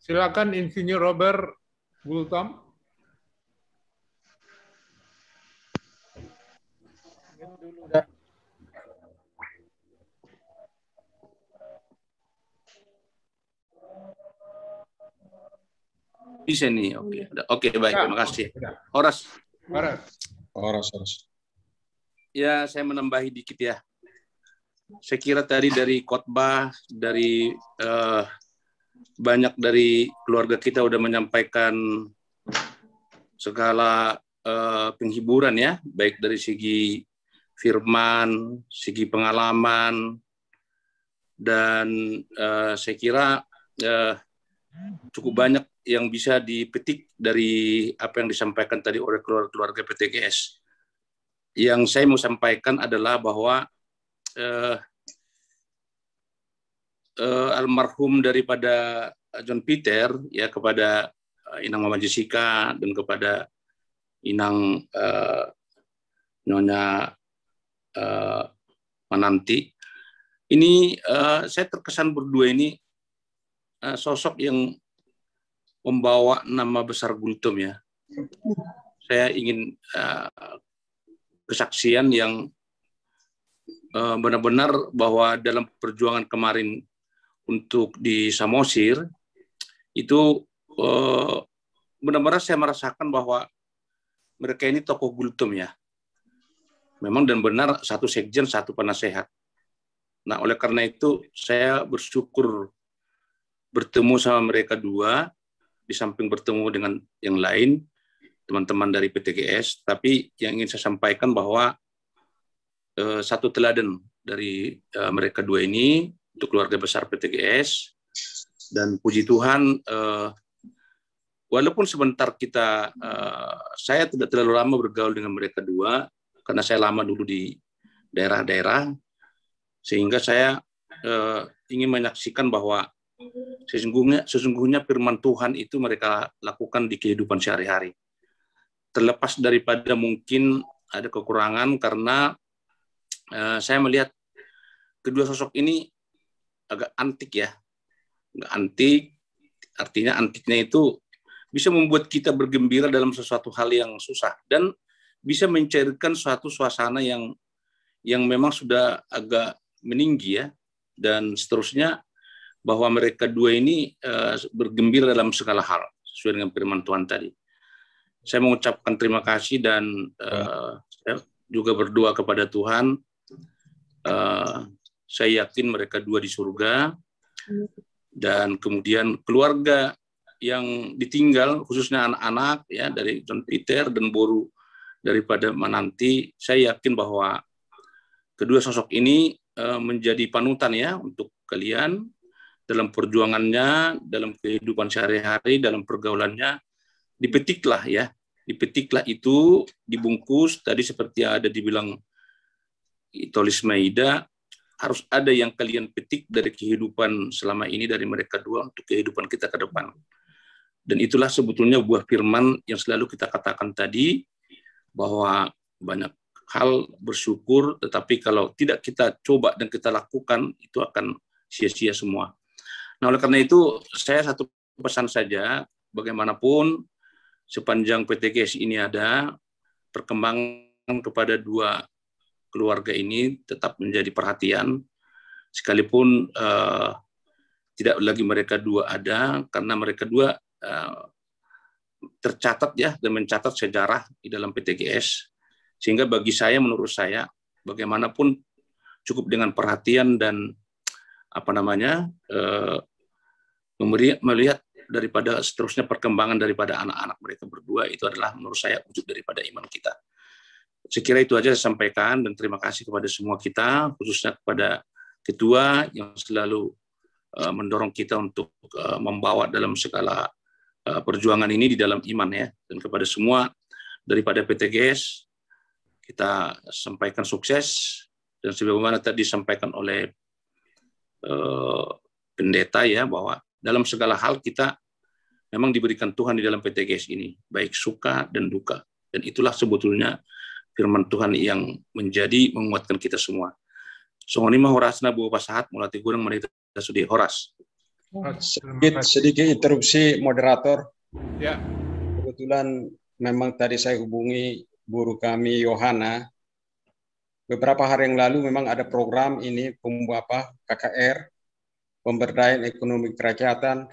Silakan Insinyur Robert Gultom.
Bisa nih, oke, baik, terima kasih. Horas. Ya, saya menambahi dikit ya. Saya kira tadi dari khotbah, dari banyak dari keluarga kita udah menyampaikan segala penghiburan ya, baik dari segi firman, segi pengalaman, dan saya kira cukup banyak yang bisa dipetik dari apa yang disampaikan tadi oleh keluarga PTGS. Yang saya mau sampaikan adalah bahwa almarhum daripada John Peter ya, kepada Inang Mama Jessica dan kepada Inang Nyonya Mananti, ini saya terkesan berdua ini sosok yang membawa nama besar Gultom ya. Saya ingin kesaksian yang benar-benar bahwa dalam perjuangan kemarin untuk di Samosir itu benar-benar saya merasakan bahwa mereka ini tokoh Gultom ya. Memang dan benar satu sekjen, satu penasehat. Nah, oleh karena itu saya bersyukur bertemu sama mereka dua, di samping bertemu dengan yang lain, teman-teman dari PTGS, tapi yang ingin saya sampaikan bahwa satu teladan dari mereka dua ini untuk keluarga besar PTGS, dan puji Tuhan, walaupun sebentar saya tidak terlalu lama bergaul dengan mereka dua, karena saya lama dulu di daerah-daerah, sehingga saya ingin menyaksikan bahwa sesungguhnya firman Tuhan itu mereka lakukan di kehidupan sehari-hari. Terlepas daripada mungkin ada kekurangan, karena saya melihat kedua sosok ini agak antik ya. Agak antik, artinya antiknya itu bisa membuat kita bergembira dalam sesuatu hal yang susah, dan bisa mencairkan suatu suasana yang memang sudah agak meninggi ya, dan seterusnya, bahwa mereka dua ini bergembira dalam segala hal sesuai dengan firman Tuhan tadi. Saya mengucapkan terima kasih, dan saya juga berdoa kepada Tuhan. Saya yakin mereka dua di surga, dan kemudian keluarga yang ditinggal, khususnya anak-anak ya dari John Peter dan Boru daripada Mananti. Saya yakin bahwa kedua sosok ini menjadi panutan ya untuk kalian dalam perjuangannya, dalam kehidupan sehari-hari, dalam pergaulannya. Dipetiklah ya, dipetiklah itu, dibungkus. Tadi seperti ada dibilang Tolis Maida, harus ada yang kalian petik dari kehidupan selama ini dari mereka dua untuk kehidupan kita ke depan. Dan itulah sebetulnya buah firman yang selalu kita katakan tadi, bahwa banyak hal bersyukur, tetapi kalau tidak kita coba dan kita lakukan, itu akan sia-sia semua. Nah, oleh karena itu, saya satu pesan saja, bagaimanapun sepanjang PTGS ini ada, perkembangan kepada dua keluarga ini tetap menjadi perhatian, sekalipun tidak lagi mereka dua ada, karena mereka dua tercatat ya, dan mencatat sejarah di dalam PTGS, sehingga bagi saya, menurut saya, bagaimanapun cukup dengan perhatian dan melihat daripada seterusnya perkembangan daripada anak-anak mereka berdua, itu adalah menurut saya wujud daripada iman kita. Sekira itu aja saya sampaikan, dan terima kasih kepada semua kita, khususnya kepada ketua yang selalu mendorong kita untuk membawa dalam segala perjuangan ini di dalam iman ya, dan kepada semua daripada PTGS kita sampaikan sukses, dan sebagaimana tadi disampaikan oleh pendeta ya, bahwa dalam segala hal kita memang diberikan Tuhan di dalam PTGS ini, baik suka dan duka, dan itulah sebetulnya firman Tuhan yang menguatkan kita semua. Songonima horasna bu pasahat mulati gurang menita sudi horas.
Sedikit interupsi moderator.
Ya.
Kebetulan memang tadi saya hubungi guru kami Yohana. Beberapa hari yang lalu memang ada program ini KKR, pemberdayaan ekonomi kerakyatan,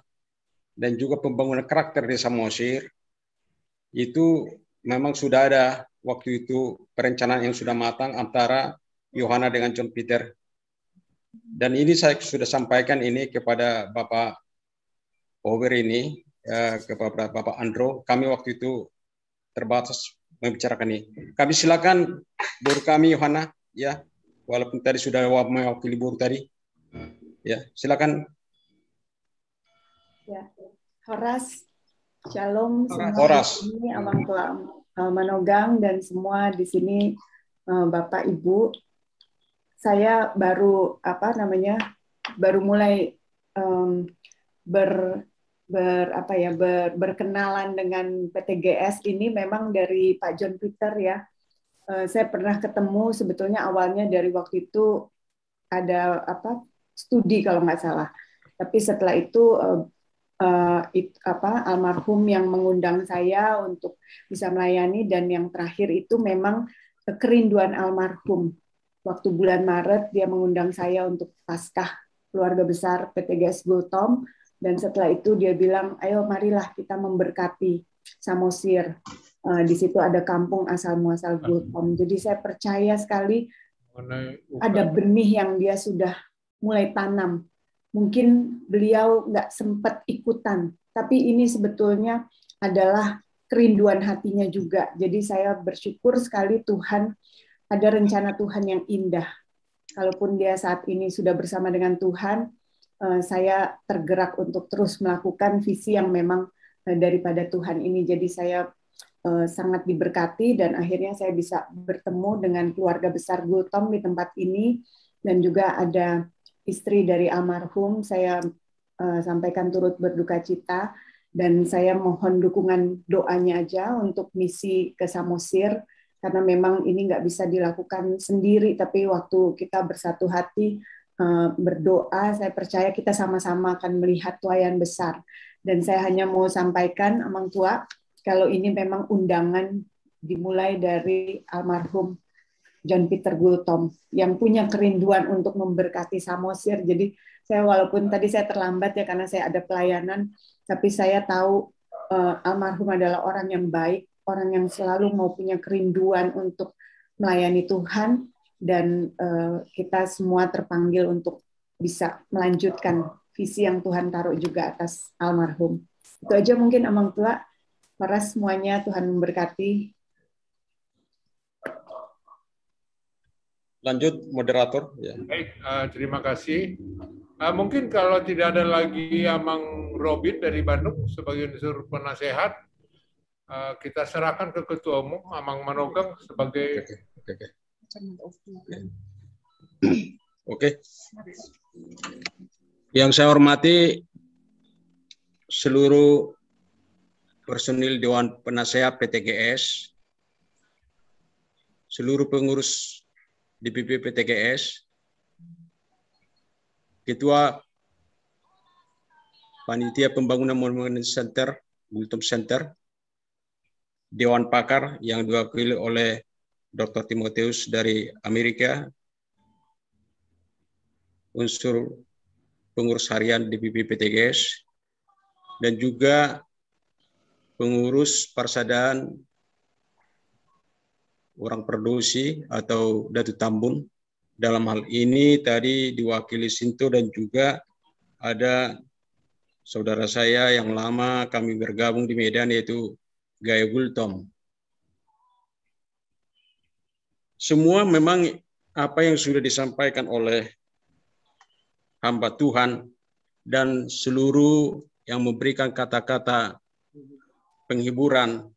dan juga pembangunan karakter desa Samosir. Itu memang sudah ada waktu itu perencanaan yang sudah matang antara Yohana dengan John Peter. Dan ini saya sudah sampaikan ini kepada Bapak Over ini, kepada Bapak Andro. Kami waktu itu terbatas membicarakan ini. Kami silakan guru kami Yohana, ya, walaupun tadi sudah mewakili guru tadi. Ya, silakan.
Ya, Horas, Shalom semua.
Horas.
Ini Abang Tua Manogang dan semua di sini Bapak Ibu. Saya baru baru mulai berkenalan dengan PTGS ini memang dari Pak John Peter ya. Saya pernah ketemu sebetulnya awalnya dari waktu itu ada studi kalau nggak salah. Tapi setelah itu almarhum yang mengundang saya untuk bisa melayani, dan yang terakhir itu memang kerinduan almarhum. Waktu bulan Maret dia mengundang saya untuk Paskah keluarga besar PTGS Gultom, dan setelah itu dia bilang, ayo marilah kita memberkati Samosir. Di situ ada kampung asal muasal Gultom. Jadi saya percaya sekali ada benih yang dia sudah mulai tanam. Mungkin beliau nggak sempat ikutan, tapi ini sebetulnya adalah kerinduan hatinya juga. Jadi saya bersyukur sekali Tuhan, ada rencana Tuhan yang indah. Kalaupun dia saat ini sudah bersama dengan Tuhan, saya tergerak untuk terus melakukan visi yang memang daripada Tuhan ini. Jadi saya sangat diberkati, dan akhirnya saya bisa bertemu dengan keluarga besar Gultom di tempat ini, dan juga ada istri dari almarhum. Saya sampaikan turut berduka cita, dan saya mohon dukungan doanya aja untuk misi ke Samosir, karena memang ini nggak bisa dilakukan sendiri, tapi waktu kita bersatu hati berdoa, saya percaya kita sama-sama akan melihat tuaian besar. Dan saya hanya mau sampaikan, Amang Tua, kalau ini memang undangan dimulai dari almarhum John Peter Gultom yang punya kerinduan untuk memberkati Samosir. Jadi saya walaupun tadi saya terlambat ya karena saya ada pelayanan, tapi saya tahu almarhum adalah orang yang baik, orang yang selalu mau punya kerinduan untuk melayani Tuhan, dan kita semua terpanggil untuk bisa melanjutkan visi yang Tuhan taruh juga atas almarhum. Itu aja mungkin Amang Tua. Para semuanya Tuhan memberkati.
Lanjut moderator. Ya.
Baik, terima kasih. Mungkin kalau tidak ada lagi Amang Robin dari Bandung sebagai unsur penasehat, kita serahkan ke Ketua Umum Amang Manogang sebagai.
Oke. Yang saya hormati seluruh personil Dewan Penasehat PTGS, seluruh pengurus DPP PTGS, Ketua Panitia Pembangunan Monumen Center, Gultom Center, Dewan Pakar yang diwakili oleh Dr. Timotheus dari Amerika, unsur pengurus harian DPP PTGS, dan juga pengurus Parsadaan orang produksi atau Datu Tambun. Dalam hal ini tadi diwakili Sinto dan juga ada saudara saya yang lama kami bergabung di Medan yaitu Gaya Gultom. Semua memang apa yang sudah disampaikan oleh hamba Tuhan dan seluruh yang memberikan kata-kata penghiburan,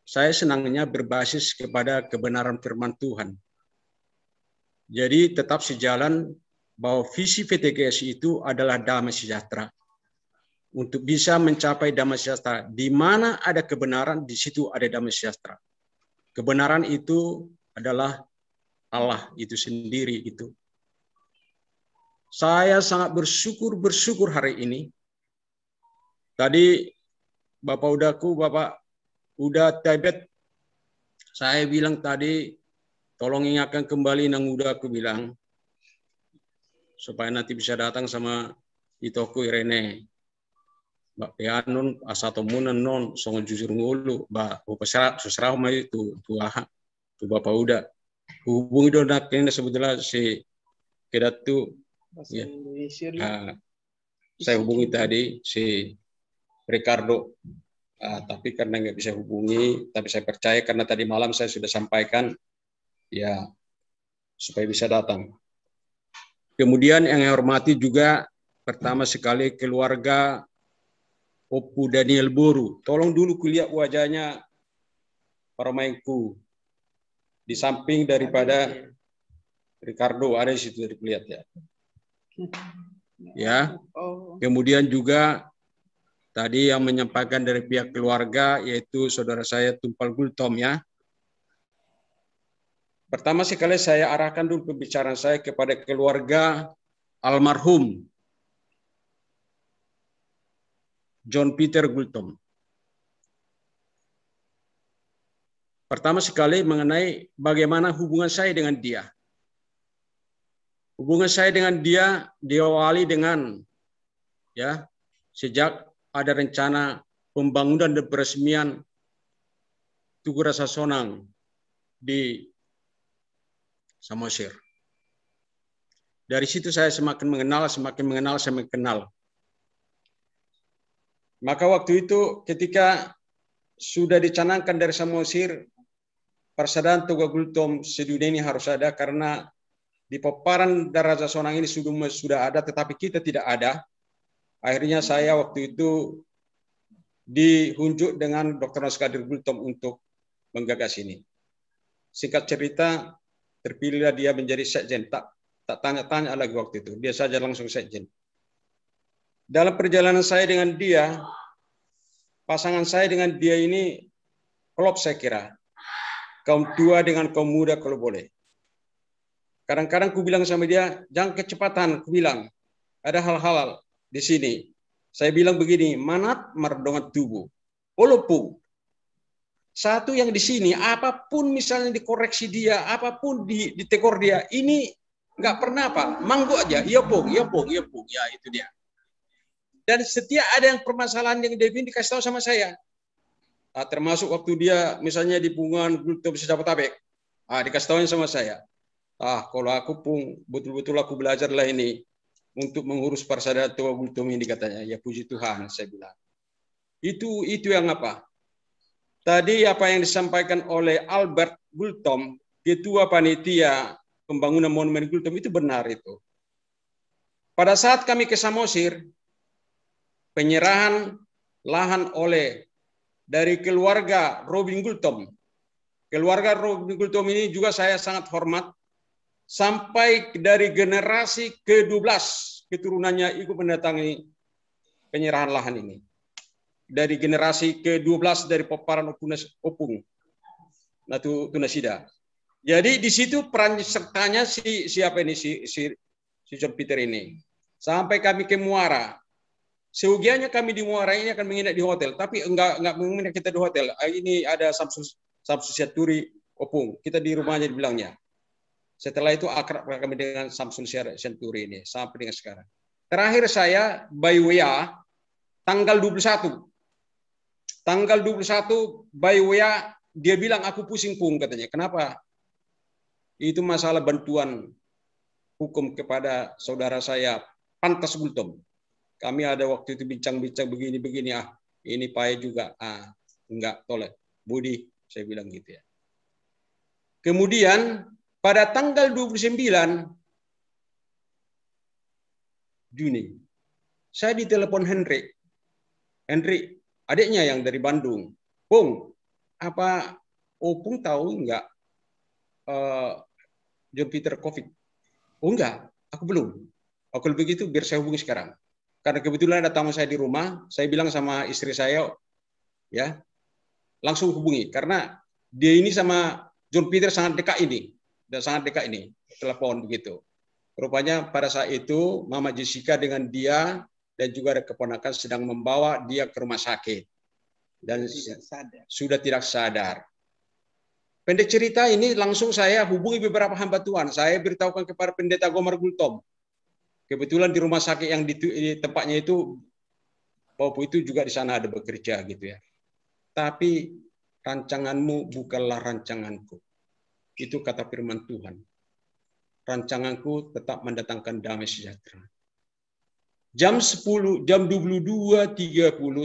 saya senangnya berbasis kepada kebenaran firman Tuhan. Jadi tetap sejalan bahwa visi PTGS itu adalah damai sejahtera. Untuk bisa mencapai damai sejahtera, di mana ada kebenaran, di situ ada damai sejahtera. Kebenaran itu adalah Allah itu sendiri itu. Saya sangat bersyukur hari ini. Tadi Bapak udah tebet. Saya bilang tadi, tolong ingatkan kembali nang udah aku bilang, supaya nanti bisa datang sama itoku Irene. Mbak Pianon, asatomunan non, songo jujur ngulu, Mbak seserah mai itu Bapak udah. Hubungi dong nak ini sebetulnya si kedat tuh. Ya. Saya hubungi tadi si Ricardo. Tapi karena nggak bisa hubungi, tapi saya percaya karena tadi malam saya sudah sampaikan, ya supaya bisa datang. Kemudian yang saya hormati juga pertama sekali keluarga Opu Daniel Boru. Tolong dulu kulihat wajahnya para mainku di samping daripada Ricardo ada di situ dari kulihat ya. Ya. Kemudian juga tadi yang menyampaikan dari pihak keluarga yaitu saudara saya Tumpal Gultom ya. Pertama sekali saya arahkan dulu pembicaraan saya kepada keluarga almarhum John Peter Gultom. Pertama sekali mengenai bagaimana hubungan saya dengan dia. Hubungan saya dengan dia diawali dengan ya sejak ada rencana pembangunan dan peresmian Tugu Rasa Sonang di Samosir. Dari situ saya semakin mengenal. Maka waktu itu ketika sudah dicanangkan dari Samosir, Persaudaraan Toga Gultom sedunia ini harus ada karena di paparan Rasa Sonang ini sudah ada, tetapi kita tidak ada. Akhirnya saya waktu itu dihunjuk dengan Dr. Naskadir Gultom untuk menggagas ini. Singkat cerita, terpilihlah dia menjadi sekjen. Tak tanya-tanya lagi waktu itu. Dia saja langsung sekjen. Dalam perjalanan saya dengan dia, pasangan saya dengan dia ini klop saya kira. Kaum tua dengan kaum muda kalau boleh. Kadang-kadang ku bilang sama dia, jangan kecepatan, ku bilang. Ada hal-hal di sini. Saya bilang begini, manat mardongat tubuh. Walaupun satu yang di sini, apapun misalnya dikoreksi dia, apapun ditegur dia, ini nggak pernah apa, manggu aja, iya pung, ya itu dia. Dan setiap ada yang permasalahan yang dia ingin dikasih tahu sama saya. Termasuk waktu dia misalnya di Pungan Gultom bisa dapat tabek, dikasih tahu sama saya. Kalau aku pun betul-betul aku belajarlah ini untuk mengurus Persaudaraan Toga Gultom ini katanya. Ya puji Tuhan saya bilang. Itu yang apa? Tadi apa yang disampaikan oleh Albert Gultom, Ketua Panitia Pembangunan Monumen Gultom, itu benar itu. Pada saat kami ke Samosir, penyerahan lahan oleh dari keluarga Robin Gultom. Keluarga Robin Gultom ini juga saya sangat hormat. Sampai dari generasi ke-12 keturunannya ikut mendatangi penyerahan lahan ini. Dari generasi ke-12 dari paparan Opung Natu Tunasida. Jadi di situ peran sertanya siapa ini si John Peter ini. Sampai kami ke Muara. Seugianya kami di Muara ini akan menginap di hotel, tapi enggak menginap kita di hotel. Ini ada Samsul Siaturi Opung. Kita di rumahnya dibilangnya. Setelah itu akrab kami dengan Samsul Siaturi ini sampai dengan sekarang. Terakhir saya Bayuya tanggal 21. Tanggal 21 Bayuya dia bilang aku pusing pung katanya. Kenapa? Itu masalah bantuan hukum kepada saudara saya Pantas Gultom. Kami ada waktu itu bincang-bincang begini-begini, ini payah juga, enggak tolak Budi, saya bilang gitu ya. Kemudian pada tanggal 29 Juni, saya ditelepon Henry, adiknya yang dari Bandung, Pung, apa Opung tahu enggak John Peter COVID? Oh enggak, aku belum. Kalau begitu biar saya hubungi sekarang. Karena kebetulan ada tamu saya di rumah, saya bilang sama istri saya, ya langsung hubungi. Karena dia ini sama John Peter sangat dekat ini, dan sangat dekat ini, telepon begitu. Rupanya pada saat itu Mama Jessica dengan dia dan juga ada keponakan sedang membawa dia ke rumah sakit dan sudah tidak sadar. Pendek cerita ini langsung saya hubungi beberapa hamba Tuhan. Saya beritahukan kepada Pendeta Gomar Gultom. Kebetulan di rumah sakit yang di tempatnya itu, Bapak itu juga di sana ada bekerja gitu ya. Tapi rancanganmu bukanlah rancanganku. Itu kata firman Tuhan. Rancanganku tetap mendatangkan damai sejahtera. Jam 22.30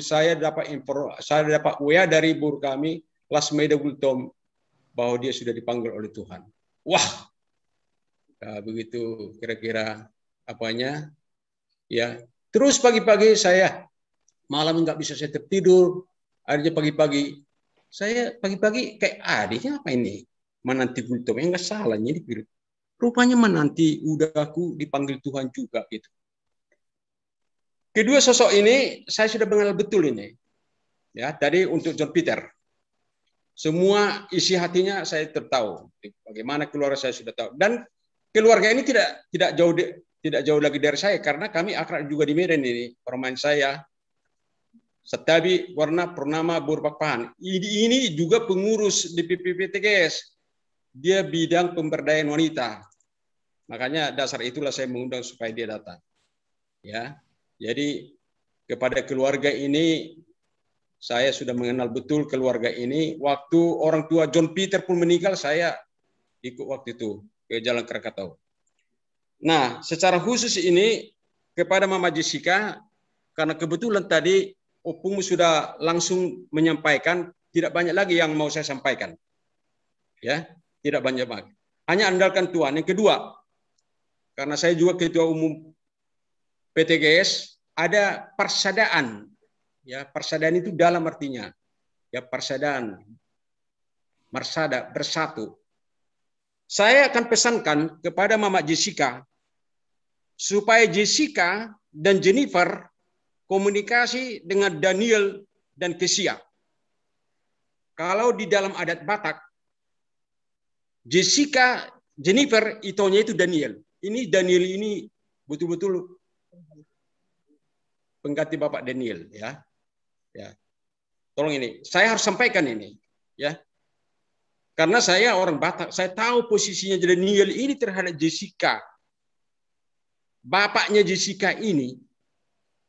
saya dapat WA dari guru kami Lasmeda Gultom bahwa dia sudah dipanggil oleh Tuhan. Wah, nah, begitu kira-kira apanya, ya. Terus pagi-pagi saya malam nggak bisa saya tertidur. Akhirnya pagi-pagi saya kayak adiknya apa ini menanti Gultom yang nggak salah ini. Rupanya menanti udah aku dipanggil Tuhan juga gitu. Kedua sosok ini saya sudah mengenal betul ini. Ya, tadi untuk John Peter. Semua isi hatinya saya tahu. Bagaimana keluarga saya sudah tahu. Dan keluarga ini tidak jauh lagi dari saya karena kami akrab juga di Medan ini. Permain saya Setabi Warna Purnama Burbakpahan. Ini juga pengurus di PPPTGS. Dia bidang pemberdayaan wanita. Makanya dasar itulah saya mengundang supaya dia datang. Ya. Jadi kepada keluarga ini saya sudah mengenal betul keluarga ini. Waktu orang tua John Peter pun meninggal, saya ikut waktu itu ke Jalan Krakatau. Nah, secara khusus ini kepada Mama Jessica, karena kebetulan tadi Opung sudah langsung menyampaikan, tidak banyak lagi yang mau saya sampaikan. Ya, tidak banyak lagi. Hanya andalkan Tuhan. Yang kedua, karena saya juga ketua umum PTGS, ada persadaan. Ya, persadaan itu dalam artinya ya persadaan, marsada, bersatu. Saya akan pesankan kepada Mama Jessica supaya Jessica dan Jennifer komunikasi dengan Daniel dan Kesia. Kalau di dalam adat Batak, Jessica, Jennifer, itonya itu Daniel. Ini Daniel ini betul-betul pengganti Bapak Daniel, ya. Ya. Tolong ini, saya harus sampaikan ini, ya. Karena saya orang Batak, saya tahu posisinya Daniel ini terhadap Jessica. Bapaknya Jessica ini,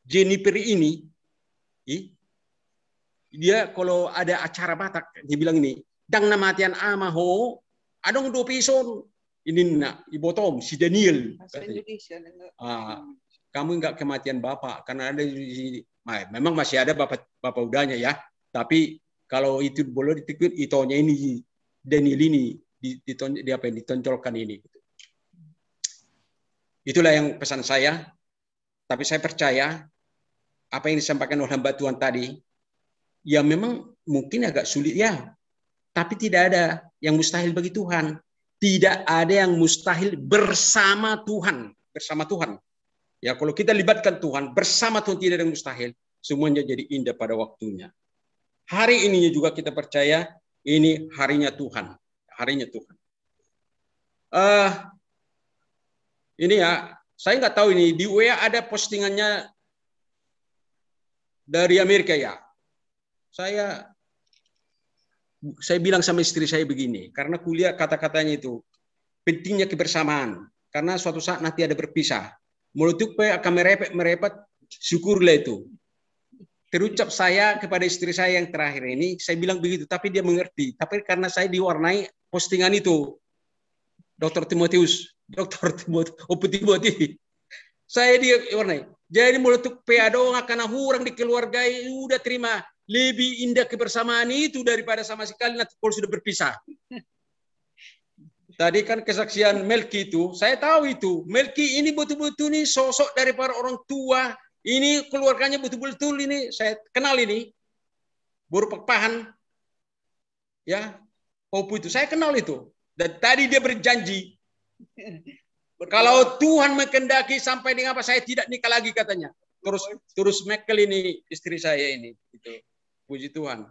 Jennifer ini, dia kalau ada acara Batak, dia bilang ini, dang namatian amaho, adong do pison, ini nak, ibotom, si Daniel. kamu nggak kematian Bapak, karena ada di memang masih ada Bapak udahnya ya. Tapi kalau itu boleh ditikut itonya ini Daniel ini ditonjolkan ini. Itulah yang pesan saya. Tapi saya percaya apa yang disampaikan oleh hamba Tuhan tadi, ya memang mungkin agak sulit ya. Tapi tidak ada yang mustahil bagi Tuhan. Tidak ada yang mustahil bersama Tuhan. Bersama Tuhan. Ya, kalau kita libatkan Tuhan, bersama Tuhan tidak ada yang mustahil. Semuanya jadi indah pada waktunya. Hari ininya juga kita percaya ini harinya Tuhan. Harinya Tuhan. Ini ya, saya nggak tahu ini di WA ada postingannya dari Amerika ya. Saya bilang sama istri saya begini, karena kuliah kata-katanya itu pentingnya kebersamaan, karena suatu saat nanti ada berpisah. Mulut akan merepet, syukurlah itu. Terucap saya kepada istri saya yang terakhir ini, saya bilang begitu, tapi dia mengerti. Tapi karena saya diwarnai postingan itu, Dr. Timotius, saya diwarnai. Jadi mulut peadong akan hurang di keluarga, udah terima. Lebih indah kebersamaan itu daripada sama sekali nanti kalau sudah berpisah. Tadi kan kesaksian Melki itu, saya tahu itu. Melki ini betul-betul nih sosok dari para orang tua. Ini keluarganya betul-betul ini, saya kenal ini. Baru Pahan. Ya, Opu itu, saya kenal itu. Dan tadi dia berjanji. Kalau Tuhan menghendaki sampai dengan apa, saya tidak nikah lagi katanya. Terus Michael ini, istri saya ini. Gitu. Puji Tuhan.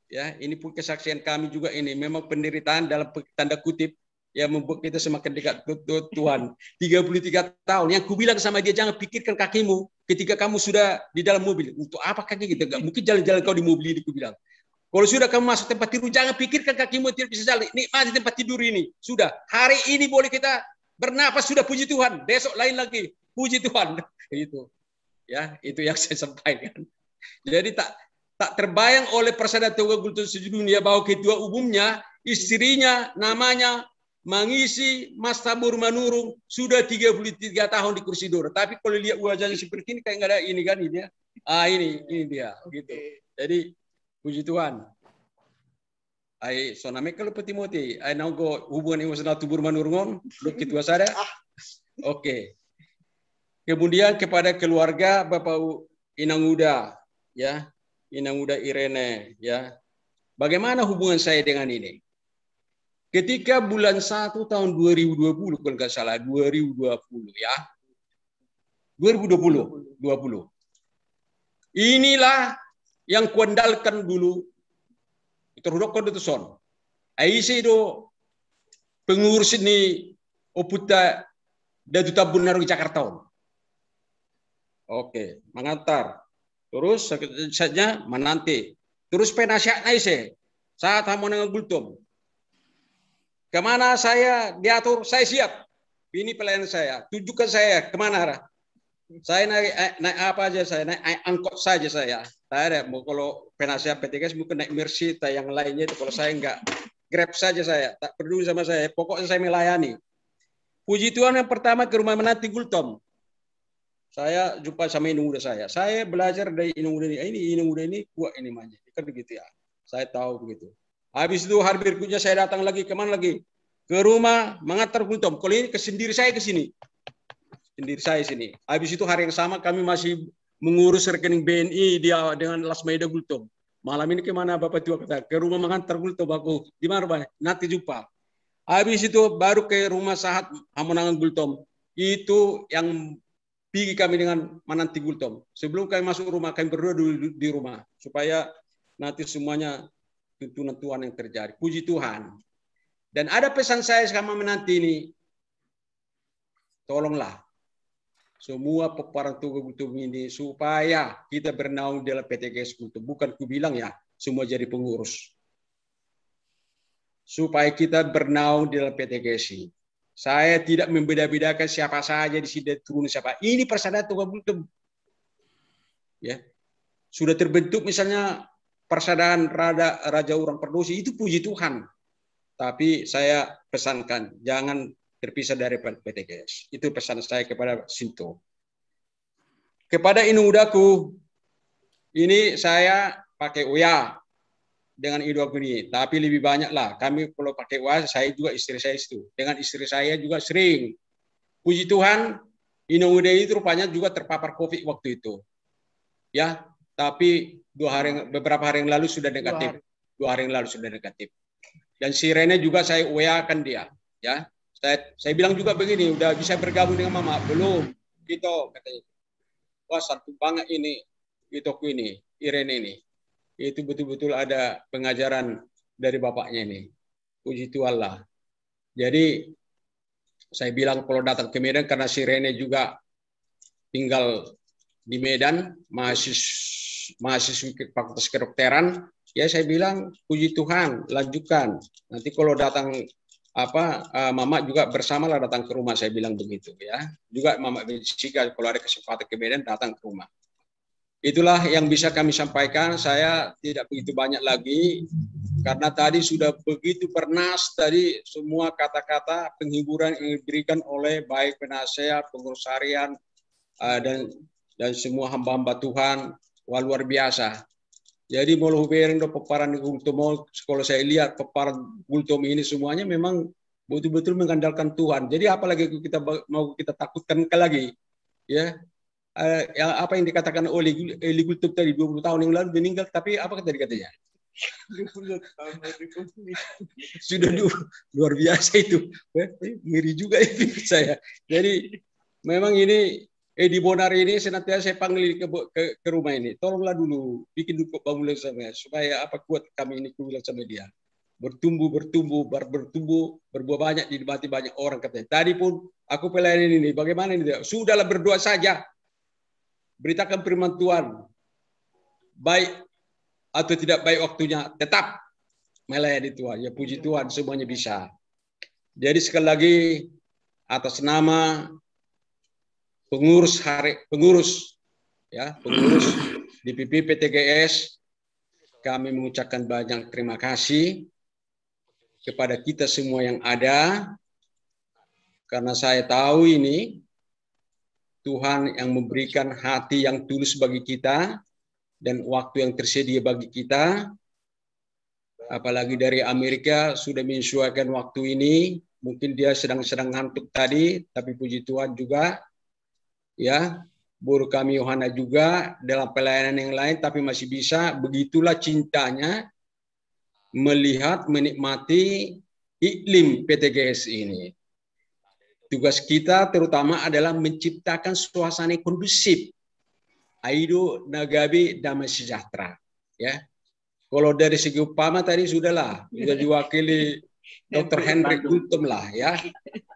Ya, ini pun kesaksian kami juga ini. Memang penderitaan dalam tanda kutip yang membuat kita semakin dekat Tuhan. 33 tahun. Yang ku bilang sama dia, jangan pikirkan kakimu ketika kamu sudah di dalam mobil. Untuk apa kaki kita? Gak mungkin jalan-jalan kau di mobil ini, ku bilang. Kalau sudah kamu masuk tempat tidur, jangan pikirkan kakimu tidak bisa jalan. Nikmati tempat tidur ini. Sudah. Hari ini boleh kita bernapas, sudah puji Tuhan. Besok lain lagi. Puji Tuhan. Itu. Ya, itu yang saya sampaikan. Jadi tak terbayang oleh Persada Tunggal Gultom sedunia bahwa ketua umumnya, istrinya, namanya mengisi Mas Tabur Manurung sudah 33 tahun di kursi Dora. Tapi kalau lihat wajahnya seperti ini kayak nggak ada ini kan ini ya. Ini dia gitu. Jadi puji Tuhan. Ai soname kalau Timoti, ai nago hubungan emosional Tabur Manurung lu ketua sada. Oke. Kemudian kepada keluarga Bapak Inang Uda ya, Inang Uda Irene ya. Bagaimana hubungan saya dengan ini? Ketika bulan 1 tahun 2020, kalau nggak salah, 2020 ya. 2020. Inilah yang kuandalkan dulu. Terhadap itu son. Aisi itu pengurus ini Oputa Daduta Benar di Jakarta. Oke, mengantar. Terus saja menanti. Terus penasihat Aisi. Saat kamu dengan Gultom. Kemana saya diatur, saya siap. Ini pelayanan saya. Tunjukkan saya kemana. Saya naik apa aja saya, naik angkot saja saya. Tak ada, kalau penasihat PTKS mungkin naik Mercy, yang lainnya itu. Kalau saya enggak, Grab saja saya. Tak peduli sama saya. Pokoknya saya melayani. Puji Tuhan yang pertama ke rumah menanti Gultom. Saya jumpa sama Inung Uda saya. Saya belajar dari Inung Uda ini. Ini Inung Uda ini kuat ini manja. Kan begitu ya. Saya tahu begitu. Habis itu hari berikutnya saya datang lagi kemana lagi? Ke rumah mengantar Gultom. Kalau ini sendiri saya ke sini. Sendiri saya sini. Habis itu hari yang sama kami masih mengurus rekening BNI dia dengan Lasmaida Gultom. Malam ini kemana Bapak Tua kata? Ke rumah mengantar Gultom aku. Di mana Pak? Nanti jumpa. Habis itu baru ke rumah Sahat Hamonangan Gultom. Itu yang pergi kami dengan menanti Gultom. Sebelum kami masuk rumah, kami berdua dulu di rumah. Supaya nanti semuanya tuntunan Tuhan yang terjadi. Puji Tuhan. Dan ada pesan saya sama menanti ini. Tolonglah. Semua peparang Tunggal Gultom ini supaya kita bernaung dalam PTKS Gultom. Bukan ku bilang ya, semua jadi pengurus. Supaya kita bernaung dalam PTKS ini. Saya tidak membeda-bedakan siapa saja di sini turun siapa. Ini Persada Tunggal Gultom. Ya. Sudah terbentuk misalnya Persaudaraan Raja Urang Perdosi, itu puji Tuhan. Tapi saya pesankan, jangan terpisah dari PTKS. Itu pesan saya kepada Sinto. kepada inudaku, ini saya pakai Oya dengan inudaku ini, tapi lebih banyak lah. Kami kalau pakai Oya, saya juga istri saya itu. Dengan istri saya juga sering. Puji Tuhan, inuda itu rupanya juga terpapar COVID waktu itu. Ya, tapi beberapa hari yang lalu sudah negatif. 2 hari yang lalu sudah negatif. Dan si Rene juga saya Oya-kan dia. Ya, saya bilang juga begini, udah bisa bergabung dengan Mama? Belum. Gitu katanya. Wah, satu banget ini, itoku ini, Irene ini. Itu betul-betul ada pengajaran dari bapaknya ini. Puji Tuhan lah. Jadi, saya bilang kalau datang ke Medan, karena si Rene juga tinggal di Medan, mahasiswa Fakultas Kedokteran, ya saya bilang, puji Tuhan, lanjutkan. Nanti kalau datang Mama juga bersamalah datang ke rumah, saya bilang begitu ya. Juga Mama Jessica kalau ada kesempatan ke Medan datang ke rumah. Itulah yang bisa kami sampaikan. Saya tidak begitu banyak lagi karena tadi sudah begitu pernas tadi semua kata-kata penghiburan yang diberikan oleh baik penasehat, pengurus harian dan semua hamba-hamba Tuhan. Wah, luar biasa. Jadi mau bereng do peparan Gultom, kalau saya lihat peparan Gultom ini semuanya memang betul-betul mengandalkan Tuhan. Jadi apalagi kita mau kita takutkan lagi, ya? Apa yang dikatakan oleh Eli Gultom tadi 20 tahun yang lalu meninggal, tapi apa tadi katanya? Sudah luar biasa itu, ngeri juga itu saya. Jadi memang ini Edi Bonar ini senantiasa saya panggil ke rumah ini. Tolonglah dulu bikin dulu bangunan sama supaya kuat kami ini, kubilang sama dia. Bertumbuh, berbuah banyak, dinikmati banyak orang katanya. Tadi pun aku pelayanin ini, bagaimana ini? Sudahlah berdoa saja. Beritakan firman Tuhan. Baik atau tidak baik waktunya, tetap melayani Tuhan. Ya puji Tuhan, semuanya bisa. Jadi sekali lagi atas nama pengurus DPP PTGS, kami mengucapkan banyak terima kasih kepada kita semua yang ada, karena saya tahu ini Tuhan yang memberikan hati yang tulus bagi kita dan waktu yang tersedia bagi kita. Apalagi dari Amerika sudah menyesuaikan waktu ini, mungkin dia sedang ngantuk tadi, tapi puji Tuhan juga. Ya, buruh kami Yohana juga dalam pelayanan yang lain, tapi masih bisa. Begitulah cintanya melihat, menikmati iklim PTGS ini. Tugas kita terutama adalah menciptakan suasana kondusif, Aido Nagabi damai sejahtera. Ya, kalau dari segi upama tadi sudah diwakili Dr. Hendrik Gultom lah ya.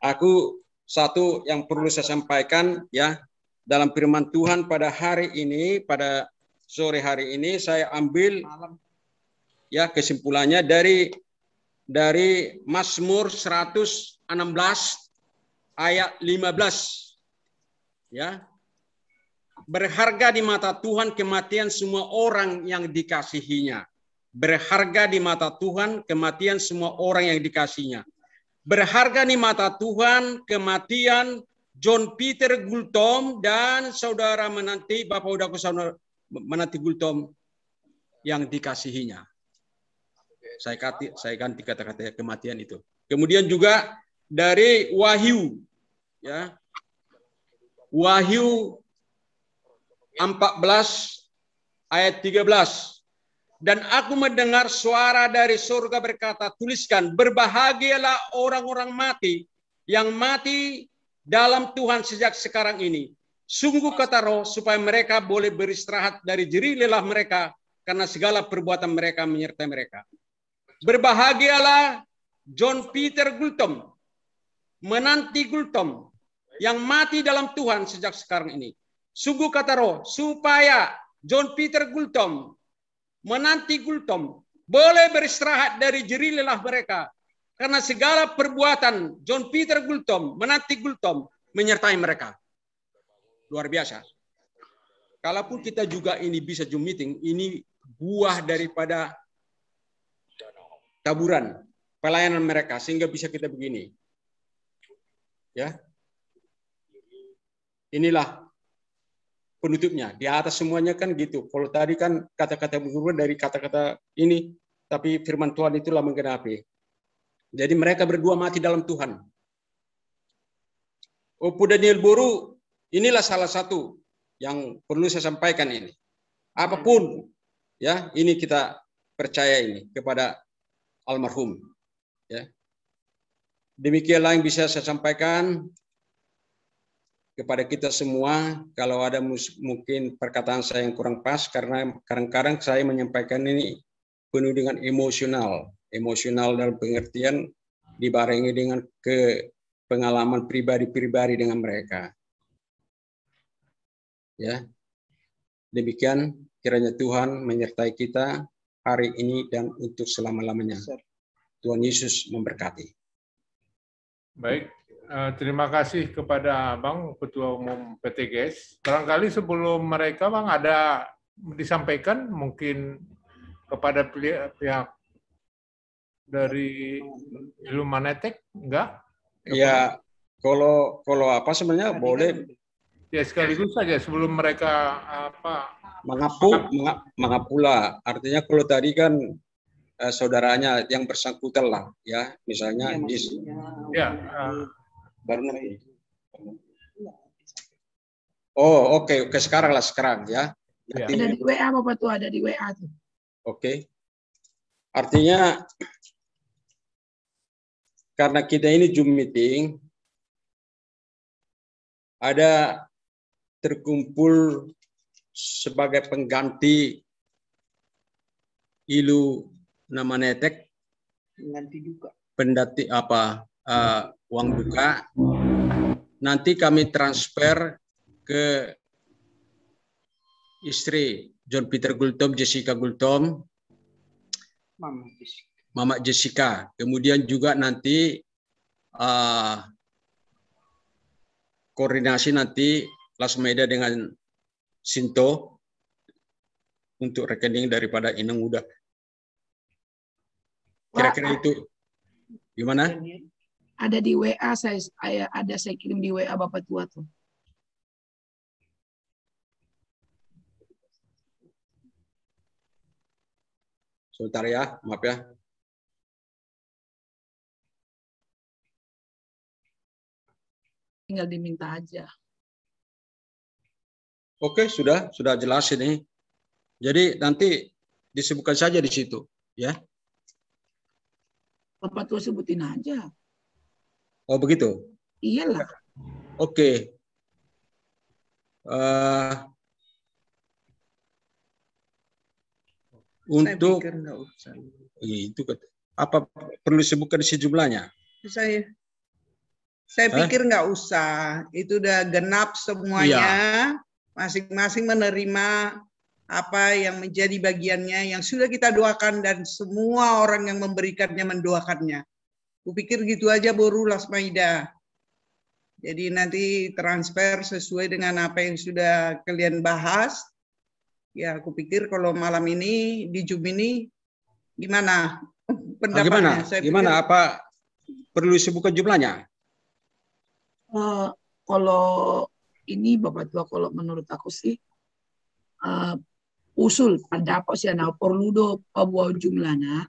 Aku satu yang perlu saya sampaikan ya, dalam firman Tuhan pada hari ini, pada sore hari ini saya ambil ya kesimpulannya dari Mazmur 116 ayat 15. Ya. Berharga di mata Tuhan kematian semua orang yang dikasihinya. Berharga di mata Tuhan kematian semua orang yang dikasihinya. Berharga di mata Tuhan kematian John Peter Gultom dan saudara menanti Bapak Udaku saudara menanti Gultom yang dikasihinya. Saya ganti kata-kata kematian itu. Kemudian juga dari Wahyu, ya, Wahyu 14 ayat 13. Dan aku mendengar suara dari surga berkata, tuliskan, berbahagialah orang-orang mati yang mati dalam Tuhan sejak sekarang ini. Sungguh kata Roh, supaya mereka boleh beristirahat dari jerih lelah mereka, karena segala perbuatan mereka menyertai mereka. Berbahagialah John Peter Gultom, menanti Gultom, yang mati dalam Tuhan sejak sekarang ini. Sungguh kata Roh, supaya John Peter Gultom, menanti Gultom, boleh beristirahat dari jerih lelah mereka, karena segala perbuatan John Peter Gultom, menanti Gultom, menyertai mereka. Luar biasa. Kalaupun kita juga ini bisa Zoom meeting, ini buah daripada taburan pelayanan mereka, sehingga bisa kita begini. Ya, inilah penutupnya. Di atas semuanya kan gitu. Kalau tadi kan kata-kata berubah dari kata-kata ini, tapi firman Tuhan itulah menggenapi. Jadi mereka berdua mati dalam Tuhan. Opu Daniel Boru, inilah salah satu yang perlu saya sampaikan ini. Apapun, ya, ini kita percaya ini kepada almarhum. Ya. Demikianlah yang bisa saya sampaikan kepada kita semua. Kalau ada mungkin perkataan saya yang kurang pas, karena kadang-kadang saya menyampaikan ini penuh dengan emosional dalam pengertian dibarengi dengan pengalaman pribadi dengan mereka. Ya, demikian kiranya Tuhan menyertai kita hari ini dan untuk selama-lamanya. Tuhan Yesus memberkati.
Baik. Terima kasih kepada Abang, Ketua Umum PTGS. Barangkali sebelum mereka, Bang, ada disampaikan mungkin kepada pihak dari Illuminatek, enggak?
Ya, kalau apa sebenarnya boleh.
Ya, sekaligus saja sebelum mereka
mengapula. Artinya kalau tadi kan saudaranya yang bersangkutan lah, ya, misalnya baru nanti. Oh, oke, sekarang ya.
Ada di WA Bapak tuh, ada di WA tuh.
Oke. Artinya karena kita ini Zoom meeting, ada terkumpul sebagai pengganti Illuminatek,
Pengganti duka.
Pendati uang duka. Nanti kami transfer ke istri John Peter Gultom, Jessica Gultom, Mama Jessica. Kemudian juga nanti koordinasi nanti Lasmaida dengan Sinto untuk rekening daripada Inang Muda. Kira-kira itu gimana?
Ada di WA saya kirim di WA Bapak tua tuh.
Sebentar ya, maaf ya.
Tinggal diminta aja.
Oke, sudah jelas ini. Jadi nanti disebutkan saja di situ, ya.
Bapak tua sebutin aja.
Oh begitu?
Iyalah.
Oke. Untuk itu apa perlu disebutkan sejumlahnya?
Saya pikir nggak usah. Itu udah genap semuanya. Masing-masing menerima apa yang menjadi bagiannya yang sudah kita doakan dan semua orang yang memberikannya mendoakannya. Kupikir gitu aja Boru Lasmaida. Jadi nanti transfer sesuai dengan apa yang sudah kalian bahas. Ya, kupikir kalau malam ini di Zoom ini gimana pendapatnya?
Gimana? Apa perlu disebutkan jumlahnya?
Kalau ini Bapak tua, kalau menurut aku sih usul pendapat sih ana perlu do pabuah jumlahnya.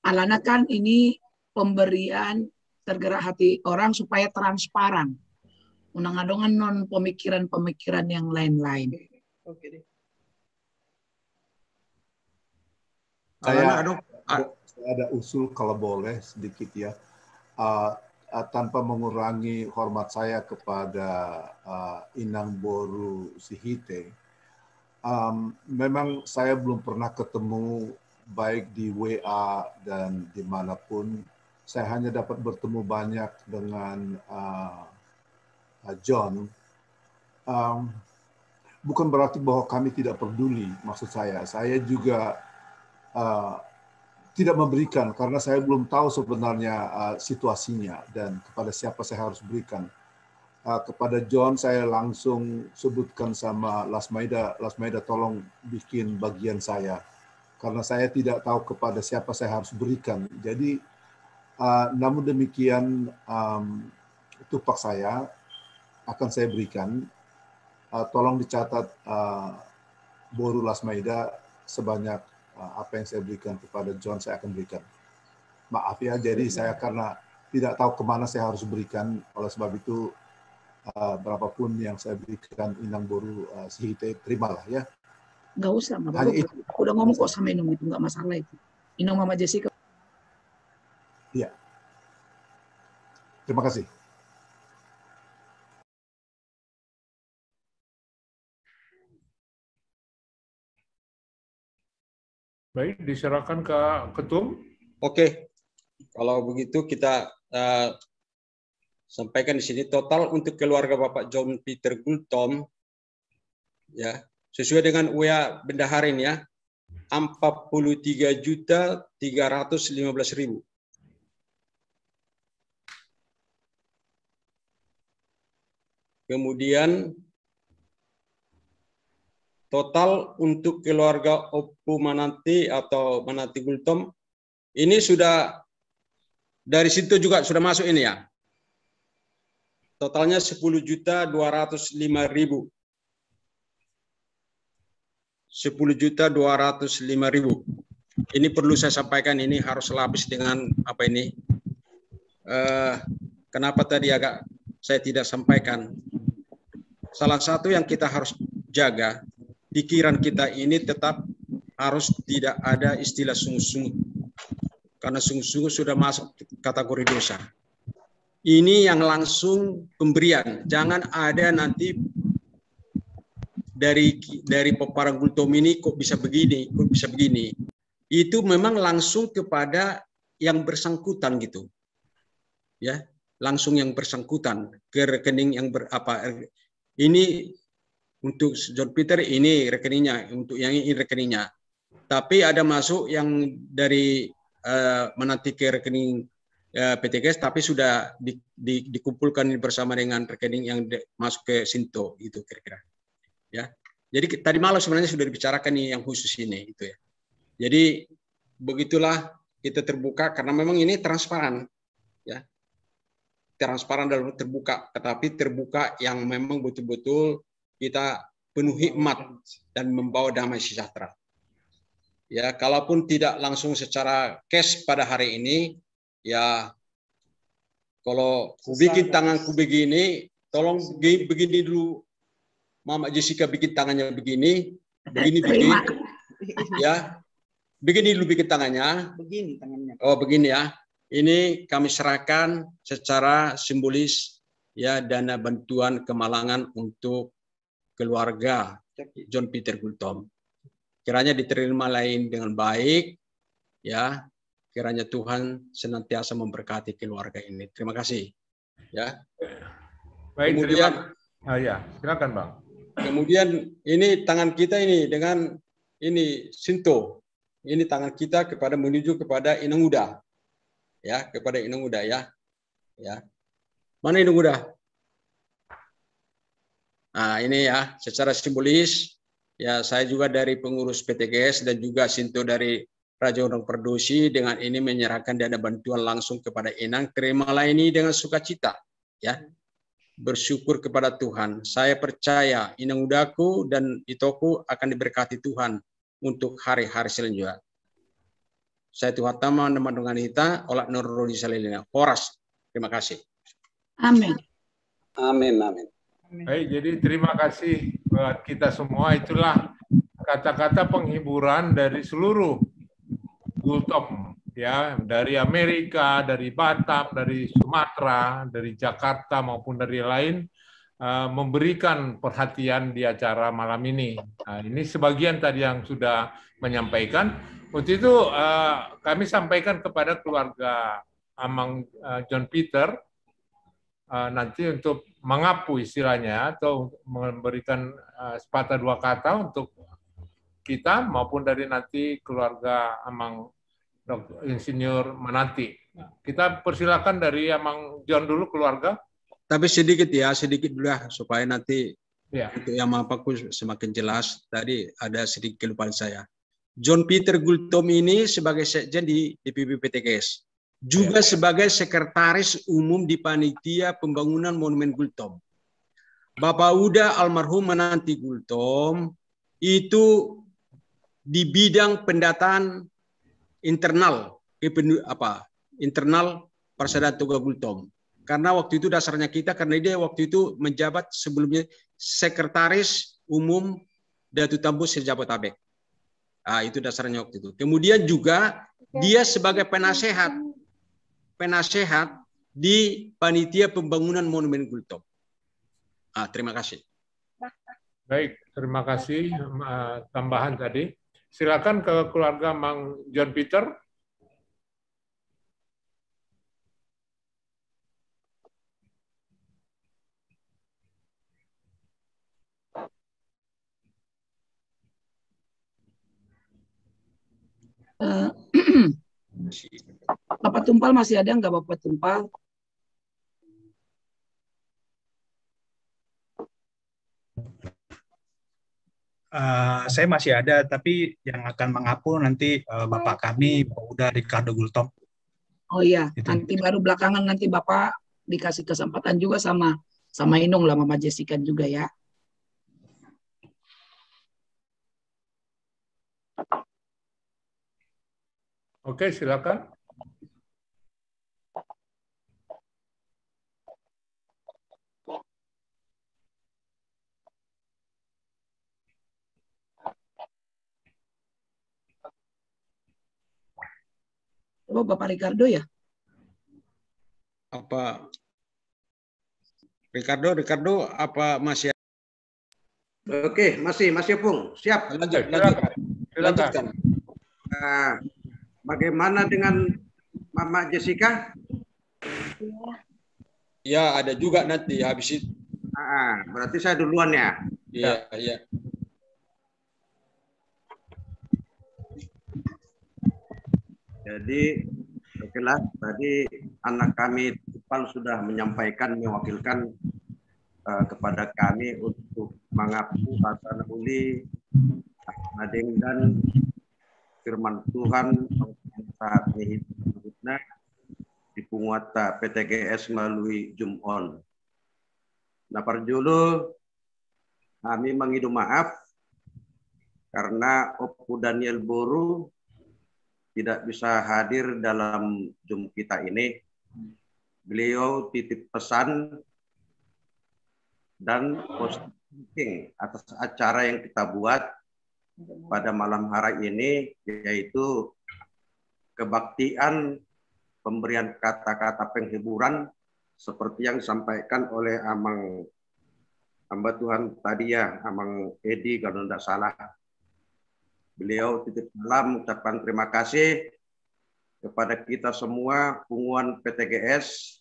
Alana kan ini pemberian tergerak hati orang supaya transparan. Unang-adongan non pemikiran-pemikiran yang lain-lain.
Oke deh.
Saya ada usul kalau boleh sedikit ya. Tanpa mengurangi hormat saya kepada Inang Boru Sihite. Memang saya belum pernah ketemu baik di WA dan dimanapun. Saya hanya dapat bertemu banyak dengan John. Bukan berarti bahwa kami tidak peduli, maksud saya juga tidak memberikan karena saya belum tahu sebenarnya situasinya dan kepada siapa saya harus berikan. Kepada John saya langsung sebutkan sama Lasmaida tolong bikin bagian saya karena saya tidak tahu kepada siapa saya harus berikan. Jadi namun demikian tupak saya akan saya berikan tolong dicatat Boru Lasmaida sebanyak apa yang saya berikan kepada John saya akan berikan. Maaf ya, jadi saya karena tidak tahu kemana saya harus berikan, oleh sebab itu berapapun yang saya berikan Inang Boru Sihite, terimalah ya.
Nggak usah, nggak apa-apa. Aku udah ngomong kok sama Inung itu, nggak masalah itu. Inung Mama Jessica.
Iya. Terima kasih.
Baik, diserahkan ke Ketum.
Oke, kalau begitu kita sampaikan di sini total untuk keluarga Bapak John Peter Gultom, ya, sesuai dengan UA Bendaharin ya, 43.315.000. Kemudian total untuk keluarga Opu Mananti atau Mananti Gultom ini sudah dari situ juga sudah masuk ini ya. Totalnya 10.205.000. 10.205.000. Ini perlu saya sampaikan, ini harus lapis dengan apa ini? Kenapa tadi agak saya tidak sampaikan? Salah satu yang kita harus jaga, pikiran kita ini tetap harus tidak ada istilah sungguh-sungguh. Karena sungguh-sungguh sudah masuk kategori dosa. Ini yang langsung pemberian. Jangan ada nanti dari peparang Gultom ini kok bisa begini, kok bisa begini. Itu memang langsung kepada yang bersangkutan gitu. Ya, langsung yang bersangkutan ke rekening yang ini untuk John Peter ini rekeningnya, untuk yang ini rekeningnya. Tapi ada masuk yang dari menanti ke rekening PTGS, tapi sudah dikumpulkan bersama dengan rekening yang masuk ke Sinto, itu kira-kira. Ya, jadi tadi malam sebenarnya sudah dibicarakan nih yang khusus ini, itu ya. Jadi begitulah kita terbuka karena memang ini transparan, ya. Transparan dalam terbuka, tetapi terbuka yang memang betul-betul kita penuh hikmat dan membawa damai sejahtera. Ya, kalaupun tidak langsung secara cash pada hari ini, ya kalau ku bikin tanganku begini, tolong begini dulu, Mama Jessica bikin tangannya begini, begini, ya, begini dulu bikin tangannya.
Begini tangannya.
Oh begini ya. Ini kami serahkan secara simbolis ya dana bantuan kemalangan untuk keluarga John Peter Gultom. Kiranya diterima lain dengan baik, ya. Kiranya Tuhan senantiasa memberkati keluarga ini. Terima kasih. Ya.
Baik,
kemudian,
ya, silakan Bang.
Kemudian ini tangan kita ini dengan ini Sinto. Ini tangan kita kepada menuju kepada Inang Uda. Ya, kepada Inang Uda ya. Ya. Mana Inang Uda? Nah, ini ya, secara simbolis ya saya juga dari pengurus PTGS dan juga Sinto dari Raja Undang Perdosi dengan ini menyerahkan dana bantuan langsung kepada Inang. Terimalah ini dengan sukacita ya. Bersyukur kepada Tuhan. Saya percaya Inang Udaku dan Itoku akan diberkati Tuhan untuk hari-hari selanjutnya. Saya Tuhan Tama dengan kita olak Nurul Salilina. Horas. Terima kasih.
Amin.
Amin. Amin.
Baik, jadi terima kasih buat kita semua. Itulah kata-kata penghiburan dari seluruh Gultom, ya, dari Amerika, dari Batam, dari Sumatera, dari Jakarta maupun dari lain, memberikan perhatian di acara malam ini. Nah, ini sebagian tadi yang sudah menyampaikan. Untuk itu kami sampaikan kepada keluarga Amang John Peter nanti untuk mengapu istilahnya atau memberikan sepatah dua kata untuk kita maupun dari nanti keluarga Amang Dr. Insinyur Mananti. Kita persilakan dari Amang John dulu keluarga.
Tapi sedikit ya, sedikit dulu ya, supaya nanti
ya.
Untuk yang mampaku semakin jelas. Tadi ada sedikit kelupaan saya. John Peter Gultom ini sebagai sekjen di DPP PTGS. Juga sebagai sekretaris umum di Panitia Pembangunan Monumen Gultom. Bapak Uda almarhum menanti Gultom itu di bidang pendataan internal internal Persada Toga Gultom. Karena waktu itu dasarnya kita, karena dia waktu itu menjabat sebelumnya Sekretaris Umum Datu Tambu Sejabotabek. Nah, itu dasarnya waktu itu. Kemudian juga dia sebagai penasehat di Panitia Pembangunan Monumen Gultom. Terima kasih.
Baik, terima kasih tambahan tadi. Silakan ke keluarga Mang John Peter.
Bapak Tumpal masih ada nggak Bapak Tumpal?
Saya masih ada, tapi yang akan mengapung nanti Bapak kami, Bapak Uda Ricardo Gultom.
Oh iya, nanti baru belakangan nanti Bapak dikasih kesempatan juga sama Inung lah, Mama Jessica juga ya.
Oke, silakan.
Oh, Bapak Ricardo ya?
Apa Ricardo apa masih?
Oke, masih Pung. Siap.
Silakan.
Bagaimana dengan Mama Jessica?
Ya, ada juga nanti habis itu.
Berarti saya duluan ya.
Iya.
Jadi, okelah, tadi anak kami Tupal sudah menyampaikan, mewakilkan kepada kami untuk mengaku Hasan Uli, Nadeng dan firman Tuhan saat ini di Punguata PTGS melalui Jumon. Nah, perjulu kami mengidu maaf karena Opu Daniel Boru tidak bisa hadir dalam Zoom kita ini. Beliau titip pesan dan posting atas acara yang kita buat pada malam hari ini, yaitu kebaktian pemberian kata-kata penghiburan seperti yang disampaikan oleh Amang hamba Tuhan tadi ya, Amang Edi kalau tidak salah. Beliau titip salam, ucapkan terima kasih kepada kita semua punguan PTGS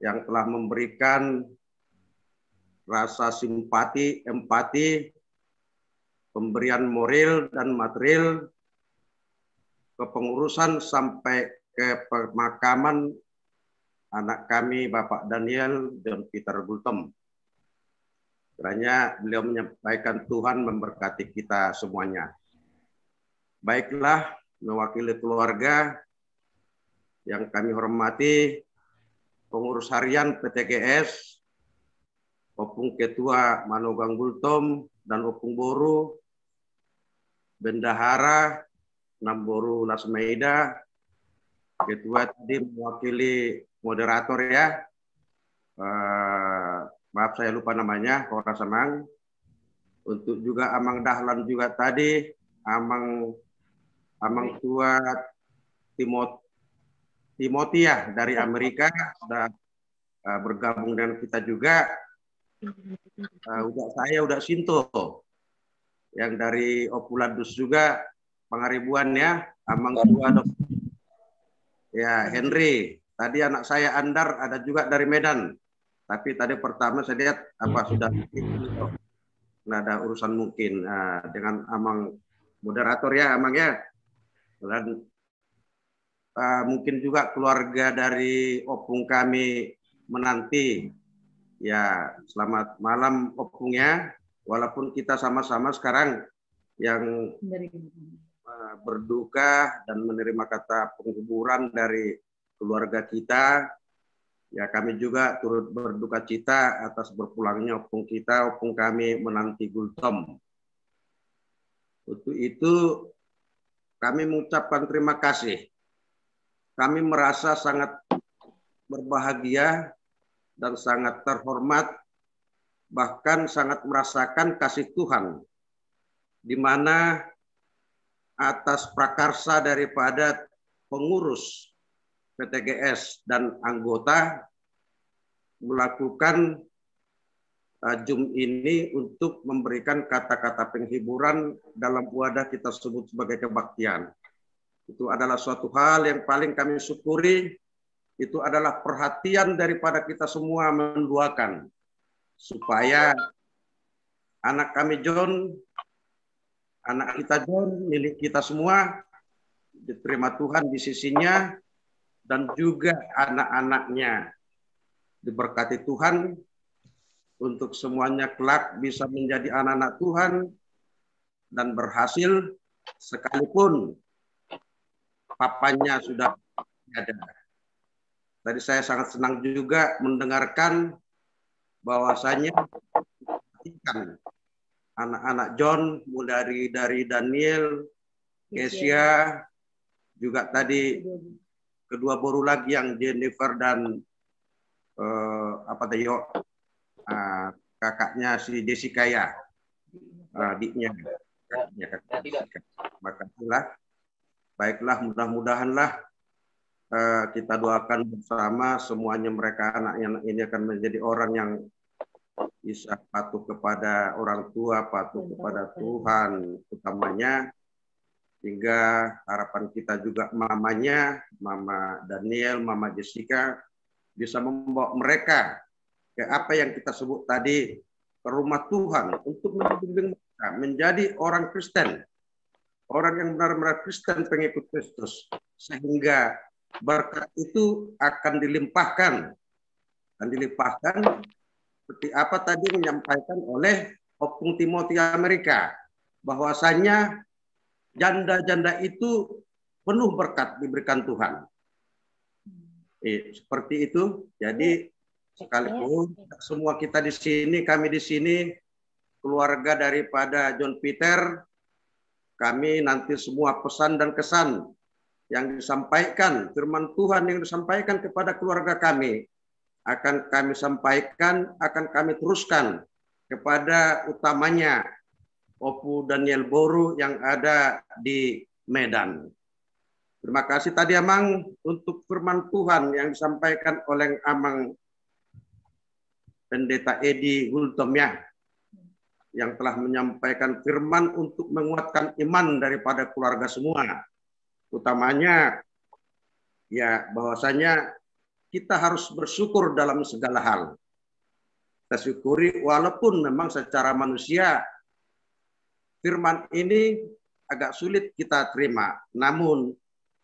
yang telah memberikan rasa simpati, empati, pemberian moral dan material, kepengurusan sampai ke pemakaman anak kami Bapak Daniel John Peter Gultom. Kiranya beliau menyampaikan Tuhan memberkati kita semuanya. Baiklah, mewakili keluarga yang kami hormati, pengurus harian PTGS, Opung Ketua Manogang Gultom dan Opung Boru, Bendahara Namboru Lasmeida, Ketua tadi mewakili moderator ya, maaf saya lupa namanya, Kora Semang, untuk juga Amang Dahlan juga tadi, Amang Tua Timothy ya dari Amerika sudah bergabung dengan kita juga. Udah Sinto yang dari Opuladus juga Pangaribuan ya, Amang Tua ya Henry. Tadi anak saya Andar ada juga dari Medan. Tapi tadi pertama saya lihat sudah nggak ada urusan mungkin dengan Amang moderator ya Amang ya. Dan mungkin juga keluarga dari Opung kami menanti. Ya, selamat malam Opungnya. Walaupun kita sama-sama sekarang yang berduka dan menerima kata penghiburan dari keluarga kita, Ya, kami juga turut berduka cita atas berpulangnya opung kita, opung kami menanti Gultom. Untuk itu kami mengucapkan terima kasih. Kami merasa sangat berbahagia dan sangat terhormat, bahkan sangat merasakan kasih Tuhan, di mana atas prakarsa daripada pengurus PTGS dan anggota melakukan Zoom ini untuk memberikan kata-kata penghiburan dalam wadah kita sebut sebagai kebaktian. Itu adalah suatu hal yang paling kami syukuri. Itu adalah perhatian daripada kita semua mendoakan supaya anak kami John, anak kita John, milik kita semua, diterima Tuhan di sisinya, dan juga anak-anaknya diberkati Tuhan untuk semuanya kelak bisa menjadi anak-anak Tuhan dan berhasil sekalipun papanya sudah ada. Tadi saya sangat senang juga mendengarkan bahwasanya anak-anak John mulai dari Daniel, Kesia, juga tadi kedua baru lagi yang Jennifer dan kakaknya si Jessica ya, adiknya, makanya baiklah, mudah-mudahanlah kita doakan bersama semuanya mereka anak ini akan menjadi orang yang bisa patuh kepada orang tua, patuh kepada Tuhan utamanya, hingga harapan kita juga mamanya, Mama Daniel, Mama Jessica, bisa membawa mereka ke apa yang kita sebut tadi, ke rumah Tuhan, untuk membimbing mereka menjadi orang Kristen, orang yang benar-benar Kristen pengikut Kristus, sehingga berkat itu akan dilimpahkan, seperti apa tadi menyampaikan oleh Opung Timothy Amerika, bahwasanya janda-janda itu penuh berkat diberikan Tuhan. Seperti itu. Jadi sekalipun semua kita di sini, kami di sini, keluarga daripada John Peter, kami nanti semua pesan dan kesan yang disampaikan, firman Tuhan yang disampaikan kepada keluarga kami, akan kami sampaikan, akan kami teruskan kepada utamanya Opu Daniel Boru yang ada di Medan. Terima kasih tadi Amang untuk firman Tuhan yang disampaikan oleh Amang Pendeta Edi Gultom ya, yang telah menyampaikan firman untuk menguatkan iman daripada keluarga semua. Utamanya ya bahwasanya kita harus bersyukur dalam segala hal. Kita syukuri walaupun memang secara manusia firman ini agak sulit kita terima. Namun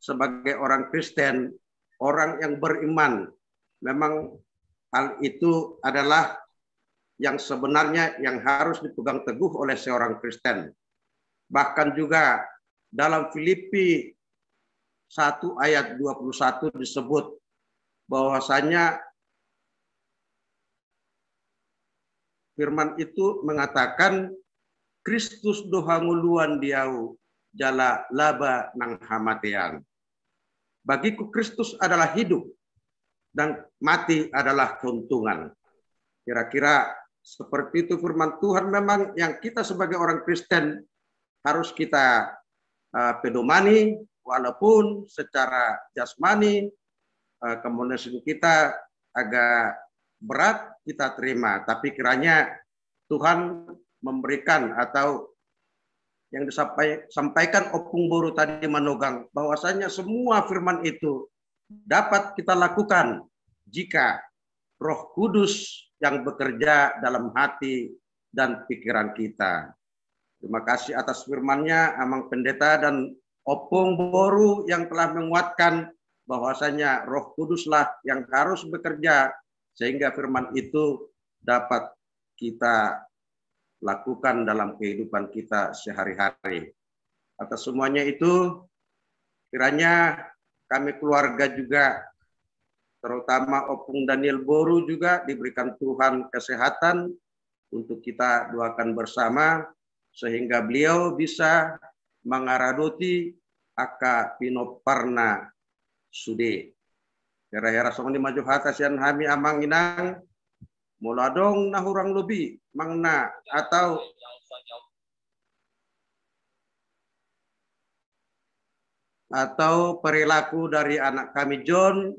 sebagai orang Kristen, orang yang beriman, memang hal itu adalah yang sebenarnya yang harus dipegang teguh oleh seorang Kristen. Bahkan juga dalam Filipi 1 ayat 21 disebut bahwasanya firman itu mengatakan Kristus dohanguluan diau jala laba nang hamatean. Bagiku Kristus adalah hidup dan mati adalah keuntungan. Kira-kira seperti itu firman Tuhan memang yang kita sebagai orang Kristen harus kita pedomani, walaupun secara jasmani komunikasi kita agak berat kita terima, tapi kiranya Tuhan memberikan atau yang disampaikan Opung Boru tadi Manogang, bahwasanya semua firman itu dapat kita lakukan jika Roh Kudus yang bekerja dalam hati dan pikiran kita. Terima kasih atas firman-Nya Amang Pendeta dan Opung Boru yang telah menguatkan bahwasanya Roh Kuduslah yang harus bekerja sehingga firman itu dapat kita lakukan dalam kehidupan kita sehari-hari. Atas semuanya itu, kiranya kami keluarga juga terutama Opung Daniel Boru juga diberikan Tuhan kesehatan untuk kita doakan bersama sehingga beliau bisa mengaradoti aka pinoparna sude. Kira-kira song di maju hatasian hami amang inang muladong nahurang lebih mangna atau perilaku dari anak kami John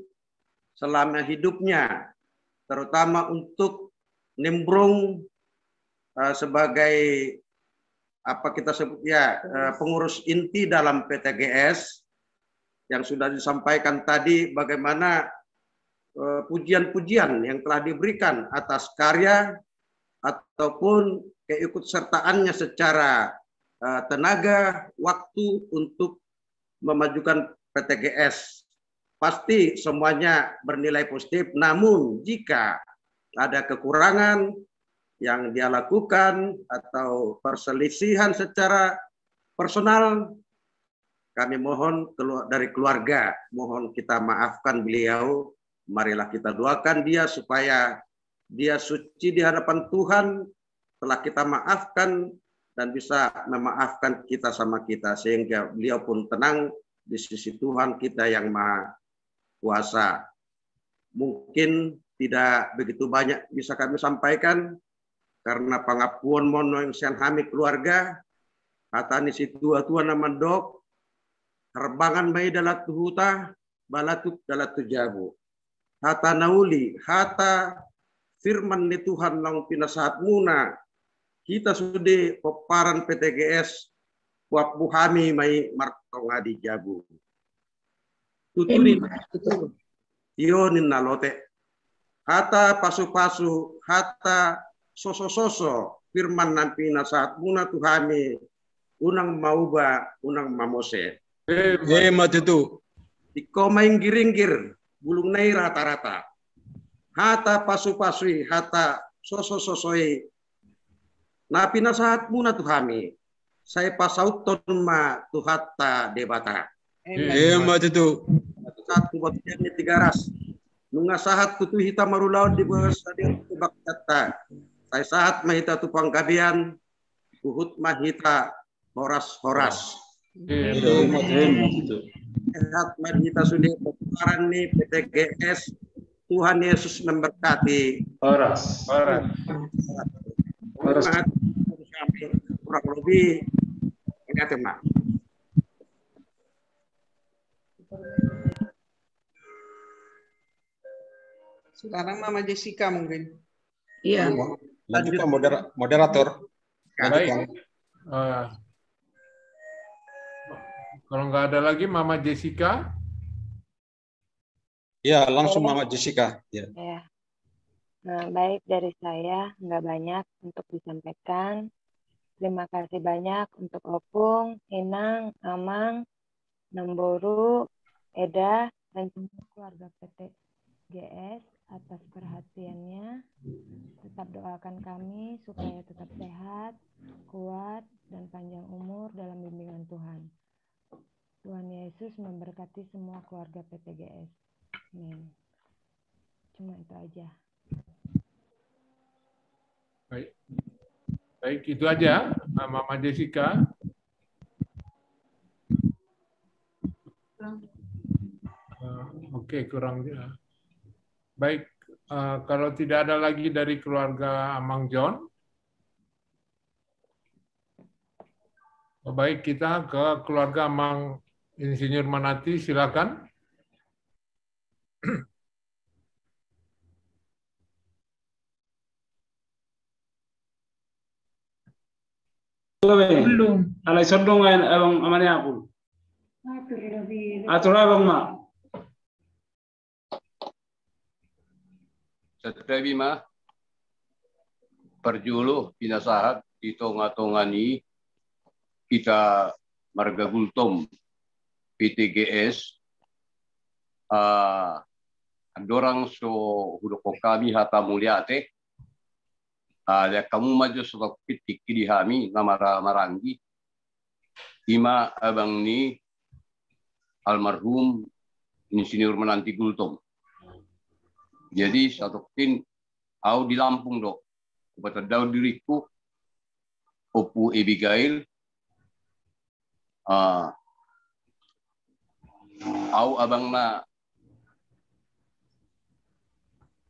selama hidupnya, terutama untuk nimbrung sebagai apa kita sebut ya pengurus inti dalam PTGS yang sudah disampaikan tadi, bagaimana pujian-pujian yang telah diberikan atas karya ataupun keikutsertaannya secara tenaga, waktu untuk memajukan PTGS. Pasti semuanya bernilai positif, namun jika ada kekurangan yang dia lakukan atau perselisihan secara personal, kami mohon dari keluarga, mohon kita maafkan beliau. Marilah kita doakan dia supaya dia suci di hadapan Tuhan, telah kita maafkan dan bisa memaafkan kita sama kita, sehingga beliau pun tenang di sisi Tuhan kita yang Maha Kuasa. Mungkin tidak begitu banyak bisa kami sampaikan karena pangapuan mono yang sian kami keluarga hatani si tua-tua nama dok herbangan mai dalat huta balatuk dalat tujabu hata nauli hata firman ni Tuhan lang pinasahat muna kita sudah peparan PTGS buat buhami mai martongadi jabu tuturin ionin nalote hata pasu-pasu hata soso-soso firman nampi nasahat muna tuhami unang mauba unang mamose
hemat itu
iko main giringgir bulung nai rata-rata hata pasu-pasui hata soso-sosoi napi nasahat muna tuhami saya pasauton ma tuhata debata
hemat itu
satu buat ini 300 nunga sahat tutu hita marulaw di bawah stadion tubak kata saya sahat mahita tupang gabian uhut mahita horas sahat mahita sudah peparan nih PTGS Tuhan Yesus memberkati
horas
kurang lebih ini teman.
Sekarang Mama Jessica mungkin.
Iya.
Lanjutkan moderator.
Baik. Kalau nggak ada lagi Mama Jessica.
Ya, langsung Mama Jessica. Ya.
Nah, baik dari saya, nggak banyak untuk disampaikan. Terima kasih banyak untuk Opung, Inang, Amang, Nemboru, Eda, dan semua keluarga PTGS atas perhatiannya. Tetap doakan kami supaya tetap sehat, kuat, dan panjang umur dalam bimbingan Tuhan. Tuhan Yesus memberkati semua keluarga PTGS. Amin. Cuma itu aja.
Baik, itu aja Mama Jessica. Oke, kurang. Baik, kalau tidak ada lagi dari keluarga Amang John, baik kita ke keluarga Amang Insinyur Manati, silakan.
Belum. Alay sodong ngayon abang amane aku. Atur abang ma.
Setelah mah perjulu pinasahat ditong-tongani kita marga gultom PTGS dorang so hudoko kami hata muliate ya kamu maju so pitik di kami namara marangi ima abang ni almarhum Insinyur Menanti Gultom Jadi satokin au di Lampung dok. Kepada diriku Opu Abigail au abangna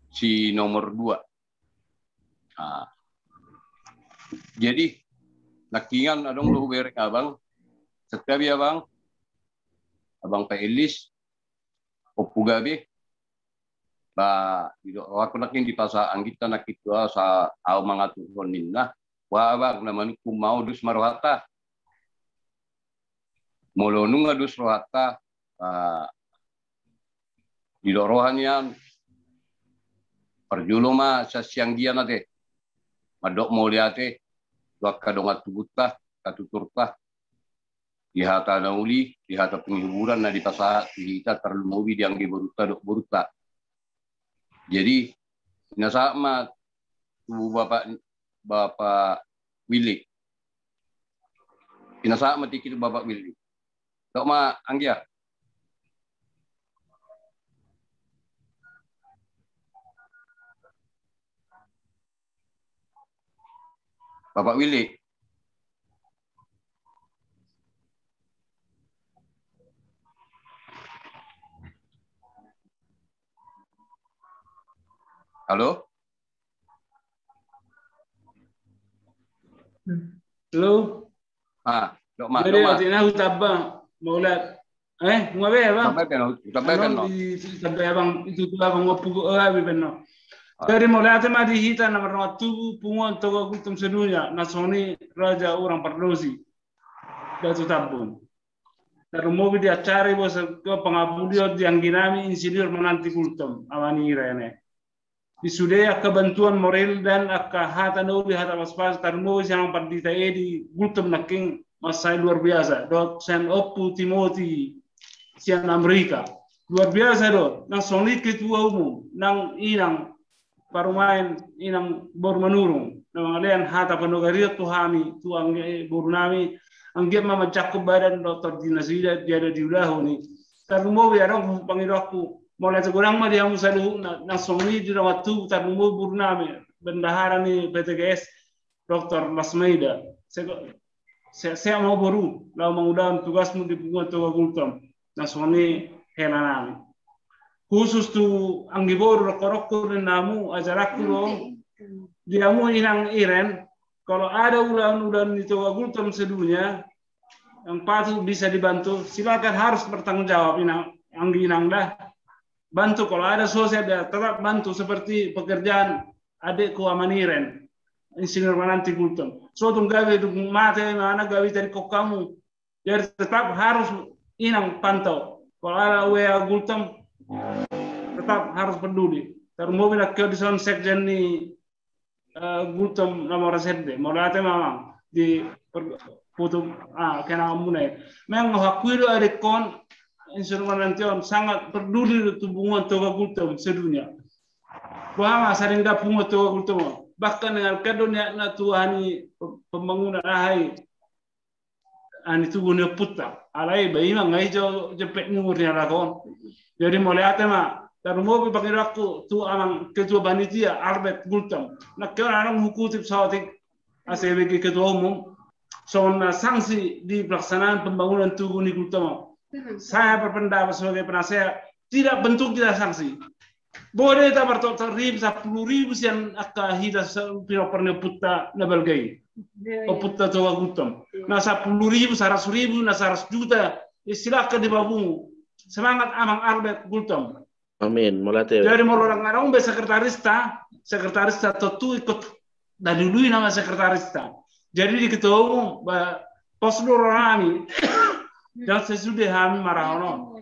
si nomor 2. Jadi nakingan adong lu berek abang setiap ya abang Pak Elis Opu Gabe aku nakin di pasar anggita nakitua sa au mangatuhonin lah wa abang naman ku mau dus marohata molonung dus rohata di dorohan yan perjuloma sa siang dia nate madok mau liate dua kadongat tubutlah katuturtah dihata nauli dihata penghiburan na di pasar kita terlumobi yang di beruta dok beruta. Jadi nasama tubuh Bapak Willy. Inasama tikit Bapak Willy. Tok ma Anggia. Bapak Willy. Halo?
Halo?
Dok mak.
Jadi artinya utabang maulat. Ngabe bang?
Sampai no.
Sampai abang itu tuh abang ngopu abi benno. Dari maulat mah dihita nomor 1 pungon togo kultum sedunia nasoni raja orang Pardosi. Datu tabun. Dari mobil dia cari bos ke pengabudio yang ginami insinyur menanti kultum awani rene. Disudaya kebantuan moral dan hata nauli hata pas tarmo yang pardita di gultum naking masa luar biasa. Dosen Opu Timothy sian Amerika luar biasa do. Nang soni ketua umum nang inang parumain inang bormanurung nang alian hata panogaria tuhami tuang borunami angge mama cakup badan Dr. Dinasida dia ada di ulahu ni. Tarmo biarang pangidaku mulai sekarang mah dia musalu nasoni di waktu tarumbu burname bendahara ni PTGS Dr. Lasmeida. Saya mau baru lau mengundang tugasmu di pungut toga gultom nasoni helanami. Khusus tu anggibor rokok namu ajaraku dong. Diamu inang iren kalau ada ulan-ulan di toga gultom sedunia yang patut bisa dibantu silakan harus bertanggung jawab inang dah. Bantu kalau ada sosial dia tetap bantu seperti pekerjaan adikku Amaniren insinyur menanti kultum. Suatu gawe dukung mate mana gawe dari kok kamu. Jadi tetap harus inang pantau. Kalau ada WA kultum tetap harus peduli. Termobil nak kau di son sekjen ni kultum nomor sedde. Mulai memang di putum kena amunai. Memang hakui do adik kon instrumen nantion sangat peduli hubungan toga kultum sedunia. Bahwa sering dah pungut toga kultum. Bahkan dengan kadonya na tuhani pembangunan ahai ani tugunya putra. Alai bayi mah ngai jo jepek ngurnya lakon. Jadi mulai atema tarumo pakai aku tu amang ketua panitia Albert Gultom. Nak kau orang hukutip sahatik ACBG ketua umum. Soalnya sanksi di pelaksanaan pembangunan tuguni Gultom. Saya berpendapat sebagai penasehat tidak bentuk tidak sanksi. Boleh tak bertotal 10.000 yang akan hidup piro pernah putta nabalgai. O putta toga gutom. Na 10.000, 100.000, na 100 juta. Silakan dibabu. Semangat amang Albert Gultom.
Amin. Melatih.
Jadi orang ngarang be sekretarista tentu ikut dari dulu nama sekretarista. Jadi di ketua umum poslo rami. Dan sesudah kami marahono.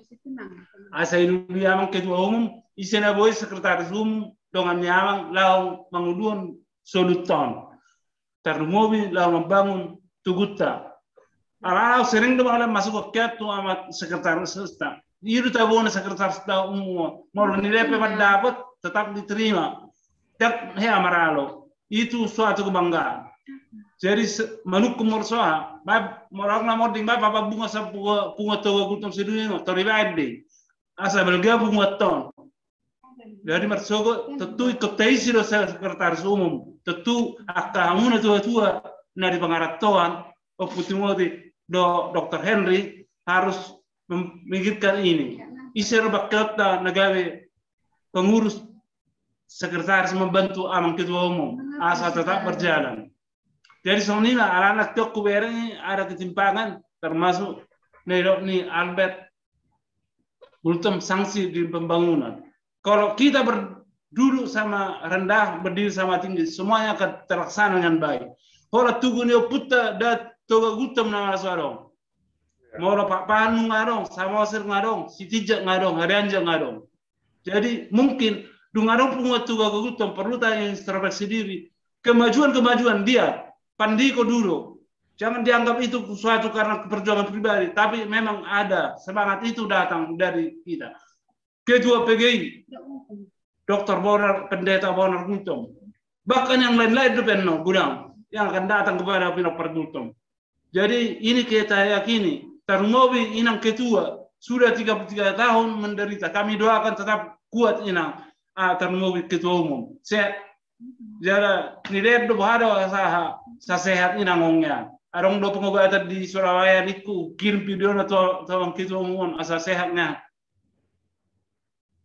Asal dulu amang ketua umum isena boy sekretaris umum dengan nyamang lau mengudun soluton. Termobi lau membangun tuguta. Alau sering tu malam masuk ke tu amat sekretaris staf. Itu tabungan sekretaris staf umum. Mau nilai dapat tetap diterima. Tak hea maralo. Itu suatu kebanggaan. Jadi manukum morsoa, morang na mording papa bunga sa bunga toga gutom sedunia no toriba ede. Asa belga bunga ton. Dari Marsogo tentu ikut teisi do sekretaris umum, tentu akamuna tua-tua nari pengaratoan oputimodi do Dr. Henry harus memikirkan ini. Isir bakata nagawe pengurus sekretaris membantu amang ketua umum asal tetap berjalan. Jadi soalnya anak-anak Tioku ini ada ketimpangan termasuk ni Albert Gultom sanksi di pembangunan. Kalau kita berduduk sama rendah, berdiri sama tinggi, semuanya akan terlaksana dengan baik. Kalau tunggu ni puta dat toga Gultom nama suarong. Mau Pak Panu ngadong, sama Wasir ngadong, si Tijak ngadong, Harianja ngadong. Jadi mungkin dungadong pungut toga Gultom perlu tanya introspeksi diri. Kemajuan dia Pandiko dulu. Jangan dianggap itu sesuatu karena perjuangan pribadi, tapi memang ada semangat itu datang dari kita. Ketua PGI, Dr. Bonar, Pendeta Bonar Gultom. Bahkan yang lain-lain itu penuh gudang yang akan datang kepada Pinok Gultom. Jadi ini kita yakini, Tarmobi inang ketua sudah 33 tahun menderita. Kami doakan tetap kuat inang Tarmobi ketua umum. Saya jara nider do bahado sa sehat inang ongnya. Arong do pengobatan di Surabaya niku kirim video na tawang ketua umum asa sehatnya.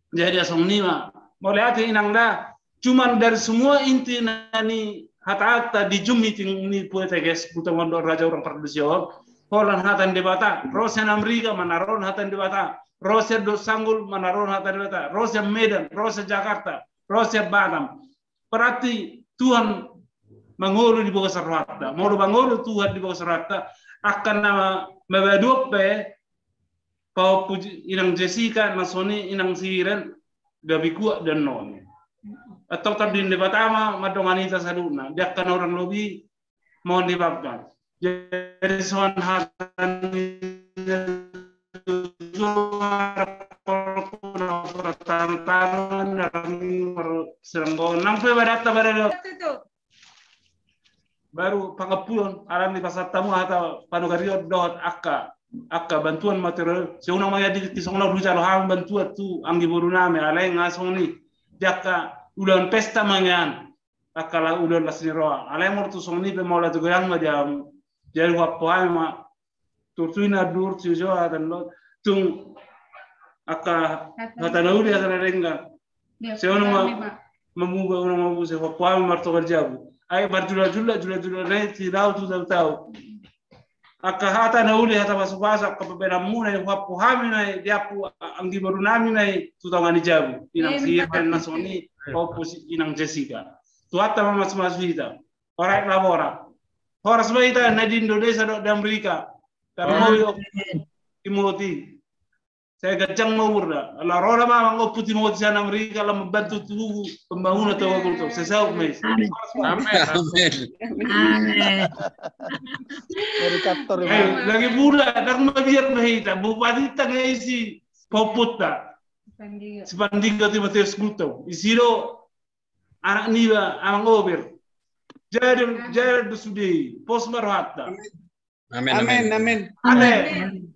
Jadi asong nima mulai hati inang da cuman dari semua inti nani hata di Zoom meeting ni PTGS Putawan Raja orang Perdesio Holland hatan debata Rosen Amerika manaron hatan debata Rosen do Sanggul manaron hatan debata Rosen Medan Rosen Jakarta Rosen Batam berarti Tuhan mengulu di bawah serata mau mengulu Tuhan di bawah serata akan nama mebadope kau puji inang Jessica Nasoni inang Siren gabi kuat dan non atau tadi di pertama madonganita saduna dia kan orang lebih mohon dibabkan jadi soal hatan pertantangan seranggon nampai badata badada baru pangapulon alam di pasar tamu atau panugario dot akka bantuan material seunang maya di tisongna rujalo hang bantuan tu anggi boruname alai ngasoni jaka udan pesta mangan akala udan lasni roa alai mortu songni pe mola tu goyang ma jam jadi wapo ma turtuina dur tujo adan lo tung akka hatana uri atana renga seunang mamuga unang mabu se wapo marto kerjabu ay barjula-jula ne tirau tu tahu akka hata na uli hata masubasa kapabera muna ya wapo hamina dia pu anggi baru nami na tutangani jabu inang sirpen nasoni opus inang Jessica tu hata mas vida orang labora horas baita na di Indonesia do Amerika tarmo Timothy saya gajang mawurda la rora ma mango puti Timothy sana Amerika la membantu tu pembangunan tawa kulto sesau mes amen
dari kantor
lagi pula dak mabiar bahita bupati tangaisi poputa sepandiga Timothy Gultom isiro anak niba amang over jadi sudi pos marhata
amin
ade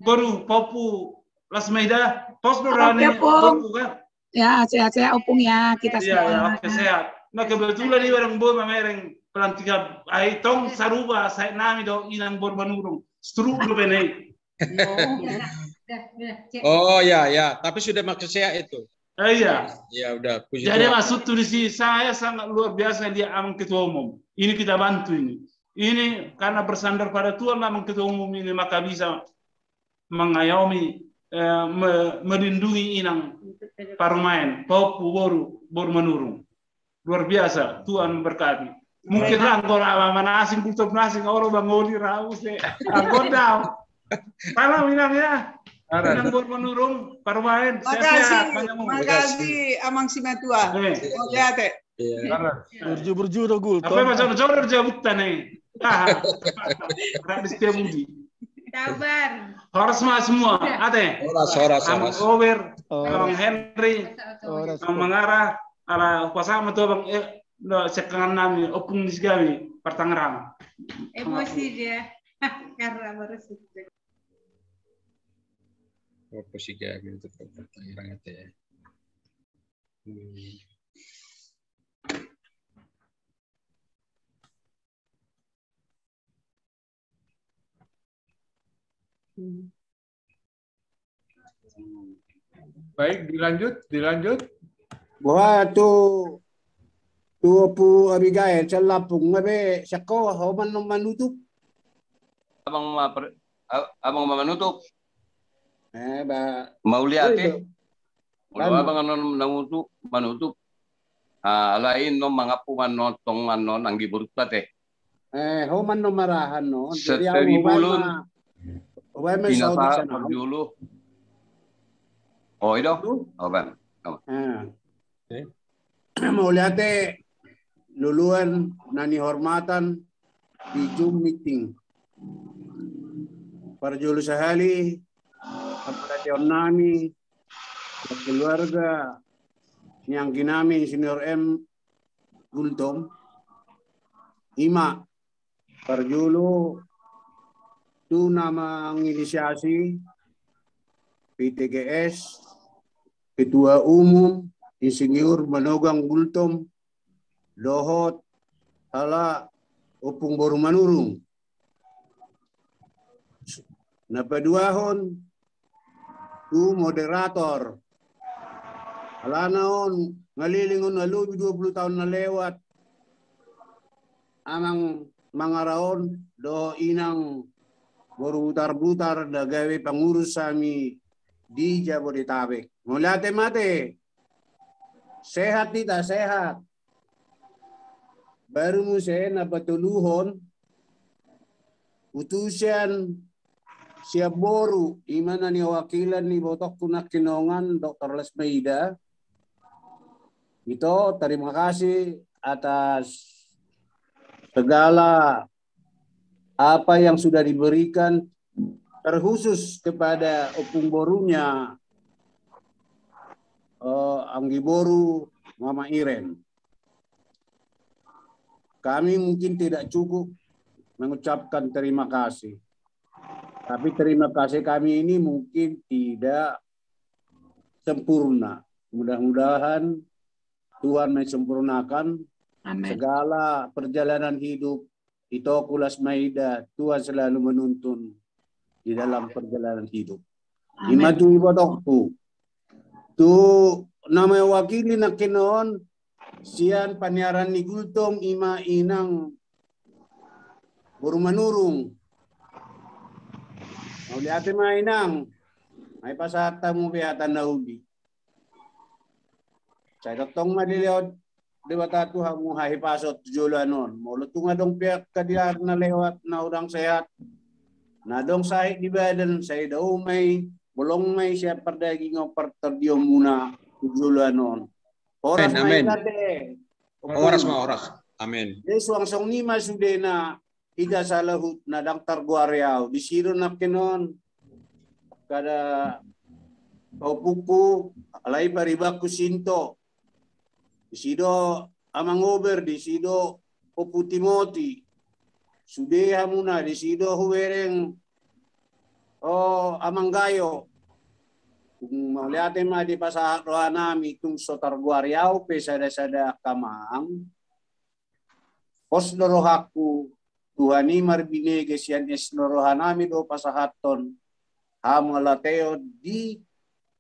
baru popu Las Meida, pos berani kan?
Ya, sehat-sehat Opung ya, kita semua.
Ya, sehat. Nah kebetulan ini orang bom mereng pelantikan ai tong saruba saya nami do inang bor manurung. Stru do benei.
Oh ya, tapi sudah maksud saya itu.
Iya.
Ya udah.
Jadi maksud tulis saya sangat luar biasa dia amang ketua umum. Ini kita bantu ini. Ini karena bersandar pada Tuhan amang ketua umum ini maka bisa mengayomi melindungi inang parumain, popu boru menurung. Luar biasa, Tuhan berkati. Mungkin kalau mana asing kultur asing orang bangoli raus deh. Angkota. Salam inang ya. Inang boru menurung parumain.
Makasih Amang Simatua. Lihat deh.
Berju do Gultom.
Apa macam jabutan nih. Radis Tiamudi.
Sabar.
Horas mah semua, ada.
Horas.
Over, Bang Henry, Bang Mangara, ala pasama tuh Bang sekarang nami Opung Disgawi, Pertangerang.
Emosi dia karena baru sudah.
Opung Disgawi itu Pertangerang itu ya.
Baik, dilanjut.
Wah, tu pu Abigail celapung ngabe sako homan manutup.
Abang menutup.
Ba.
Mau lihat Kalau abang menutup. Alain no mga puman no tong ano nang giburta
Homan no marahan no.
Seteri bulun.
Pinata
perjulu. Oh itu? Oh bang.
Mau lihat luluan nani hormatan di Zoom meeting. Perjulu sehali, kepada nami, keluarga yang kinami Senior M Gultom, Ima perjulu itu nama inisiasi PTGS, Ketua Umum Insinyur Manogang Gultom, Dohot Hala Opung Boru Manurung. Napaduahon tu moderator. Alanaon ngalilingon na lubi 20 tahun na lewat. Amang mangaraon do inang borubutar-butar da gawe pangurus sami di Jabodetabek. Mulate mate. Sehat kita, sehat. Baru mo siya napatuluhon utusan siya boru imana ni wakilan ni Botok Kunak Kinongan Dr. Lesmaida. Ito, terima kasih atas segala apa yang sudah diberikan terkhusus kepada opung borunya Anggi Boru Mama Iren. Kami mungkin tidak cukup mengucapkan terima kasih. Tapi terima kasih kami ini mungkin tidak sempurna. Mudah-mudahan Tuhan mensempurnakan segala perjalanan hidup. Ito Kulas Maida, Tuhan selalu menuntun di dalam perjalanan hidup. Imatu ibadokku. Tu nama wakili na kinoon sian panyaran ni Gultom ima inang Burumanurung. Mau lihat mainang, may pasata mo bihatan na ubi. Saya datang madiliod di batatu hamu hahi pasot julanon. Mau lutunga dong pihak kadiar na lewat na udang sehat. Na dong sahit di badan saya daw may bolong may siya perdaging o perterdiom muna julanon. Oras may kate.
Oras. Amin.
Yesuang song nima sudena ida sa lahut na dangtar guariaw. Di siro na kinon kada paupuku alay paribaku sinto. Di sido amang over, di sido Opu Timoti. Sudeha muna, di sido huwereng amang gayo. Kung mauliatin ma di pasahat rohanami itong sotar guariaw pesada-sada kamang. Posdorohaku Tuhani marbinege siyan esnorohanami do pasahaton hamalateo di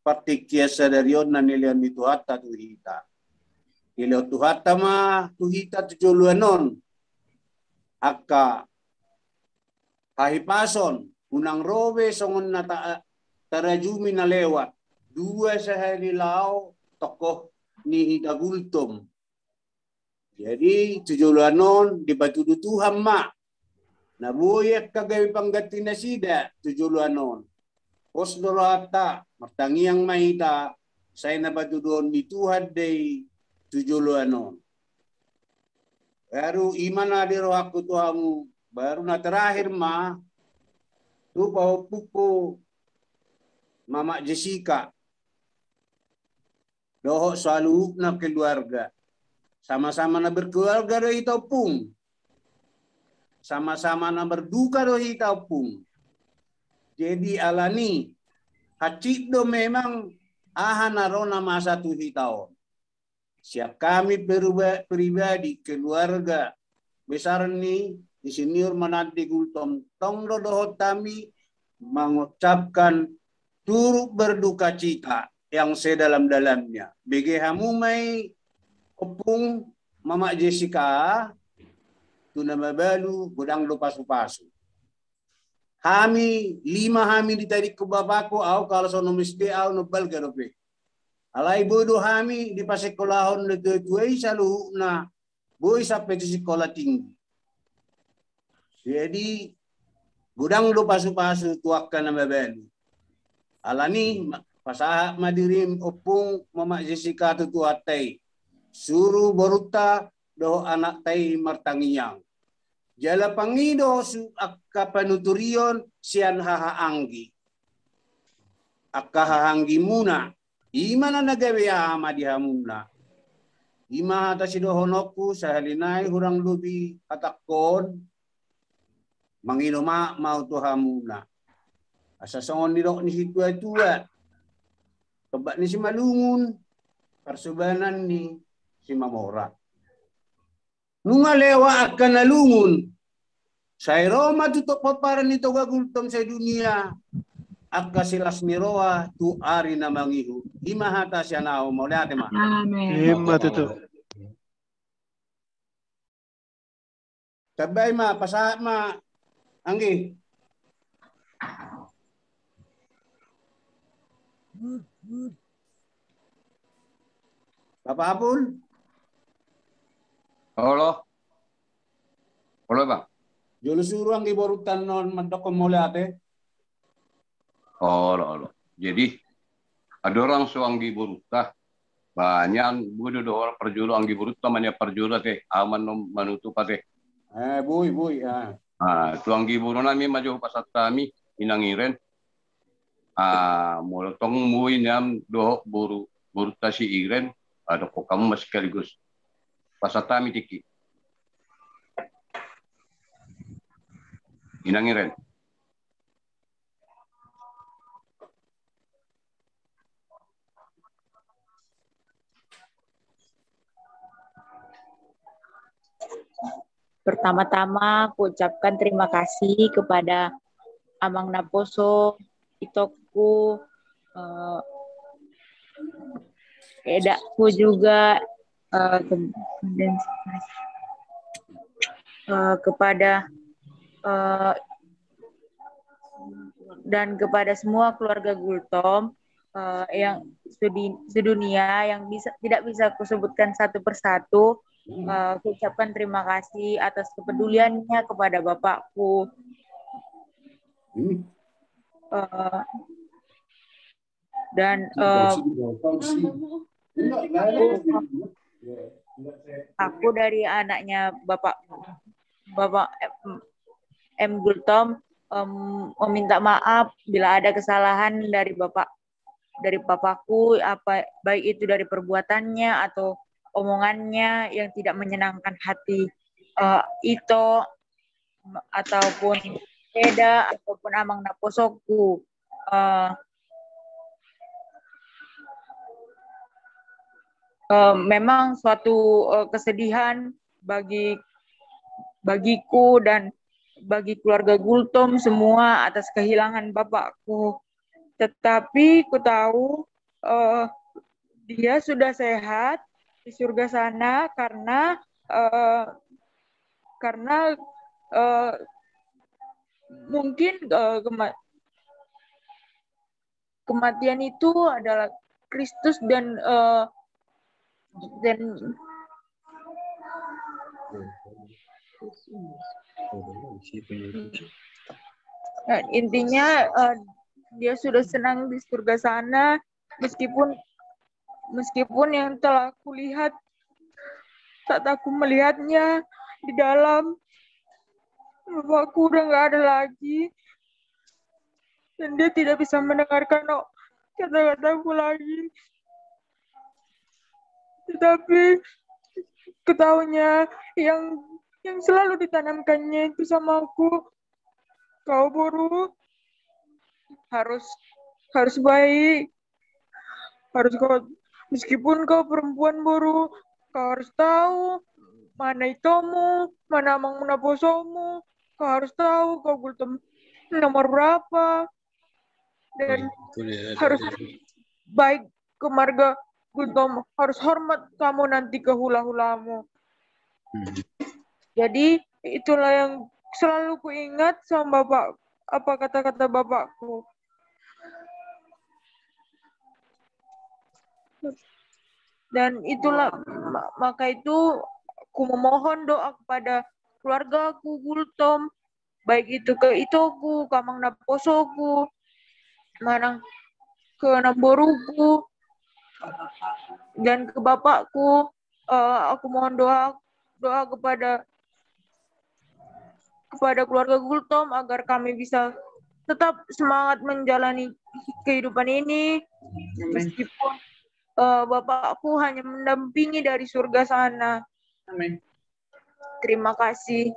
partikya sa daryon na niliyan ni Tuhata tuhita. Ilaw Tuhata ma tuhita tujuluanon. Aka kahipason unang robe songon na tarajumi na lewat. Dua sa halilaw tokoh ni Hidagultom. Jadi tujuluanon di batudutuhan ma. Nabuyak kagawi panggati na sida, tujuluanon. Posdorata, martangiang mahita, say nabatudoon ni Tuhad day tujuluanon. Pero iman na diro ako tuhamu, baru na terakhir ma, tu pahupuko Mama Jessica. Doho selalu na keluarga. Sama-sama na berkeluarga do itaw pung. Sama-sama na berduka do itaw pung. Jadi alani hacip do memang aha naro na masa tu itaw. siap kami pribadi, keluarga besar ni Insinyur Manante Gultom tong dohot kami mengucapkan turut berduka cita yang sedalam-dalamnya. Bagi hamumai opung Mama Jessica tuna mabalu gudang do pasu-pasu. Hami 5 hami ditarik ke bapakku au kalau sono mesti au no balgarope. Alai bodo hami di pasekolahon le tuai salu na boy sampai di sekolah tinggi. Jadi gudang do pasu-pasu tuakkan nama belu. Alani pasah madirim opung Mama Jessica tu tuatai. Suruh boruta do anak tai martangiyang. Jala pangido su akka panuturion sian haha anggi. Akka hahanggi muna. Imana nagawe ama di hamuna. Ima hata sidohonoku sahalinai hurang lubi katakon. Mangino mau tu hamuna. Asa songon nidok ni situa tua. Tebak ni si malungun. Persubanan ni si mamora. Nunga lewa akan nalungun. Saya Roma tutup paparan ni toga gultom sa dunia. Akka silas miroa tu ari na mangihu. Ima hata siya nao. Mauliate ma.
Amen.
Ima tutu.
Tabay ma. Pasahat ma. Anggi. Bapak Apul.
Halo. Halo bang.
Jolo suruh anggi borutan non mendokom mauliate.
Halo. Jadi ada orang suanggi burutah banyak budu orang perjuru anggi burutah mana perjuru teh aman manutup teh.
Bui.
Tuanggi buru nami maju pasat kami inangiren. Molotong mui nyam doh buru si iren ada kok kamu masih sekaligus pasat kami tiki. Inangiren.
Pertama-tama aku ucapkan terima kasih kepada Amang Naposo, Itoku, Edaku juga, kepada dan kepada semua keluarga Gultom yang sedunia yang tidak bisa aku sebutkan satu persatu. Aku ucapkan terima kasih atas kepeduliannya kepada bapakku. Dan aku dari anaknya Bapak M. Gultom meminta maaf bila ada kesalahan dari bapakku, baik itu dari perbuatannya atau omongannya yang tidak menyenangkan hati Ito ataupun Eda ataupun Amang Naposoku. Memang suatu kesedihan bagiku dan bagi keluarga Gultom semua atas kehilangan bapakku. Tetapi ku tahu dia sudah sehat di surga sana karena mungkin kematian itu adalah Kristus dan intinya dia sudah senang di surga sana meskipun yang telah aku lihat saat aku melihatnya di dalam, bapakku udah nggak ada lagi dan dia tidak bisa mendengarkan kata-kataku lagi. Tetapi ketahuinya yang selalu ditanamkannya itu sama aku, kau Boru harus baik, harus kau
Meskipun kau perempuan baru, kau harus tahu mana itomu, mana amang munaposomu. Kau harus tahu kau Gultom nomor berapa. Dan harus baik ke marga Gultom, harus hormat kamu nanti ke hula-hulamu. Jadi itulah yang selalu kuingat sama bapak, apa kata-kata bapakku. Dan itulah, maka itu aku memohon doa kepada keluarga aku Gultom, baik itu ke itoku, kamang naposoku, manang ke namboruku, dan ke bapakku. Aku mohon doa kepada keluarga Gultom agar kami bisa tetap semangat menjalani kehidupan ini, meskipun bapakku hanya mendampingi dari surga sana.
Amin.
Terima kasih.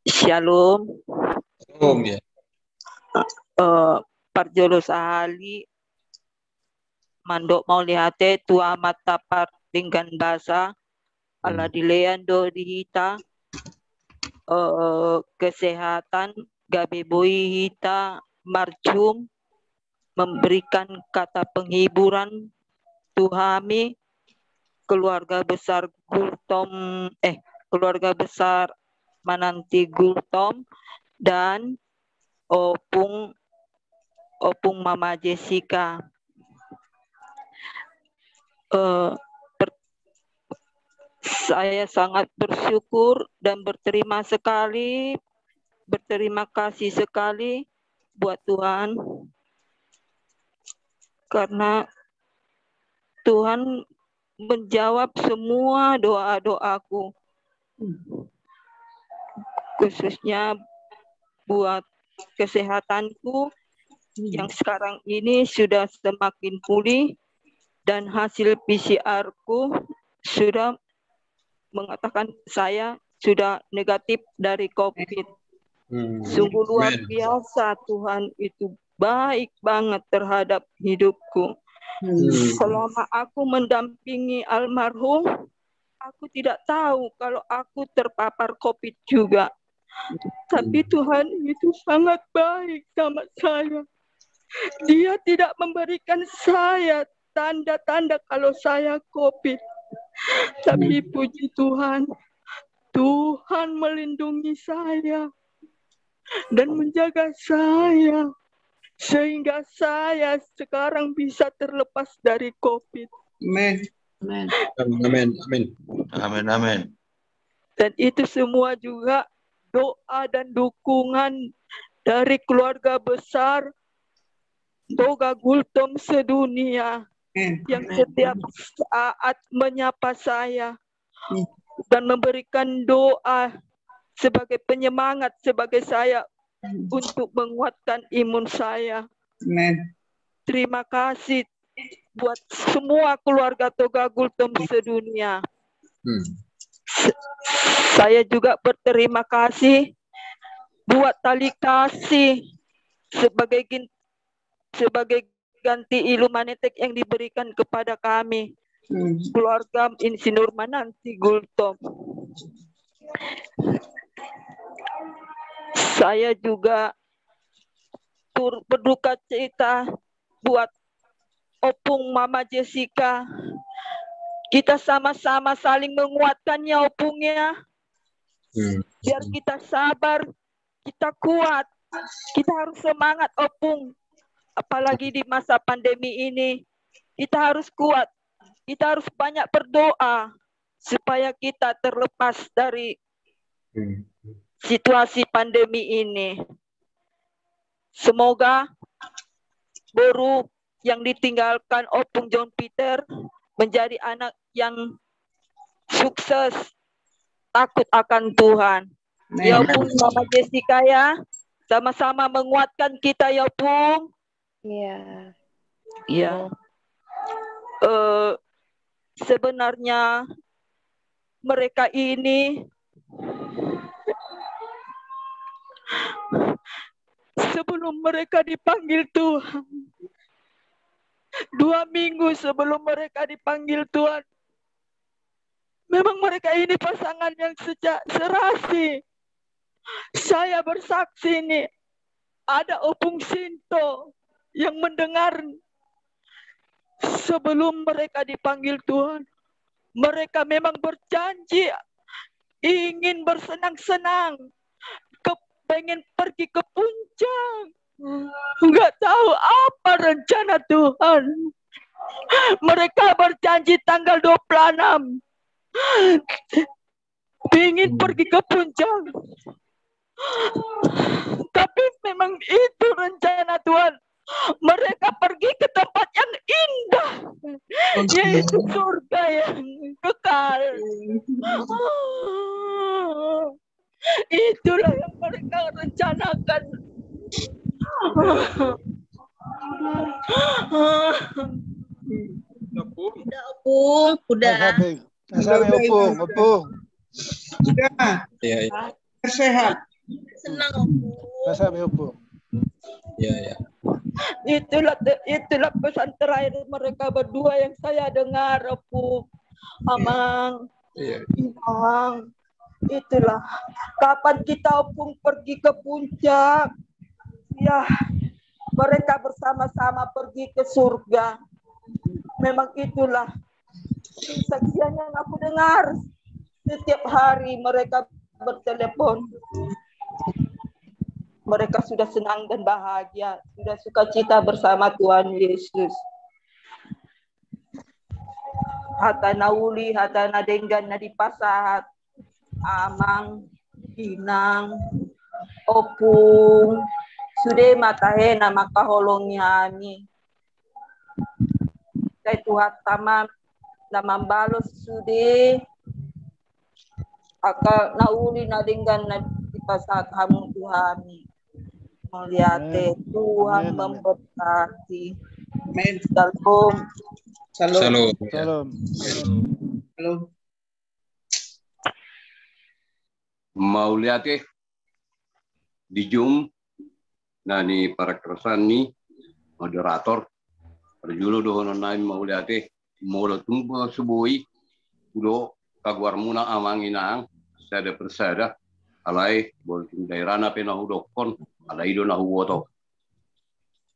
Shalom.
Shalom ya.
Parjolo sahali mandok mau lihate tua mata par dengan bahasa ala dilean do dihita kesehatan gabe boy hita marjum memberikan kata penghiburan Tuhami keluarga besar Gultom keluarga besar Mananti Gultom dan opung Mama Jessica. Saya sangat bersyukur dan berterima kasih sekali buat Tuhan, karena Tuhan menjawab semua doa-doaku, khususnya buat kesehatanku yang sekarang ini sudah semakin pulih, dan hasil PCR-ku sudah mengatakan saya sudah negatif dari COVID. Sungguh luar biasa, Tuhan itu baik banget terhadap hidupku. Selama aku mendampingi almarhum, aku tidak tahu kalau aku terpapar COVID juga. Tapi Tuhan itu sangat baik sama saya. Dia tidak memberikan saya tanda-tanda kalau saya COVID. Tapi puji Tuhan, Tuhan melindungi saya dan menjaga saya, sehingga saya sekarang bisa terlepas dari COVID.
Amin.
Amin. Amin.
Amin. Amin. Dan itu semua juga doa dan dukungan dari keluarga besar Toga Gultom sedunia yang setiap saat menyapa saya dan memberikan doa sebagai penyemangat sebagai saya untuk menguatkan imun saya. Terima kasih buat semua keluarga Toga Gultom sedunia. Saya juga berterima kasih buat tali kasih sebagai ganti Ilumanetek yang diberikan kepada kami, keluarga Insinyur Mananti Gultom. Saya juga berduka cita buat opung Mama Jessica. Kita sama-sama saling menguatkannya opungnya. Biar kita sabar, kita kuat. Kita harus semangat opung. Apalagi di masa pandemi ini, kita harus kuat. Kita harus banyak berdoa supaya kita terlepas dari situasi pandemi ini. Semoga Boru yang ditinggalkan opung John Peter menjadi anak yang sukses, takut akan Tuhan. Ya opung Mama Jessica ya, sama-sama menguatkan kita ya opung.
Iya.
Ya. Sebenarnya mereka ini sebelum mereka dipanggil Tuhan, 2 minggu sebelum mereka dipanggil Tuhan, memang mereka ini pasangan yang serasi. Saya bersaksi ini, ada Opung Sinto yang mendengar sebelum mereka dipanggil Tuhan. Mereka memang berjanji ingin bersenang-senang, pengen pergi ke puncak. Nggak tahu apa rencana Tuhan. Mereka berjanji tanggal 26 ingin pergi ke puncak. Tapi memang itu rencana Tuhan. Mereka pergi ke tempat yang indah, yaitu surga yang kekal. Itulah yang mereka rencanakan.
Udah, Opung, udah.
Opung.
Sudah.
Iya.
Sehat.
Senang, Opung.
Iya.
Itulah pesan terakhir mereka berdua yang saya dengar, Opung. Amang.
Iya.
Amang. Itulah kapan kita Opung pergi ke puncak, ya mereka bersama-sama pergi ke surga. Memang itulah kesaksian yang aku dengar setiap hari mereka bertelepon. Mereka sudah senang dan bahagia, sudah sukacita bersama Tuhan Yesus. Hatana uli, hatana denggan na di pasahat. Amang, Inang, Opung, sudah matahena makaholong niami. Kay Tuhan tama na mambalos sudah, aka nauli na dinggan na ipasahat hamong Tuhan. Muliate Tuhan memberkati.
Amin.
Salam.
Mauliate di Zoom nani para kerasan ni moderator perjulo dohono nai mauliate molo tumpo subui udo kaguar muna amanginang sada persada alai bolting daerana pena hudokon alai do na huwoto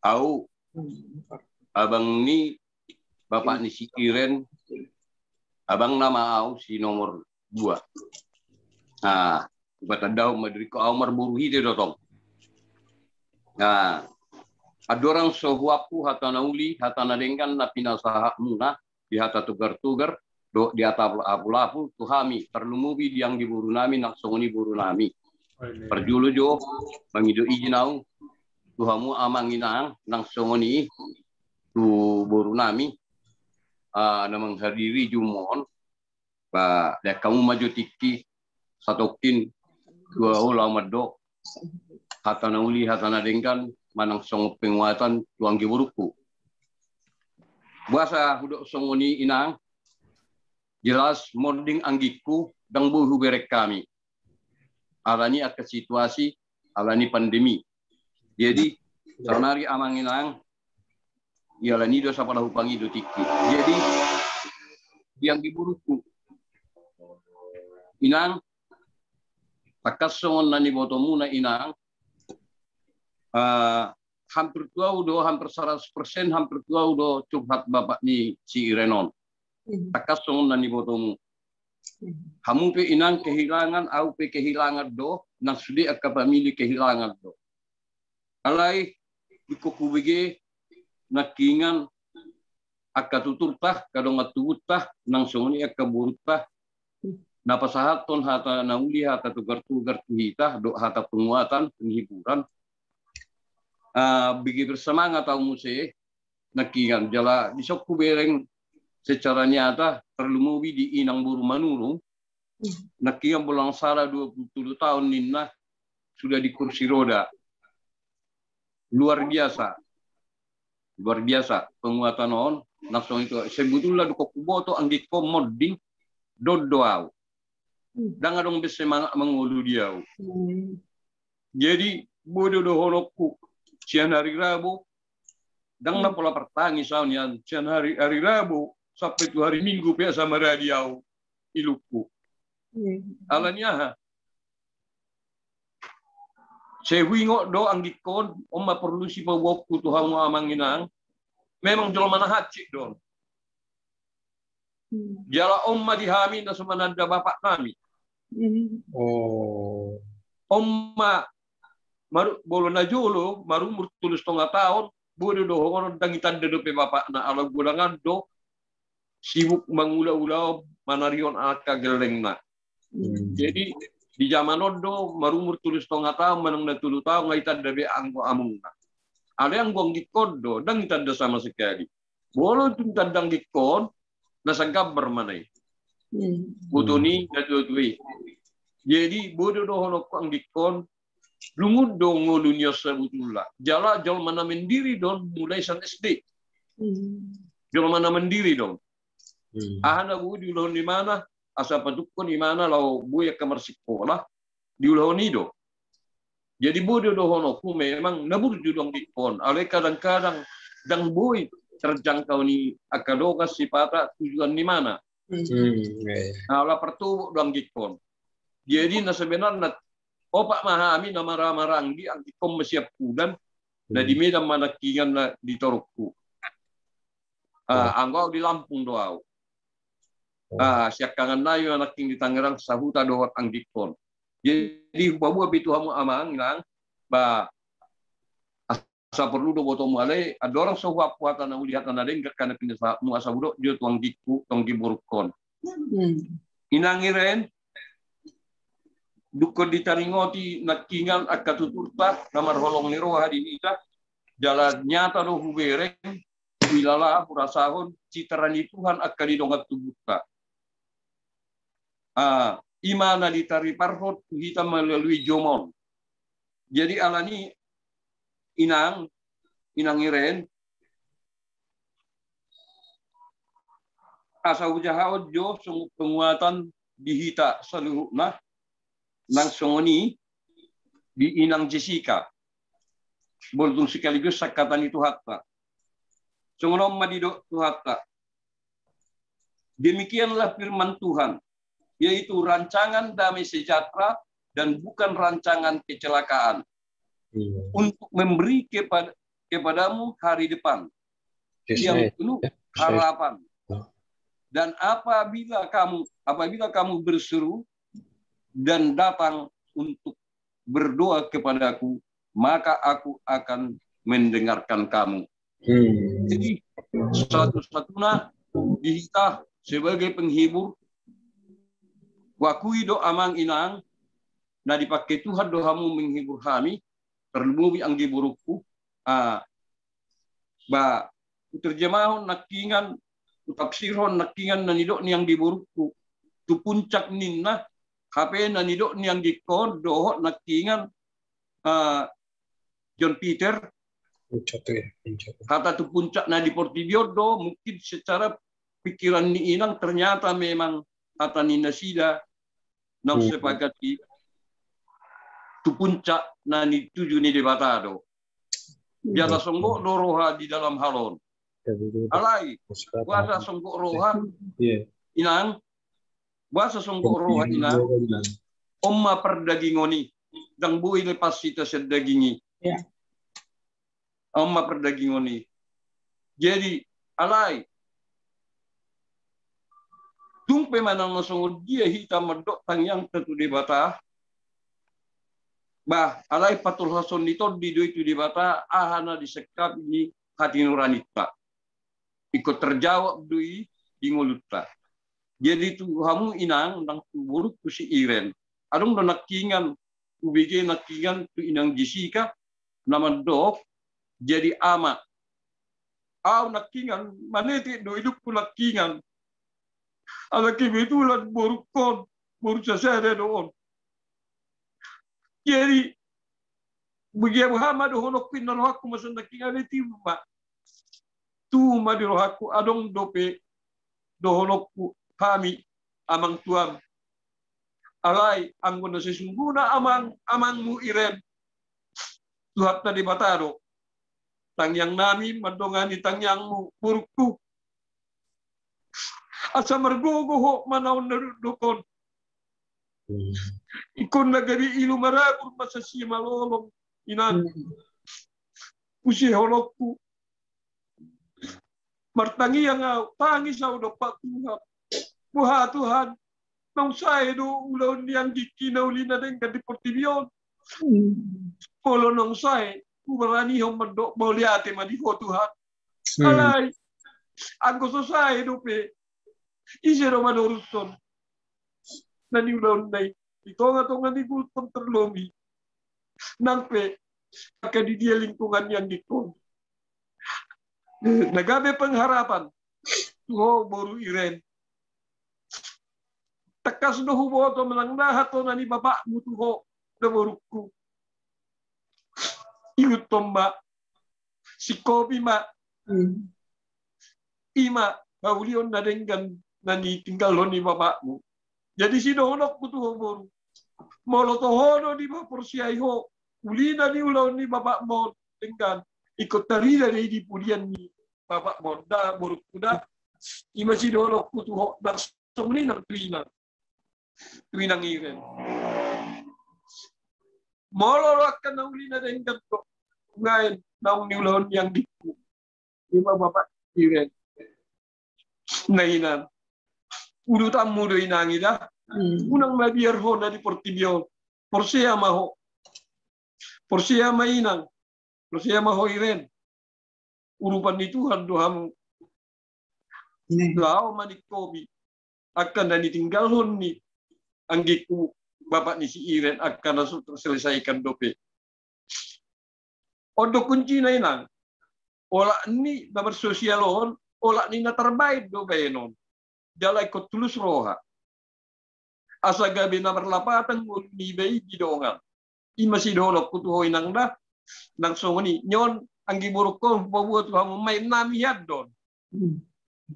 au abang ni bapak ni si Iren abang nama au si nomor 2. Nah, batadaw madriko Omar buruhi de dotong. Nah, adorang sohuapu hatana uli hatana dengkan na pinasaha muna di hata tugar-tugar do di hata apu-apu tuhami terlumubi yang diburu nami nak songoni buru nami. Perjulu jo mangido ijinau tuhamu amanginang nang songoni tu buru nami namang hadiri jumon ba da kamu maju tiki satokin 2 ulama do hatana uli hatana dengkan manang song penguatan tuang giburuku buasa hudok songoni inang jelas mording anggiku dang buhu berek kami alani akan situasi alani pandemi jadi sanari amang inang ialani do sapala hupangi do tiki jadi yang giburuku inang takasongon nani botomu na inang hampir tua udah hampir 100% hampir tua udah curhat bapak ni si Irenon takasongon nani botomu hamu pe inang kehilangan au pe kehilangan do nang sudi akka pamili kehilangan do alai ikukubige nakingan akka tuturtah kadong atutah nang songoni akka burutah napasahat ton hata nauli hata tugar-tugar tuhita do hata penguatan penghiburan bigi bersemangat tahu muse nakingan jala disok kubereng secara nyata terlumubi di inang buru manurung nakingan bolang sara 27 tahun ninna sudah di kursi roda luar biasa penguatan on langsung itu sebetulnya do kokuboto anggiko modding dodoau Dan adong bisa mengulu dia. Jadi bodoh dohonokku siang hari Rabu dan pola pertangi soalnya siang hari Rabu sampai tuh hari Minggu pihak sama radio iluku. Alanya saya wingok do anggikon omma perlu si pawokku Tuhan mau amanginang memang jual mana hacik dong. Jala omma dihami dan semananda bapak kami. Omma maru bolon najolo maru murtulus 2 tahun bodoh do orang dangitan dedope bapak na ala gulangan do sibuk mangula-ula manarion aka gelengna. Jadi di zaman odo marumur tulis 2 tahun menang na 3 tahun ngaitan dabe angko amungna. Ada yang gong dikodo dan tanda sama sekali. Bolo tum tandang dikon nasa gabar manay. Butoni na tutui. Jadi bodo do honok ang dikon lungud do ngolunya sebutullah. Jala jol mana mendiri don mulai san SD. Jol mana mendiri dong. Ahana bu di ulahon di mana asa patukon di mana lau buya kamar sekolah di ulahon ido. Jadi bodoh dohono ku memang nabur judong dikon. Ale kadang-kadang dang boy terjangkau ni akadoka sipata tujuan di mana. Ala pertu dong dikon. Jadi na sebenarnya opak mahami nama ramaranggi ang dikom mesiap kudan na di medan manakingan na di torokku. Anggau di Lampung doau. Siak kangen nayo anak king di Tangerang sahuta doang ang dikon. Jadi babu abitu hamu amang lang ba asa perlu do boto male ada orang sohwa puatan na ulihat na deng kana pinasa mu asa budo dio tuang diku tong giburkon. Inangiren dukko ditaringoti nakingan akatuturta namar holong ni roha di ita jalan nyata do hubereng wilala purasahon citarani Tuhan akan didongat tubuhta. Imana ditari parhot kita melalui jomon. Jadi alani inang iren asa ujaha ojo sungguh penguatan dihita seluruhna nang songoni di inang Jessica. Boltung sekaligus sakatan itu hatta. Songonom madido tuhatta. Demikianlah firman Tuhan, yaitu rancangan damai sejahtera dan bukan rancangan kecelakaan. Untuk memberi kepadamu hari depan yang penuh harapan. Dan apabila kamu berseru dan datang untuk berdoa kepadaku, maka aku akan mendengarkan kamu. Jadi satu-satunya dihita sebagai penghibur wakui do amang inang na dipakai Tuhan dohamu menghibur kami terlebih ang giburukku ba terjemahon nakingan tafsirhon nakingan na nidok niyang giburukku tu puncak ninna hape na nidok niyang gikon doho nakingan John Peter kata tu puncak na di Portibiodo mungkin secara pikiran ni inang ternyata memang kata ni nasida na sepakati tu puncak na ni tuju ni debatado biasa songgok doroha di dalam halon alai kuasa songgok roha inang kuasa songgok roha inang omma perdagingoni dang bui lepas sita sedagingi omma perdagingoni jadi alai tumpe manang nasungod dia hitam medok tang yang tetu di bata bah alai patul hason nito di do itu di bata ahana disekap ini hati nuranita ikut terjawab dui di ngulutta jadi tu hamu inang nang buruk tu si iren adung do nakingan ubige nakingan tu inang Jessica nama dok jadi ama nakingan maneti do hidup ku nakingan ala kebetulan baru saya doon. Jadi bagi Muhammad honok pinalohaku masan nakingan itu mak. Tu madirohaku adong dope dohonokku kami amang tuan.
alai anggono sesungguhnya amangmu Iren Tuhan tadi bataro tang yang nami mendongani tang yangmu burukku asa mergogo ho manaon dukon ikon nagari ilu maragur masasi malolong inan usi holokku martangi yang tangi sa udah pak Tuhan buha Tuhan nang saya do ulon yang dikina ulina dengan di Portibion polo nang saya kubarani hom mendok moliate madi ho Tuhan alai angko sosai do pe isero manuruson nani ulon dai itonga di Gultom terlomi nang pe akan di dia lingkungan yang dikon nagabe pengharapan ho boru Iren tekas do hubo to menang nahat to nani bapakmu tu ho do boruku iut tomba si kopi ma ima baulion nadenggan nani tinggal lo ni bapakmu jadi si donok tu ho boru molo to hono di porsiai ho ulina di ulau ni bapak mo tinggal ikut tari dari di pudian ni bapak mo da boruku da ima si donok tu ho dar somni nang tuinang Iren. Moloro akan naulina dan ganto. Ngayon, naung niulahon yang diku. Lima bapak Iren. Nainan. Udu tamu do inangi dah. Unang mabiar ho na di Portibion. Porsia maho. Porsia mainang. Porsia maho Iren. Urupan ni Tuhan dohamu. Lao manikobi. Akan dan ditinggalhon ni anggiku bapak ni si Iren akan terselesaikan dope. Odo kunci na inang. Ola ni dapat sosialon, ola ni na terbaik do benon. Jalai ko tulus roha. Asa gabi na berlapatan ni bei bidongan. Ima si dolok kutuho inang dah. Nang songoni nyon anggi buruk ko bawa tuhan main nami yadon.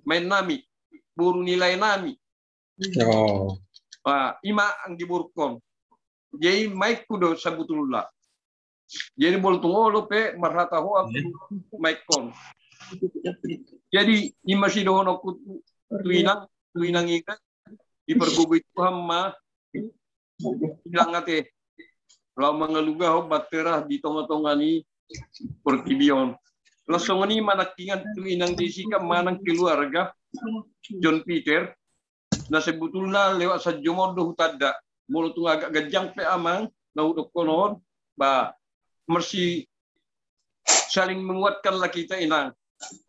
Main nami. Buru nilai nami.
Oh.
Ima ang giburkon. Jadi maik kudo sabutullah. Jadi bol tungolo pe marhata ho aku maik kon. Jadi ima si dono ku tuinang ika dipergubui Tuhan ma bilang ate. Lalu mengeluga ho batera di tonga-tongani Portibion. Langsung ini manakingan tuinang Jessica manang keluarga John Peter. Na sebetulnya lewat sa jomodo hutada mulut tu agak gajang pe amang na udok konon ba mersi saling menguatkan lah kita inang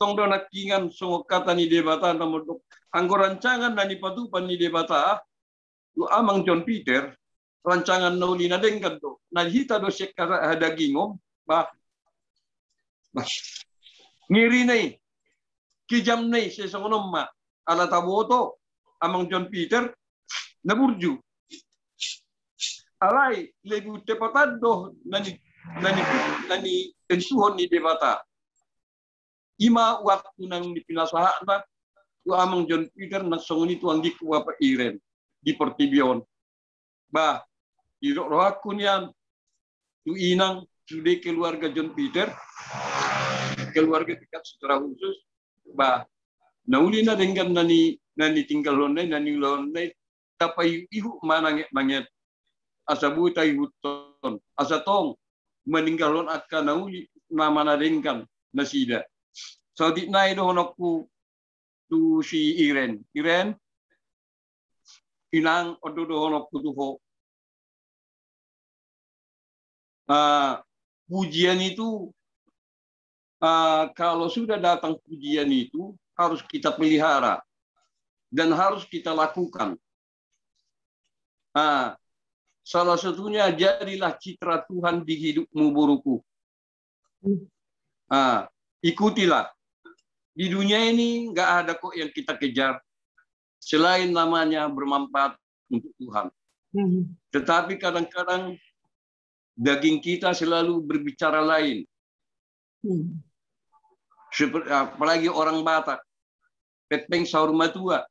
tong do nakingan so kata ni debata na modok anggo rancangan na ni patupan ni debata tu amang John Peter rancangan nauli na dengkan do na hita do sekara hadagingom ba ngiri nei kijam nei sesongonom ma ala taboto amang John Peter naburju alai lebu tepatado nani tensuhon ni debata ima waktu nang dipinasahan na tu amang John Peter nasongoni tu anggi ku apa Iren di Portibion bah irok rohaku nian tu inang sudah keluarga John Peter keluarga dekat secara khusus bah naulina dengan nani tinggal lonai nani lonai tapai ihu manang manget asa buta ihu ton asa tong meninggal lon akan nauli nama nadengkan nasida so di nai do honokku tu si Iren inang odo do honokku tu ho pujian itu kalau sudah datang pujian itu harus kita pelihara dan harus kita lakukan. Salah satunya jadilah citra Tuhan di hidupmu buruku. Ikutilah. Di dunia ini nggak ada kok yang kita kejar selain namanya bermanfaat untuk Tuhan. Tetapi kadang-kadang daging kita selalu berbicara lain. Seperti apalagi orang Batak, pepeng saur matua.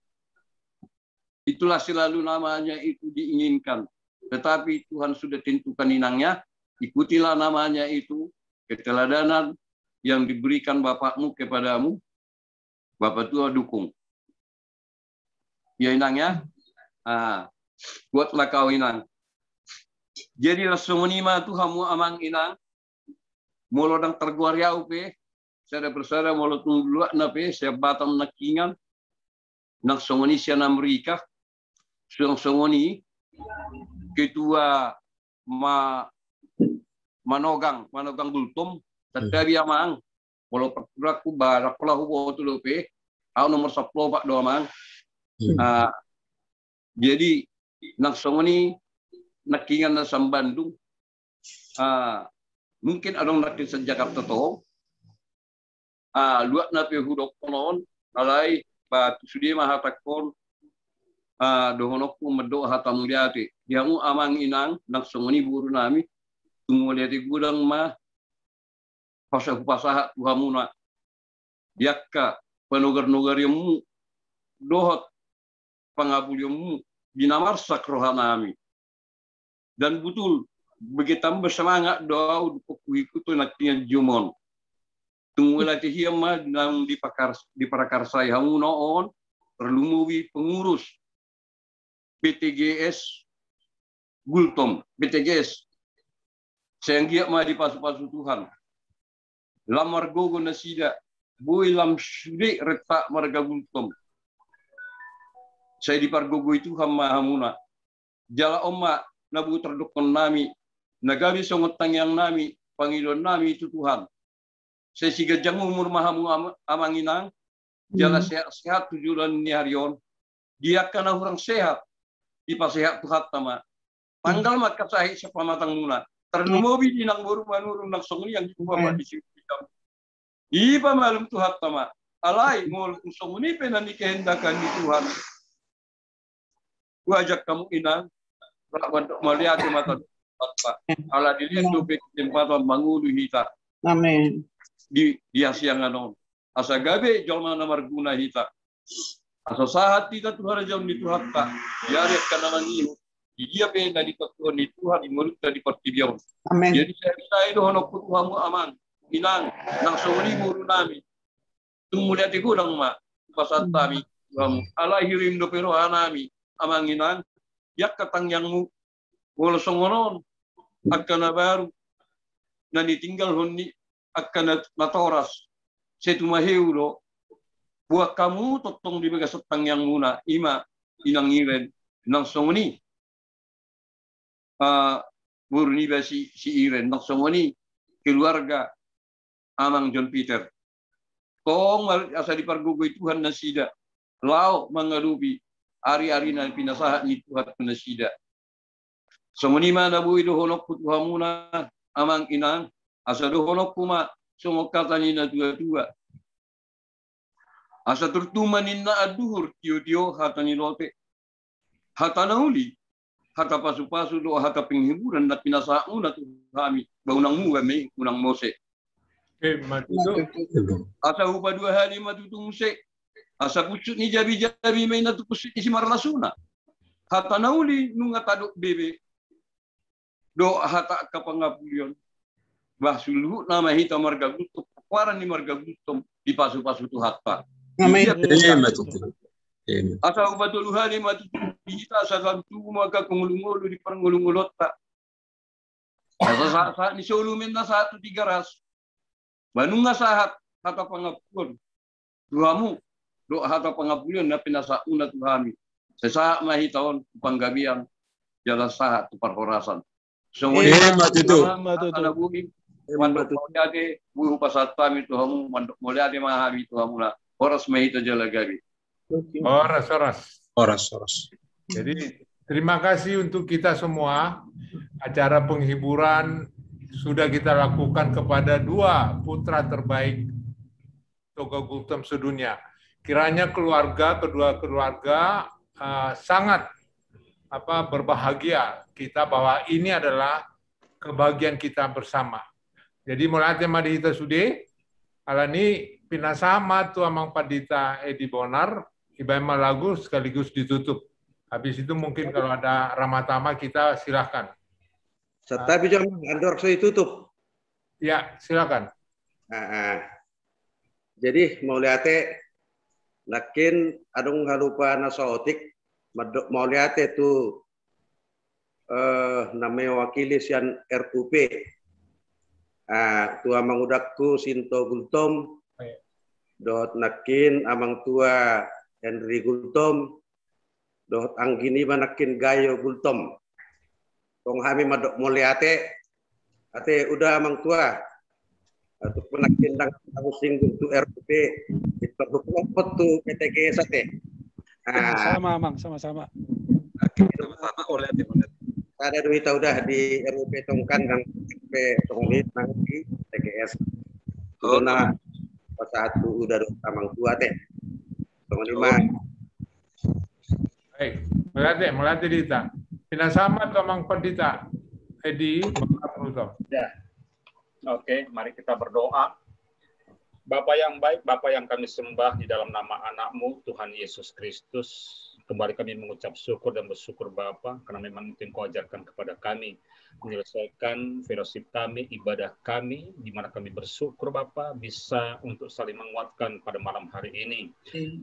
Itulah selalu namanya itu diinginkan. Tetapi Tuhan sudah tentukan inangnya, ikutilah namanya itu, keteladanan yang diberikan Bapakmu kepadamu, Bapak tua dukung. Ya inangnya, buatlah kau inang. Jadi rasumnima Tuhanmu amang inang, molodang terguariau pe, saya bersara molot nungguak na pe, saya batam nakingan, nak songoni siya na Amerika, siyang songoni, ketua manogang gultom, tatabi amang, walau perturaku barak pelahu botu lope, aku nomor 10 pak doang. Jadi nak songoni nakingan na sa Bandung, mungkin adong nakin sa Jakarta to, luat na pihudok konon, alay batu sudi mahatakon, dohonok ko mado hatam liati, diamu amang inang nak songoni buru nami, tunggu liati gudang ma, pasah tuhamu na, diakka panugar-nugar yamu, dohot pangabul yamu, dinamarsak rohanami. Dan betul, begitu bersemangat doa untuk itu nantinya jumon. Tunggu latih hiama nang diparakarsa hamu noon perlumuwi pengurus PTGS Gultom, PTGS. Sayang giat mah di pasu-pasu Tuhan. Lamar gogo nasida, boy lam sude retak marga Gultom. Saya di pargogo itu hama hamuna. Jala omma nabu terdukon nami, nagabi songotang yang nami, Panginoon nami itu Tuhan. Saya sigajang umur mahamu amanginang, jala sehat-sehat tujuan ni harion, dia kana orang sehat, dipasehat Tuhan tama. Tanggal maka sahih sepamatang muna. Ternumobi dinang baru manurung nang songni yang dibuat di sini. Ipa malum Tuhan tama. Alai ngol songni penani kehendakan di Tuhan. Wajak kamu inang, untuk melihat mata Allah dilihat dobek tempat mangulu hita.
Amin.
Di siang anon. Asa gabe jolma namar guna hita. Asa sahat kita Tuhan jauh di Tuhan tak. Yari kana mangiu. Dia pe dari Tuhan di Tuhan di mulut dari pertibion.
Amin.
Jadi saya itu honok Tuhanmu aman. Inang nang sori muru nami. Tunggu lihat iku dang ma. Pasat tami. Allah hirim do pero anami. Amanginan, yak katang yang wala songonon akan baru na ditinggal honni akan natoras setumaheulo buat kamu totong di bagas tang yang muna ima inang iren nang songoni burni basi si iren nang songoni keluarga amang John Peter tong asa di pargogoy Tuhan nasida lao mangalupi ari-ari na pinasahat ni Tuhan penasida. Sumuni mana bu ido honok putuhamuna amang inang asa do honok kuma sungok katani na tua-tua. Asa turtumanin na aduhur tio-tio hatani lote. Hata nauli, hata pasu-pasu do hata penghiburan na pinasahat mo na tuhami. Baunang mo kami, unang mose. Asa upa 2 hari matutung se. Asa kusut ni jabi-jabi may natukusut ni si Marlasuna. Hata nauli nung atadok bebe. Do hata kapangapulion. Bahsuluh nama hita marga gutom. Paparan ni marga gutom di pasu-pasu tu hatta. Asa ubatuluhani matutung hita sa lantu maka kungulungulu di parngulungulot ta. Asa saat ni solumen na sa 3 ras. Banung nga sahat hata pangapulion. Duhamu do hata pangapulian na pinasauna Tuhami. Sesaat mahitaon panggabian jala sahat tu parhorasan. Semuanya anabuhi mandok moliade buhu pasatami Tuhamu mandok moliade mahami Tuhamu na horas mahita jala gabi.
Horas. Jadi terima kasih untuk kita semua. Acara penghiburan sudah kita lakukan kepada 2 putra terbaik Toga Gultom sedunia. Kiranya kedua keluarga sangat berbahagia kita bahwa ini adalah kebahagiaan kita bersama. Jadi mulai tema di kita sude, alani pinasama tu amang padita edi bonar, ibaima lagu sekaligus ditutup. Habis itu mungkin kalau ada Ramatama kita silakan.
Tapi jangan andor saya tutup.
Ya, silakan.
Jadi mau lihat nakin adung halupa nasotik mau lihat itu namanya wakili sian RUP. Tua mangudakku Sinto Gultom. Dot nakin amang tua Henry Gultom. Dot anggini manakin Gayo Gultom. Tong kami madok mau lihat ate udah amang tua. Atau penakin dang pusing untuk RUP itu berkelompok tuh PTG sate.
Sama Amang, sama-sama.
Sama-sama oleh
ada duit udah di RUP tongkan dan RUP tonglit nanti TGS. Karena satu udah amang tua teh. Tong 5.
Baik, melatih Dita. Pina sama tuh Amang Pendita. Edi,
ya. Oke, mari kita berdoa. Bapa yang baik, Bapa yang kami sembah di dalam nama anak-Mu, Tuhan Yesus Kristus. Kembali kami mengucap syukur dan bersyukur Bapa, karena memang itu Engkau ajarkan kepada kami. Menyelesaikan fellowship kami, ibadah kami, di mana kami bersyukur Bapa, bisa untuk saling menguatkan pada malam hari ini.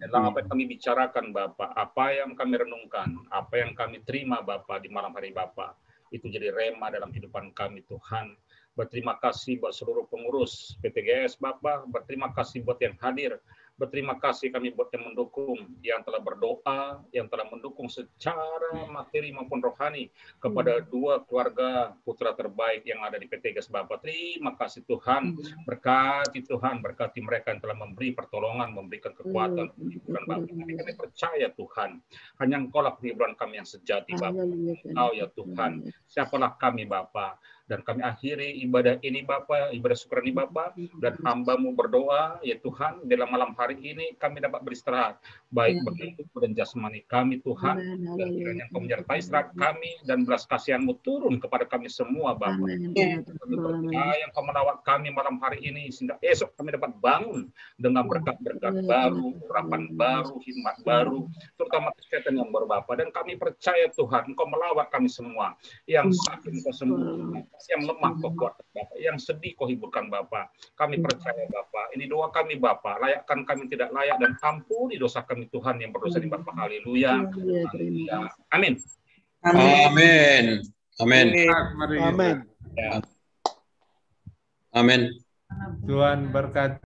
Dan apa yang kami bicarakan Bapa, apa yang kami renungkan, apa yang kami terima Bapa di malam hari Bapa, itu jadi rema dalam kehidupan kami Tuhan. Berterima kasih buat seluruh pengurus PTGS Bapak, berterima kasih buat yang hadir, berterima kasih kami buat yang mendukung, yang telah berdoa, yang telah mendukung secara materi maupun rohani kepada dua keluarga putra terbaik yang ada di PTGS Bapak. Terima kasih Tuhan, berkati Tuhan, berkati mereka yang telah memberi pertolongan, memberikan kekuatan, penghiburan Bapak. Kami percaya Tuhan, hanya Engkau-lah penghiburan kami yang sejati Bapak. Engkau ya Tuhan, siapalah kami Bapak. Dan kami akhiri ibadah ini Bapa, ibadah syukur ini Bapa, dan hamba-Mu berdoa, ya Tuhan, dalam malam hari ini kami dapat beristirahat, baik bagi tubuh dan jasmani kami Tuhan, dan kiranya Engkau menyertai istirahat kami, dan belas kasihan-Mu turun kepada kami semua Bapa. Yang Kau melawat kami malam hari ini, sehingga esok kami dapat bangun dengan berkat-berkat baru, urapan baru, hikmat baru, terutama kesehatan yang baru Bapa. Dan kami percaya Tuhan, Engkau melawat kami semua, yang sakit Engkau sembuhkan, yang lemah Kau kuatkan Bapak, yang sedih Kau hiburkan Bapak. Kami percaya Bapak, ini doa kami Bapak, layakkan kami tidak layak dan ampuni dosa kami Tuhan yang berdosa di Bapak. Haleluya. Amin.
Amin. Amin.
Amin.
Amin.
Tuhan berkati.